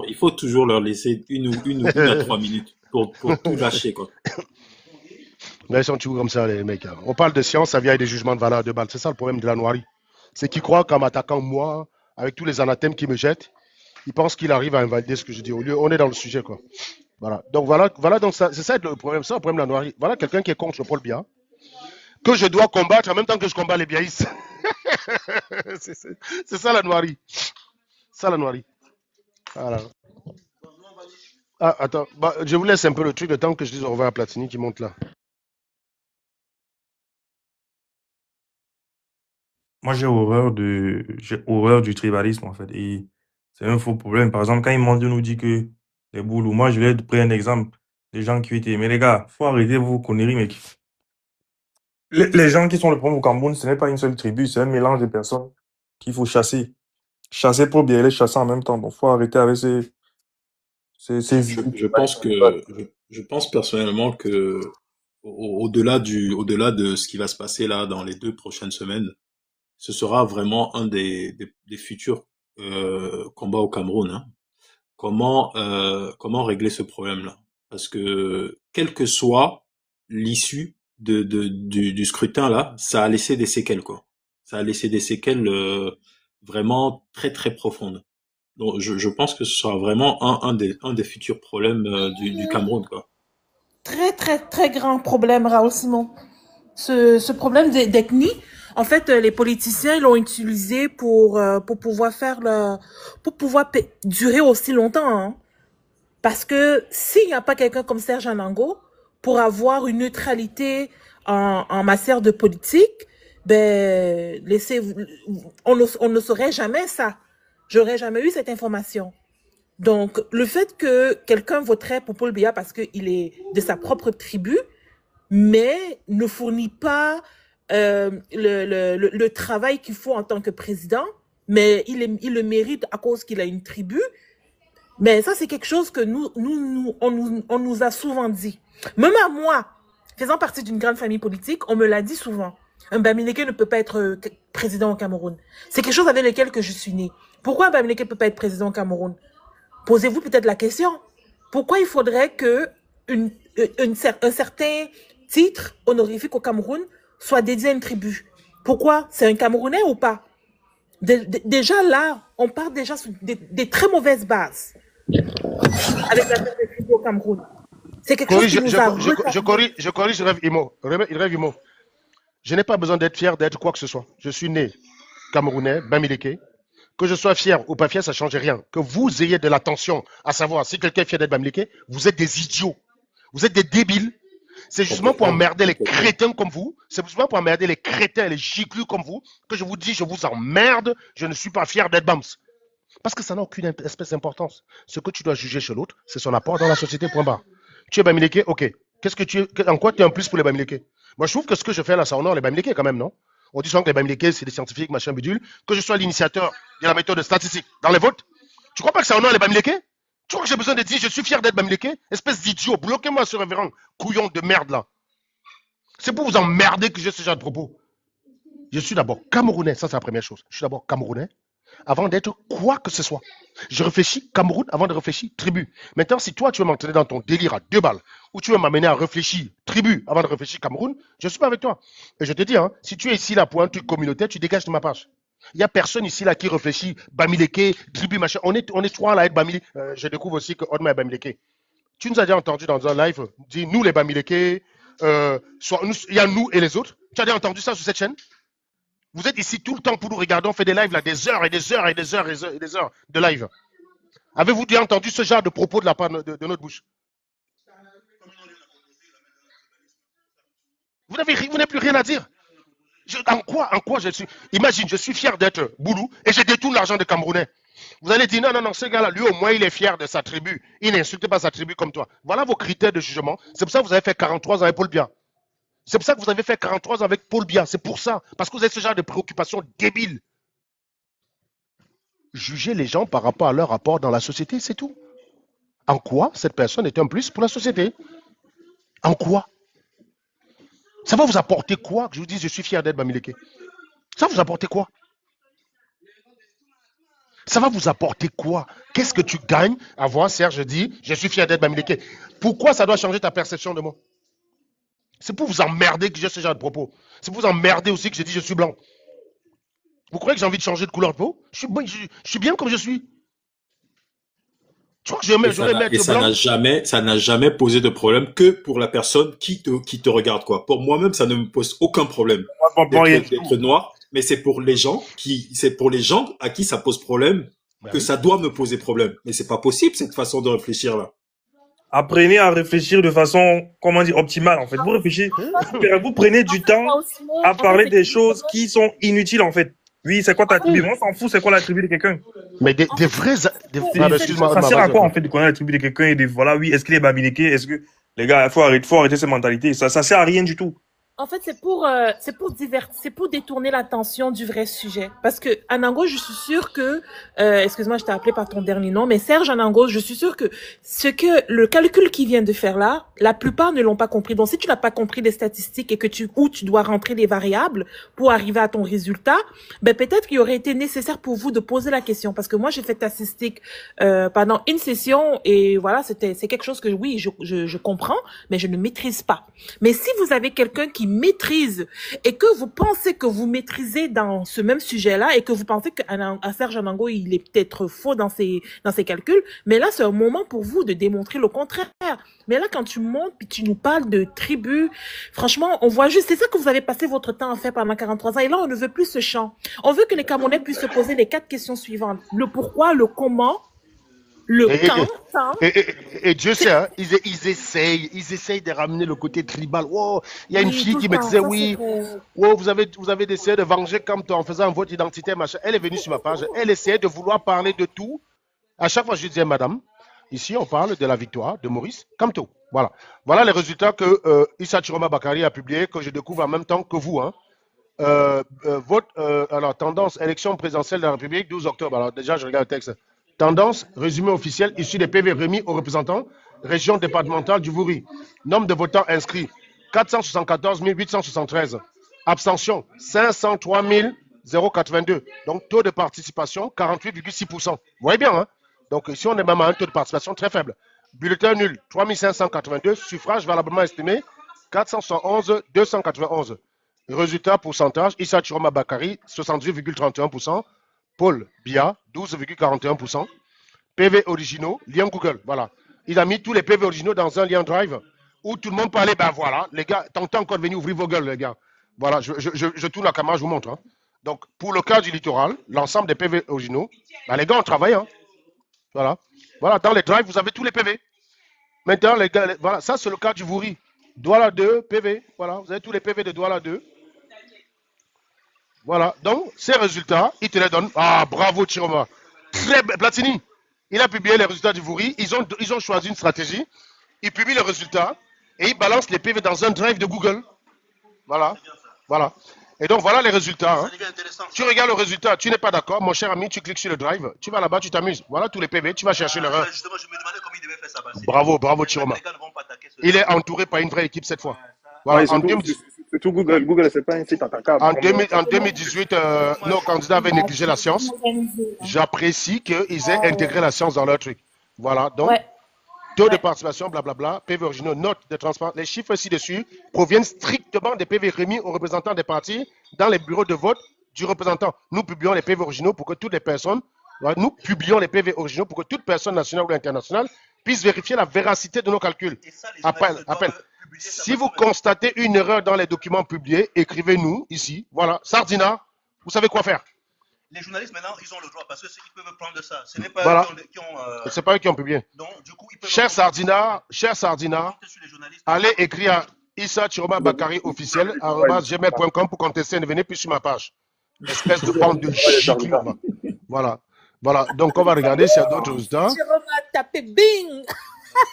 Il faut toujours leur laisser une à 3 minutes pour tout lâcher, quoi. Mais ils sont toujours comme ça, les mecs. On parle de science, ça vient avec des jugements de valeur de balle. C'est ça le problème de la noirie. C'est qu'ils croient qu'en m'attaquant moi, avec tous les anathèmes qui me jettent, il pense qu'il arrive à invalider ce que je dis. Au lieu, on est dans le sujet, quoi. Voilà. Donc, donc c'est ça le problème. C'est le problème de la noirie. Voilà quelqu'un qui est contre le Paul Biya, que je dois combattre en même temps que je combats les biaïstes. C'est ça la noirie. Ça la noirie. Voilà. Ah, attends, je vous laisse un peu le truc, le temps que je dise au revoir à Platini qui monte là. Moi, j'ai horreur du tribalisme, en fait. Et c'est un faux problème. Par exemple, quand Imandi nous dit que les boulous, moi, je vais te prendre un exemple des gens qui étaient. Mais les gars, faut arrêter vos conneries, mec. Les gens qui sont le problème au Cameroun, ce n'est pas une seule tribu, c'est un mélange de personnes qu'il faut chasser. Chasser pour bien les chasser en même temps. Donc, faut arrêter avec ces je pense personnellement que au-delà de ce qui va se passer là dans les 2 prochaines semaines, ce sera vraiment un des futurs combats au Cameroun. Hein. Comment régler ce problème-là? Parce que quelle que soit l'issue du scrutin là, ça a laissé des séquelles quoi. Ça a laissé des séquelles vraiment très très profondes. Donc je pense que ce sera vraiment un des futurs problèmes du Cameroun quoi. Très très très grand problème, Raoul Simon. Ce problème d'ethnie, en fait, les politiciens l'ont utilisé pour pouvoir durer aussi longtemps. Hein. Parce que s'il n'y a pas quelqu'un comme Serge Anango pour avoir une neutralité en matière de politique, ben on ne saurait jamais ça. J'aurais jamais eu cette information. Donc, le fait que quelqu'un voterait pour Paul Biya parce qu'il est de sa propre tribu, mais ne fournit pas le travail qu'il faut en tant que président, mais il le mérite à cause qu'il a une tribu. Mais ça, c'est quelque chose que on nous a souvent dit. Même à moi, faisant partie d'une grande famille politique, on me l'a dit souvent. Un Bamileke ne peut pas être président au Cameroun. C'est quelque chose avec lequel que je suis née. Pourquoi un Bamileke ne peut pas être président au Cameroun? Posez-vous peut-être la question. Pourquoi il faudrait que un certain titre honorifique au Cameroun soit dédié à une tribu? Pourquoi? C'est un Camerounais ou pas? Déjà là, on part déjà sur des très mauvaises bases avec la tribu au Cameroun. C'est quelque chose qui nous a... Je corrige Rêve Imo. Je n'ai pas besoin d'être fier d'être quoi que ce soit. Je suis né Camerounais, Bamileke. Que je sois fier ou pas fier, ça ne change rien. Que vous ayez de l'attention à savoir si quelqu'un est fier d'être Bamileke, vous êtes des idiots. Vous êtes des débiles. C'est justement pour emmerder les crétins comme vous. C'est justement pour emmerder les crétins et les giclus comme vous que je vous dis, je vous emmerde, je ne suis pas fier d'être Bams. Parce que ça n'a aucune espèce d'importance. Ce que tu dois juger chez l'autre, c'est son apport dans la société, point barre. Tu es Bamileke, ok. En quoi tu es en plus pour les Bamileke? Moi, je trouve que ce que je fais là, ça honore les Bamileke quand même, non? On dit souvent que les Bamileke, c'est des scientifiques, machin bidule. Que je sois l'initiateur de la méthode statistique dans les votes. Tu crois pas que ça honore les Bamileke? Tu crois que j'ai besoin de dire je suis fier d'être Bamileke? Espèce d'idiot, bloquez-moi ce révérend couillon de merde là. C'est pour vous emmerder que j'ai ce genre de propos. Je suis d'abord Camerounais, ça c'est la première chose. Je suis d'abord Camerounais avant d'être quoi que ce soit. Je réfléchis Cameroun avant de réfléchir tribu. Maintenant, si toi tu veux m'entraîner dans ton délire à 2 balles, ou tu veux m'amener à réfléchir tribu avant de réfléchir Cameroun, je ne suis pas avec toi. Et je te dis, hein, si tu es ici là pour un truc communautaire, tu dégages de ma page. Il n'y a personne ici là qui réfléchit Bamileke, tribu, machin. On est 3 là à être Bamileke. Je découvre aussi que Odma est Bamileke. Tu nous as déjà entendu dans un live dire nous les Bamileke, il y a nous et les autres. Tu as déjà entendu ça sur cette chaîne? Vous êtes ici tout le temps pour nous regarder, on fait des lives là, des heures et des heures et des heures et des heures de live. Avez-vous déjà entendu ce genre de propos de la part de notre bouche? Vous n'avez plus rien à dire. En quoi je suis? Imagine, je suis fier d'être Boulou et je détourne l'argent des Camerounais. Vous allez dire non, ce gars-là, lui au moins il est fier de sa tribu. Il n'insulte pas sa tribu comme toi. Voilà vos critères de jugement. C'est pour ça que vous avez fait 43 ans avec Paul Biya. C'est pour ça que vous avez fait 43 ans avec Paul Biya. C'est pour ça. Parce que vous avez ce genre de préoccupations débiles. Jugez les gens par rapport à leur rapport dans la société, c'est tout. En quoi cette personne est un plus pour la société? En quoi? Ça va vous apporter quoi que je vous dise je suis fier d'être Bamileke? Ça va vous apporter quoi? Ça va vous apporter quoi? Qu'est-ce que tu gagnes à voir Serge dire je suis fier d'être Bamileke? Pourquoi ça doit changer ta perception de moi? C'est pour vous emmerder que j'ai ce genre de propos. C'est pour vous emmerder aussi que je dis je suis blanc. Vous croyez que j'ai envie de changer de couleur de peau? Je suis bien comme je suis. Tu vois, j'aurais Maître Et Blanc. ça n'a jamais posé de problème que pour la personne qui te regarde, quoi. Pour moi-même, ça ne me pose aucun problème d'être noir, mais c'est pour les gens à qui ça pose problème que ça doit me poser problème. Mais c'est pas possible, cette façon de réfléchir, là. Apprenez à réfléchir de façon, comment dire, optimale, en fait. Vous réfléchissez, vous prenez du temps à parler des choses qui sont inutiles, en fait. Oui, c'est quoi ta tribu? On s'en fout, c'est quoi la tribu de quelqu'un? Mais des vrais... Excuse-moi. Ça sert à quoi, en fait, de connaître la tribu de quelqu'un et de, voilà, oui, est-ce qu'il est babiniqué? Est-ce que, les gars, faut arrêter cette mentalité. Ça sert à rien du tout. En fait, c'est pour détourner l'attention du vrai sujet. Parce que, Anango, je suis sûre que, excuse-moi, je t'ai appelé par ton dernier nom, mais Serge Anango, je suis sûre que le calcul qu'il vient de faire là, la plupart ne l'ont pas compris. Donc, si tu n'as pas compris les statistiques et que tu dois rentrer les variables pour arriver à ton résultat, ben, peut-être qu'il aurait été nécessaire pour vous de poser la question. Parce que moi, j'ai fait statistique, pendant une session et voilà, c'est quelque chose que, oui, je comprends, mais je ne maîtrise pas. Mais si vous avez quelqu'un qui maîtrise et que vous pensez que vous maîtrisez dans ce même sujet-là et que vous pensez que Serge Anango, il est peut-être faux dans ses calculs, mais là, c'est un moment pour vous de démontrer le contraire. Mais là, quand tu montes puis tu nous parles de tribus, franchement, on voit juste, c'est ça que vous avez passé votre temps à faire pendant 43 ans. Et là, on ne veut plus ce champ. On veut que les Camerounais puissent se poser les 4 questions suivantes. Le pourquoi, le comment, le quand. Et Dieu sait, hein, ils essayent de ramener le côté tribal. Oh, il y a une fille qui me disait, oui, oh, vous avez essayé de venger Kamto en faisant un vote identitaire, machin. Elle est venue sur ma page, elle essayait de vouloir parler de tout. À chaque fois, je disais, madame, ici, on parle de la victoire de Maurice Kamto. Voilà. Voilà les résultats que Issa Chiroma Bakari a publiés, que je découvre en même temps que vous. Hein. Alors, tendance, élection présidentielle de la République, 12 octobre. Alors, déjà, je regarde le texte. Tendance, résumé officiel, issu des PV remis aux représentants, région départementale du Vouri. Nombre de votants inscrits, 474 873. Abstention, 503 082. Donc, taux de participation, 48,6%. Vous voyez bien, hein? Donc, ici, on est même à un taux de participation très faible. Bulletin nul, 3582. Suffrage valablement estimé, 471 291. Résultat, pourcentage, Issa Chiroma Bakari, 78,31%. Paul Biya, 12,41%. PV originaux, lien Google, voilà. Il a mis tous les PV originaux dans un lien Drive où tout le monde parlait, ben voilà, les gars, tentez encore de venir ouvrir vos gueules, les gars. Voilà, je tourne la caméra, je vous montre. Hein. Donc, pour le cas du littoral, l'ensemble des PV originaux, ben les gars ont travaillé. Hein. Voilà. Voilà, dans les Drives, vous avez tous les PV. Maintenant, les gars, voilà, ça c'est le cas du Vouri. Douala 2, PV, voilà, vous avez tous les PV de Douala 2. Voilà, donc ces résultats, il te les donne. Ah, bravo Chiroma. Très bien, Platini, il a publié les résultats du Vouri. Ils ont choisi une stratégie. Ils publient les résultats et ils balancent les PV dans un drive de Google. Voilà, voilà. Et donc voilà les résultats. Hein. Tu regardes le résultat, tu n'es pas d'accord, mon cher ami, tu cliques sur le drive, tu vas là-bas, tu t'amuses. Voilà tous les PV, tu vas chercher l'erreur. Justement, je me demandais comment il devait faire ça passer. Bravo Chiroma. Il est entouré par une vraie équipe cette fois. Voilà, c'est tout Google. Google, c'est pas un site attaquable. En 2018, nos candidats avaient négligé la science. J'apprécie qu'ils aient intégré la science dans leur truc. Voilà, donc, taux de participation, blablabla, PV originaux, notes de transparence. Les chiffres ci-dessus proviennent strictement des PV remis aux représentants des partis dans les bureaux de vote du représentant. Nous publions les PV originaux pour que toutes les personnes, nationale ou internationale, puisse vérifier la véracité de nos calculs. Appel. Si vous constatez une erreur dans les documents publiés, écrivez-nous ici. Voilà, Sardina, vous savez quoi faire. Les journalistes, maintenant, ils ont le droit parce qu'ils peuvent prendre ça. Ce n'est pas eux qui ont... C'est pas eux qui ont publié. Donc, du coup, ils peuvent... Cher Sardina, allez écrire à Issa Chiroma Bakari officiel @gmail.com pour contester et ne venez plus sur ma page. Espèce de bande de chic. Voilà. Voilà, donc on va regarder s'il y a d'autres résultats. Taper bing.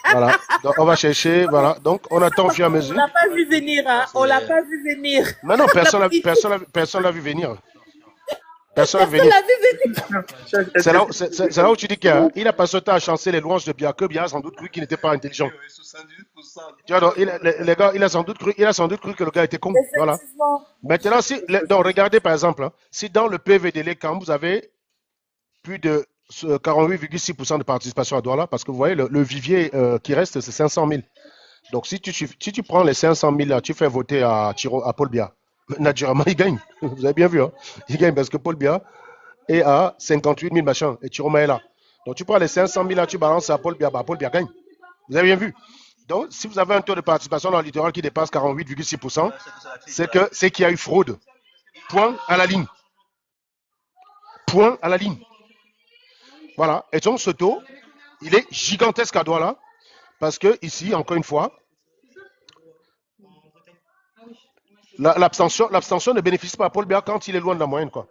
Voilà, donc on va chercher, voilà, donc on attend au fur et à mesure. On l'a pas vu venir, hein, on l'a pas vu venir. Mais non, personne l'a vu venir. Personne l'a vu venir. C'est là où tu dis qu'il a passé le temps à chanter les louanges de Biya, que Biya a sans doute cru qu'il n'était pas intelligent. Tu vois, donc, les gars, il a sans doute cru que le gars était con. Voilà. Maintenant, donc regardez par exemple, si dans le PVDL quand vous avez plus de 48,6% de participation à Douala, parce que vous voyez, le vivier qui reste, c'est 500 000. Donc, si tu prends les 500 000 là, tu fais voter à Paul Biya, naturellement, il gagne. Vous avez bien vu, hein? Il gagne parce que Paul Biya est à 58 000 machins et Chiroma est là. Donc, tu prends les 500 000 là, tu balances à Paul Biya, Paul Biya gagne. Vous avez bien vu. Donc, si vous avez un taux de participation dans le littoral qui dépasse 48,6%, c'est qu'il y a eu fraude. Point à la ligne. Point à la ligne. Voilà. Et donc, ce taux, il est gigantesque à Douala. Parce que ici, encore une fois, l'abstention ne bénéficie pas à Paul Biya quand il est loin de la moyenne, quoi.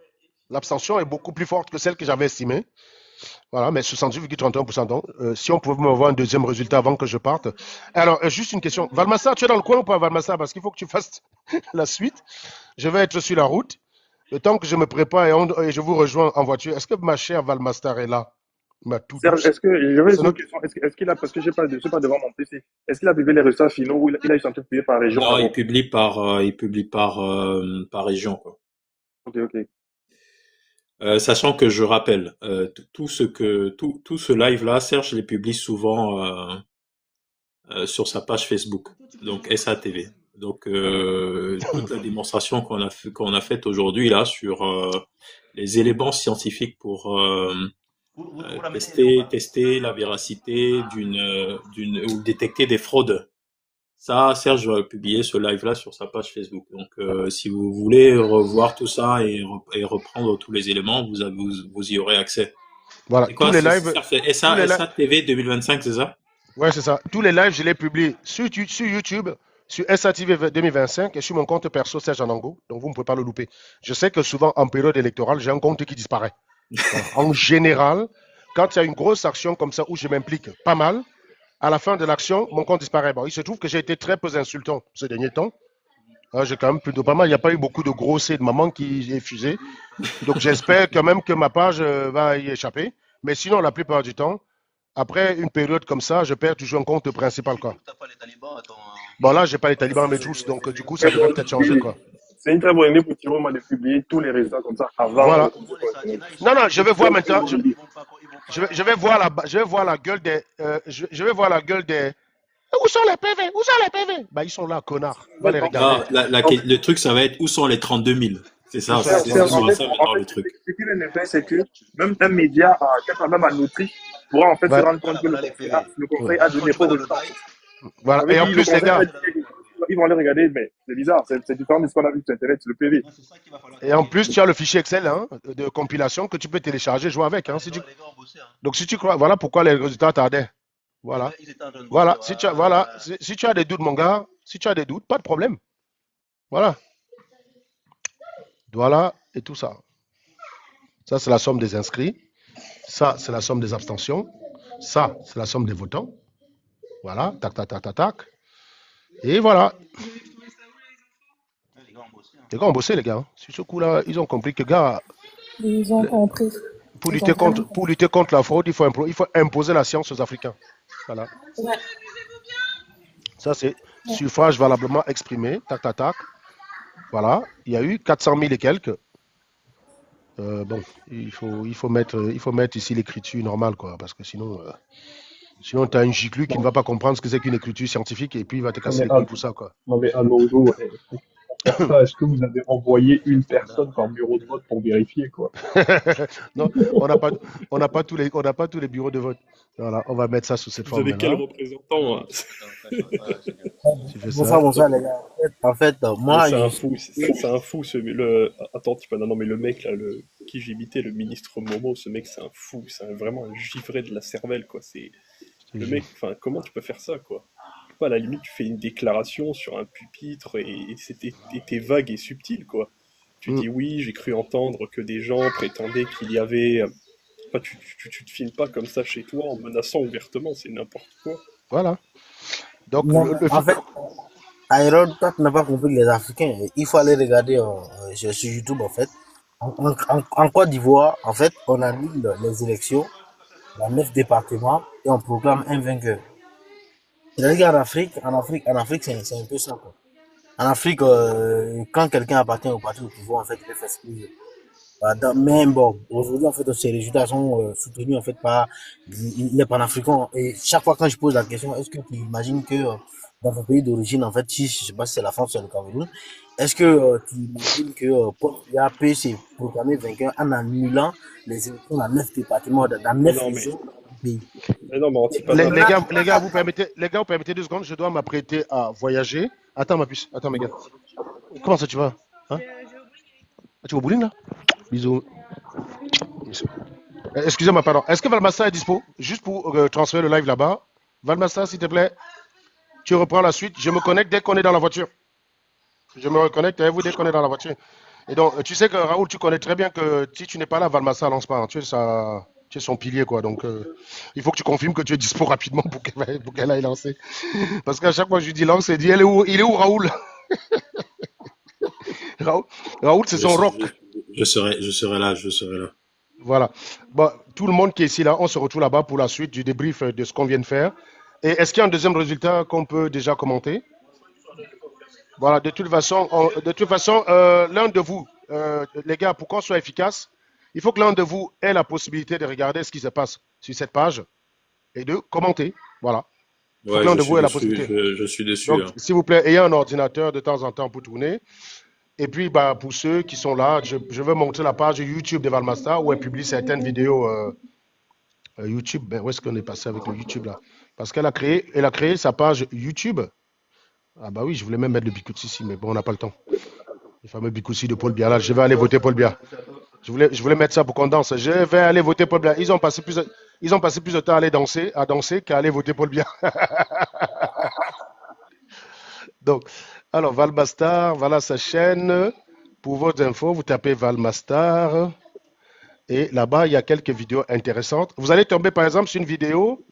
L'abstention est beaucoup plus forte que celle que j'avais estimée. Voilà, mais 78,31%. Donc, si on pouvait m'avoir un deuxième résultat avant que je parte. Alors, juste une question. Valmassa, tu es dans le coin ou pas, Valmassa? Parce qu'il faut que tu fasses la suite. Je vais être sur la route. Le temps que je me prépare et je vous rejoins en voiture. Est-ce que ma chère Valmastar est là? Serge, est-ce que j'avais une question? Est-ce qu'il a, parce que je suis pas devant mon PC, est-ce qu'il a publié les résultats finaux ou il a eu son truc publié par région? Non, il publie par région, quoi. Ok. Sachant que je rappelle, tout ce live là, Serge les publie souvent sur sa page Facebook, donc SATV. Donc toute la démonstration qu'on a faite aujourd'hui là sur les éléments scientifiques pour tester la véracité ou détecter des fraudes. Ça, Serge va publier ce live-là sur sa page Facebook. Donc, si vous voulez revoir tout ça et reprendre tous les éléments, vous y aurez accès. Voilà, tous les lives. SA TV 2025, c'est ça? Ouais, c'est ça. Tous les lives, je les publie sur YouTube, sur SATV 2025 et sur mon compte perso Serge Anango. Donc, vous ne pouvez pas le louper. Je sais que souvent, en période électorale, j'ai un compte qui disparaît. En général, quand il y a une grosse action comme ça où je m'implique pas mal, à la fin de l'action, mon compte disparaît. Bon, il se trouve que j'ai été très peu insultant ces derniers temps. J'ai quand même plutôt pas mal. Il n'y a pas eu beaucoup de gros C de maman qui est fusé. Donc, j'espère quand même que ma page va y échapper. Mais sinon, la plupart du temps, après une période comme ça, je perds toujours un compte principal, quoi. Bon, là, j'ai pas les talibans, mais tous. Donc, du coup, ça devrait peut-être changer, quoi. C'est une très bonne idée pour Thierry de publier tous les résultats comme ça avant. Voilà. Non, je vais voir maintenant. Je vais voir la gueule des. Je vais voir la gueule des. Où sont les PV? Où sont les PV? Bah, ils sont là, connard. Va les regarder. Le truc, ça va être où sont les 32 000? C'est ça. Le truc. Ce qui est fait, c'est que même un média, même en Autriche, pourra en fait se rendre compte que le conseil a donné pas de temps. Voilà. Et en plus, les gars. Ils vont aller regarder, mais c'est bizarre, c'est différent de ce qu'on a vu sur Internet, c'est le PV. Et en plus, tu as le fichier Excel de compilation que tu peux télécharger, jouer avec. Donc, si tu crois, voilà pourquoi les résultats tardaient. Voilà. Voilà. Si tu as des doutes, mon gars, si tu as des doutes, pas de problème. Voilà. Voilà, et tout ça. Ça, c'est la somme des inscrits. Ça, c'est la somme des abstentions. Ça, c'est la somme des votants. Voilà, tac. Et voilà. Les gars ont bossé, les gars. Sur ce coup-là, ils ont compris que, gars. Ils ont compris. Pour lutter contre la fraude, il faut imposer la science aux Africains. Voilà. Ouais. Ça, c'est suffrage valablement exprimé. Tac. Voilà. Il y a eu 400 000 et quelques. Bon, il faut mettre ici l'écriture normale, quoi. Parce que sinon tu as un giclu qui ne va pas comprendre ce que c'est qu'une écriture scientifique et puis il va te casser les couilles pour ça, quoi. Non, mais Anongo, est-ce que vous avez envoyé une personne par bureau de vote pour vérifier, quoi? Non, on n'a pas tous les bureaux de vote. Voilà, on va mettre ça sous cette forme. Vous avez quel représentant? Bonsoir, les gars. En fait, moi. C'est un fou, Attends, non, mais le mec, là, qui j'imitais, le ministre Momo, ce mec, c'est un fou. C'est vraiment un givré de la cervelle, quoi. Le mec, enfin, comment tu peux faire ça, quoi? À la limite, tu fais une déclaration sur un pupitre et t'es vague et subtil, quoi. Tu dis oui, j'ai cru entendre que des gens prétendaient qu'il y avait. Enfin, tu te filmes pas comme ça chez toi en menaçant ouvertement, c'est n'importe quoi. Voilà. Donc, en fait, Iron, toi, tu n'as pas compris les Africains. Il faut aller regarder sur YouTube, en fait. En Côte d'Ivoire, en fait, on annule les élections dans 9 départements et on proclame un vainqueur. C'est-à-dire qu'en Afrique, c'est un peu ça, quoi. En Afrique, quand quelqu'un appartient au parti au pouvoir, en fait, il peut faire ce qu'il veut. Même bon, aujourd'hui, en fait, ces résultats sont soutenus, en fait, par les panafricains. Et chaque fois quand je pose la question, est-ce que tu imagines que dans ton pays d'origine, en fait, si je sais pas si c'est la France ou le Cameroun, est-ce que tu imagines que Paul Biya peut se proclamer vainqueur en annulant les élections dans 9 départements, dans 9 régions du pays? Non, mais Antipana. Les gars, vous permettez 2 secondes, je dois m'apprêter à voyager. Attends, ma puce, attends, mes gars. Comment ça, tu vas? Hein? Tu vas au bowling, là? Bisous. Excusez-moi, pardon. Est-ce que Valmasta est dispo? Juste pour transférer le live là-bas. Valmasta, s'il te plaît, tu reprends la suite. Je me connecte dès qu'on est dans la voiture. Je me reconnecte avec vous dès qu'on est dans la voiture. Et donc, tu sais que Raoul, tu connais très bien que si tu n'es pas là, Valmasta lance pas. Hein. Tu es son pilier, quoi. Donc, il faut que tu confirmes que tu es dispo rapidement pour qu'elle aille lancer. Parce qu'à chaque fois que je lui dis lance, il dit, il est où Raoul? Raoul, c'est son rock. Je serai là. Voilà. Bon, tout le monde qui est ici, là, on se retrouve là-bas pour la suite du débrief de ce qu'on vient de faire. Et est-ce qu'il y a un deuxième résultat qu'on peut déjà commenter? Voilà, de toute façon, l'un de vous, les gars, pour qu'on soit efficace, il faut que l'un de vous ait la possibilité de regarder ce qui se passe sur cette page et de commenter. Voilà. Il faut que l'un de vous ait la possibilité. Je suis dessus. Donc, s'il vous plaît, ayez un ordinateur de temps en temps pour tourner. Et puis, bah, pour ceux qui sont là, je veux montrer la page YouTube de Valmasta où elle publie certaines vidéos YouTube. Ben, où est-ce qu'on est passé avec le YouTube là? Parce qu'elle a créé sa page YouTube. Ah bah oui, je voulais même mettre le Bikutsi ici, mais bon, on n'a pas le temps. Le fameux Bikutsi de Paul Biya. Là, je vais aller voter Paul Biya. Je voulais mettre ça pour qu'on danse. Je vais aller voter Paul Biya. Ils ont passé plus de temps à danser qu'à aller voter Paul Biya. Donc, alors, Valmastar, voilà sa chaîne. Pour vos infos, vous tapez Valmastar. Et là-bas, il y a quelques vidéos intéressantes. Vous allez tomber, par exemple, sur une vidéo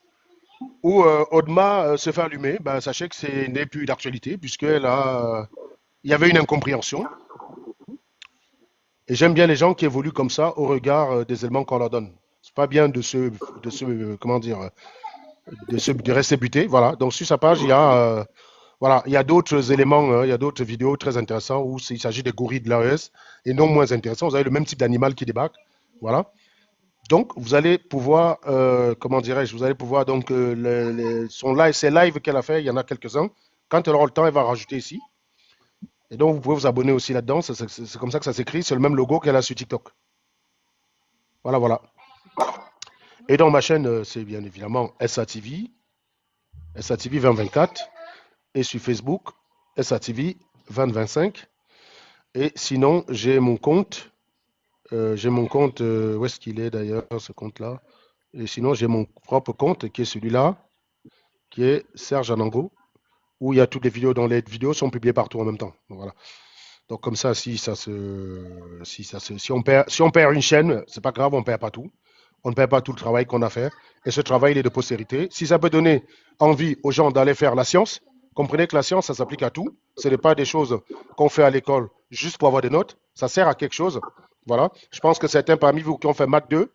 où Odma se fait allumer. Ben, sachez que ce n'est plus d'actualité, puisque là, il y avait une incompréhension. Et j'aime bien les gens qui évoluent comme ça au regard des éléments qu'on leur donne. C'est pas bien de rester buté. Voilà. Donc, sur sa page, il y a... Voilà, il y a d'autres éléments, il y a d'autres vidéos très intéressantes où il s'agit des gorilles de l'AES et non moins intéressants. Vous avez le même type d'animal qui débarque. Voilà. Donc, vous allez pouvoir, vous allez pouvoir, donc, ces lives qu'elle a fait, il y en a quelques-uns. Quand elle aura le temps, elle va rajouter ici. Et donc, vous pouvez vous abonner aussi là-dedans. C'est comme ça que ça s'écrit. C'est le même logo qu'elle a sur TikTok. Voilà, voilà. Et dans ma chaîne, c'est bien évidemment SATV 2024. Et sur Facebook, SATV 2025. Et sinon, j'ai mon compte. Où est-ce qu'il est d'ailleurs, ce compte-là? Et sinon, j'ai mon propre compte qui est celui-là, qui est Serge Anango, où il y a toutes les vidéos. Dans les vidéos sont publiées partout en même temps. Donc, voilà. Donc comme ça, si on perd une chaîne, c'est pas grave, on ne perd pas tout. On ne perd pas tout le travail qu'on a fait. Et ce travail, il est de postérité. Si ça peut donner envie aux gens d'aller faire la science, comprenez que la science, ça s'applique à tout. Ce n'est pas des choses qu'on fait à l'école juste pour avoir des notes. Ça sert à quelque chose. Voilà. Je pense que certains parmi vous qui ont fait Math 2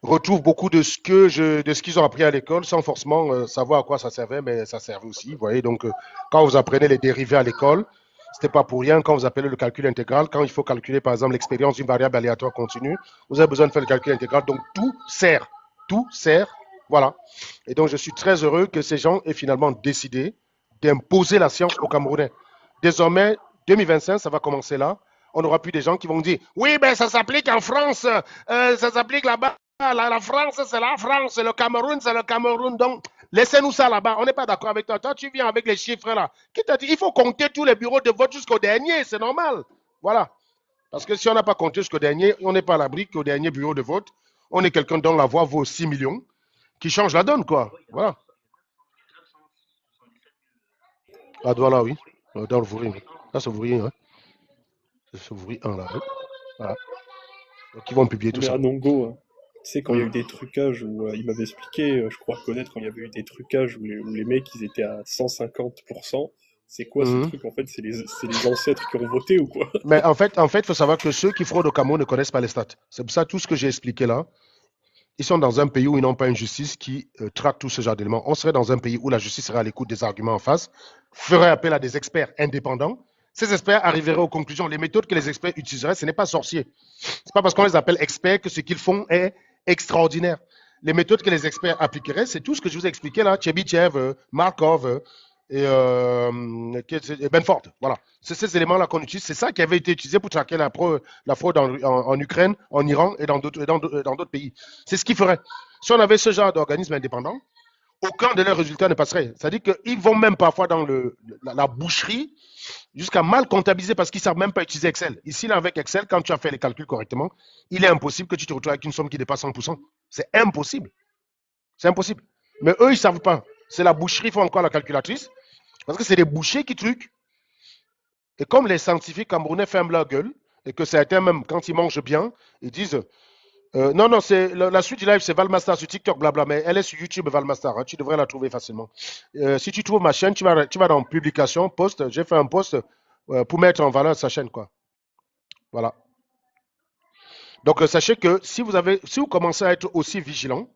retrouvent beaucoup de ce qu'ils ont appris à l'école sans forcément savoir à quoi ça servait, mais ça servait aussi. Vous voyez, donc quand vous apprenez les dérivés à l'école, c'était pas pour rien. Quand vous appelez le calcul intégral, quand il faut calculer par exemple l'expérience d'une variable aléatoire continue, vous avez besoin de faire le calcul intégral. Donc tout sert. Voilà. Et donc je suis très heureux que ces gens aient finalement décidé d'imposer la science aux Camerounais. Désormais, 2025, ça va commencer là. On n'aura plus des gens qui vont dire « Oui, ben ça s'applique en France, ça s'applique là-bas. La France, c'est la France. Le Cameroun, c'est le Cameroun. Donc, laissez-nous ça là-bas. On n'est pas d'accord avec toi. Toi, tu viens avec les chiffres là. Qui t'a dit? Il faut compter tous les bureaux de vote jusqu'au dernier. C'est normal. Voilà. Parce que si on n'a pas compté jusqu'au dernier, on n'est pas à l'abri qu'au dernier bureau de vote, on est quelqu'un dont la voix vaut 6 millions qui change la donne, quoi. Voilà. Ah, voilà, oui. Dans le Vouri. Là, c'est Vouri, hein. C'est Vouri 1, là. Oui. Voilà. Donc, ils vont publier tout ça. Nongo, tu sais, quand il y a eu des trucages où il m'avait expliqué, je crois reconnaître, quand il y avait eu des trucages où les mecs, ils étaient à 150%. C'est quoi ce truc? En fait, c'est les ancêtres qui ont voté ou quoi? Mais en fait, il faut savoir que ceux qui fraudent au Cameroun ne connaissent pas les stats. C'est pour ça tout ce que j'ai expliqué là. Ils sont dans un pays où ils n'ont pas une justice qui traque tout ce genre d'éléments. On serait dans un pays où la justice serait à l'écoute des arguments en face, ferait appel à des experts indépendants. Ces experts arriveraient aux conclusions. Les méthodes que les experts utiliseraient, ce n'est pas sorcier. C'est pas parce qu'on les appelle experts que ce qu'ils font est extraordinaire. Les méthodes que les experts appliqueraient, c'est tout ce que je vous ai expliqué là. Tchebyshev, Markov, et Benford. Voilà. C'est ces éléments-là qu'on utilise. C'est ça qui avait été utilisé pour traquer la fraude en Ukraine, en Iran et dans d'autres pays. C'est ce qu'il ferait. Si on avait ce genre d'organisme indépendant, aucun de leurs résultats ne passerait. C'est-à-dire qu'ils vont même parfois dans la boucherie jusqu'à mal comptabiliser parce qu'ils ne savent même pas utiliser Excel. Ici, là, avec Excel, quand tu as fait les calculs correctement, il est impossible que tu te retrouves avec une somme qui dépasse 100%. C'est impossible. C'est impossible. Mais eux, ils ne savent pas. C'est la boucherie qui fait encore la calculatrice parce que c'est des bouchers qui truquent. Et comme les scientifiques camerounais ferment leur gueule et que certains, même quand ils mangent bien, ils disent non, c'est la suite du live, c'est Valmastar sur TikTok, blabla, mais elle est sur YouTube, Valmastar. Hein, tu devrais la trouver facilement. Si tu trouves ma chaîne, tu vas dans publication, post. J'ai fait un post pour mettre en valeur sa chaîne, quoi. Voilà. Donc, sachez que si vous commencez à être aussi vigilant,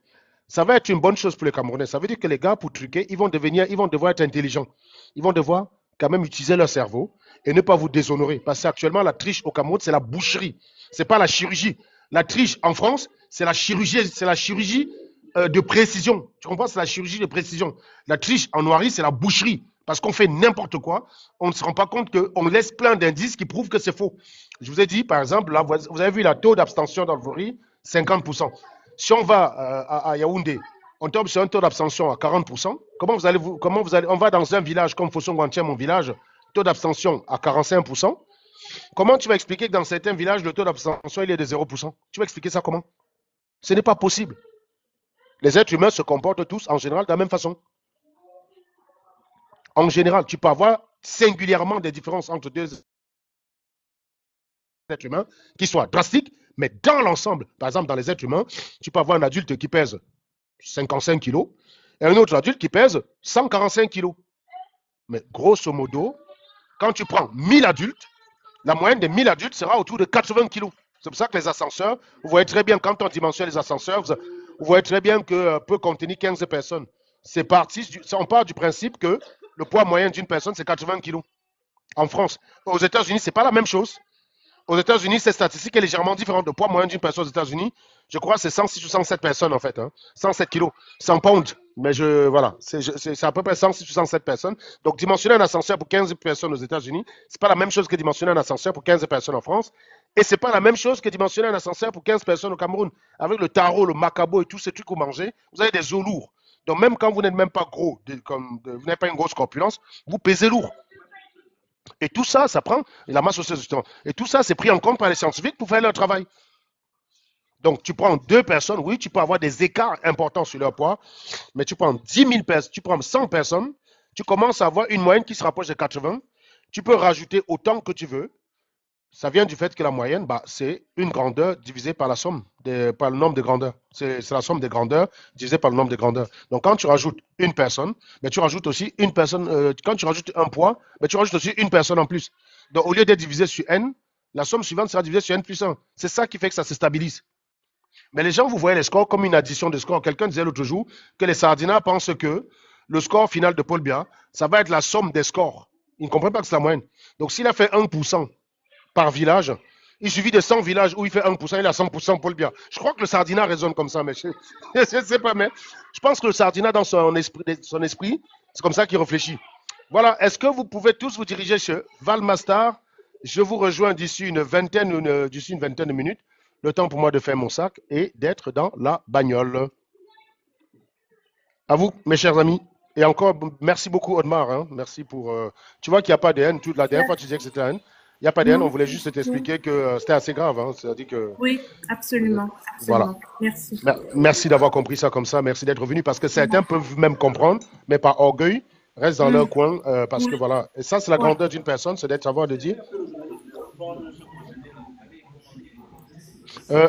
ça va être une bonne chose pour les Camerounais. Ça veut dire que les gars, pour truquer, ils vont devoir être intelligents. Ils vont devoir quand même utiliser leur cerveau et ne pas vous déshonorer. Parce qu'actuellement, la triche au Cameroun, c'est la boucherie. C'est pas la chirurgie. La triche en France, c'est la chirurgie de précision. Tu comprends? C'est la chirurgie de précision. La triche en noirie, c'est la boucherie. Parce qu'on fait n'importe quoi, on ne se rend pas compte qu'on laisse plein d'indices qui prouvent que c'est faux. Je vous ai dit, par exemple, là, vous avez vu le taux d'abstention dans le riz, 50%. Si on va à Yaoundé, on tombe sur un taux d'abstention à 40%. On va dans un village comme Fossong-Guantier, mon village, taux d'abstention à 45%. Comment tu vas expliquer que dans certains villages, le taux d'abstention il est de 0%? Tu vas expliquer ça comment? Ce n'est pas possible. Les êtres humains se comportent tous en général de la même façon. En général, tu peux avoir singulièrement des différences entre deux êtres humains qui soient drastiques, mais dans l'ensemble, par exemple, dans les êtres humains, tu peux avoir un adulte qui pèse 55 kilos et un autre adulte qui pèse 145 kilos. Mais grosso modo, quand tu prends 1000 adultes, la moyenne des 1000 adultes sera autour de 80 kilos. C'est pour ça que les ascenseurs, vous voyez très bien, quand on dimensionne les ascenseurs, vous voyez très bien que peut contenir 15 personnes. On part du principe que le poids moyen d'une personne, c'est 80 kilos. En France. Aux États-Unis, ce n'est pas la même chose. Aux États-Unis, cette statistique est légèrement différente. Le poids moyen d'une personne aux États-Unis, je crois que c'est 106 ou 107 personnes en fait. Hein. 107 kilos. 100 pounds. Mais voilà, c'est à peu près 106 ou 107 personnes. Donc, dimensionner un ascenseur pour 15 personnes aux États-Unis, ce n'est pas la même chose que dimensionner un ascenseur pour 15 personnes en France. Et ce n'est pas la même chose que dimensionner un ascenseur pour 15 personnes au Cameroun. Avec le taro, le macabo et tous ces trucs que vous mangez, vous avez des os lourds. Donc, même quand vous n'êtes même pas gros, vous n'avez pas une grosse corpulence, vous pesez lourd. Et tout ça, ça prend la masse osseuse justement. Et tout ça, c'est pris en compte par les scientifiques pour faire leur travail. Donc, tu prends 2 personnes, oui, tu peux avoir des écarts importants sur leur poids, mais tu prends 10 000 personnes, tu prends 100 personnes, tu commences à avoir une moyenne qui se rapproche de 80. Tu peux rajouter autant que tu veux. Ça vient du fait que la moyenne, c'est une grandeur divisée par par le nombre de grandeurs. C'est la somme des grandeurs divisée par le nombre de grandeurs. Donc, quand tu rajoutes une personne, tu rajoutes aussi une personne. Quand tu rajoutes un poids, tu rajoutes aussi une personne en plus. Donc, au lieu d'être divisé sur n, la somme suivante sera divisée sur n plus 1. C'est ça qui fait que ça se stabilise. Mais les gens, vous voyez les scores comme une addition de scores. Quelqu'un disait l'autre jour que les Sardinats pensent que le score final de Paul Biya, ça va être la somme des scores. Ils ne comprennent pas que c'est la moyenne. Donc, s'il a fait 1% par village, il suffit de 100 villages où il fait 1%, il a 100% Paul Biya. Je crois que le Sardinat raisonne comme ça, mais je ne sais pas, mais je pense que le Sardinat, dans son esprit, c'est comme ça qu'il réfléchit. Voilà, est-ce que vous pouvez tous vous diriger chez Valmastar? Je vous rejoins d'ici une vingtaine de minutes. Le temps pour moi de faire mon sac et d'être dans la bagnole. À vous, mes chers amis. Et encore, merci beaucoup, Audemars. Hein. Merci pour... tu vois qu'il n'y a pas de haine. La dernière fois, tu disais que c'était haine. Il n'y a pas de haine. On voulait juste t'expliquer que c'était assez grave. Hein. C'est-à-dire que... Oui, absolument. Voilà. Merci. Merci d'avoir compris ça comme ça. Merci d'être venu parce que certains peuvent même comprendre, mais par orgueil, restent dans leur coin parce que voilà. Et ça, c'est la grandeur d'une personne, c'est d'être savoir de dire...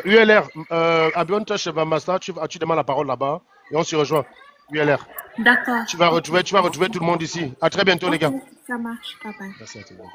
ULR, Abionta chez Valmastar, tu demandes la parole là-bas et on s'y rejoint. ULR. D'accord. Tu vas retrouver tout le monde ici. À très bientôt, les gars. Ça marche, bye bye. Merci à toi.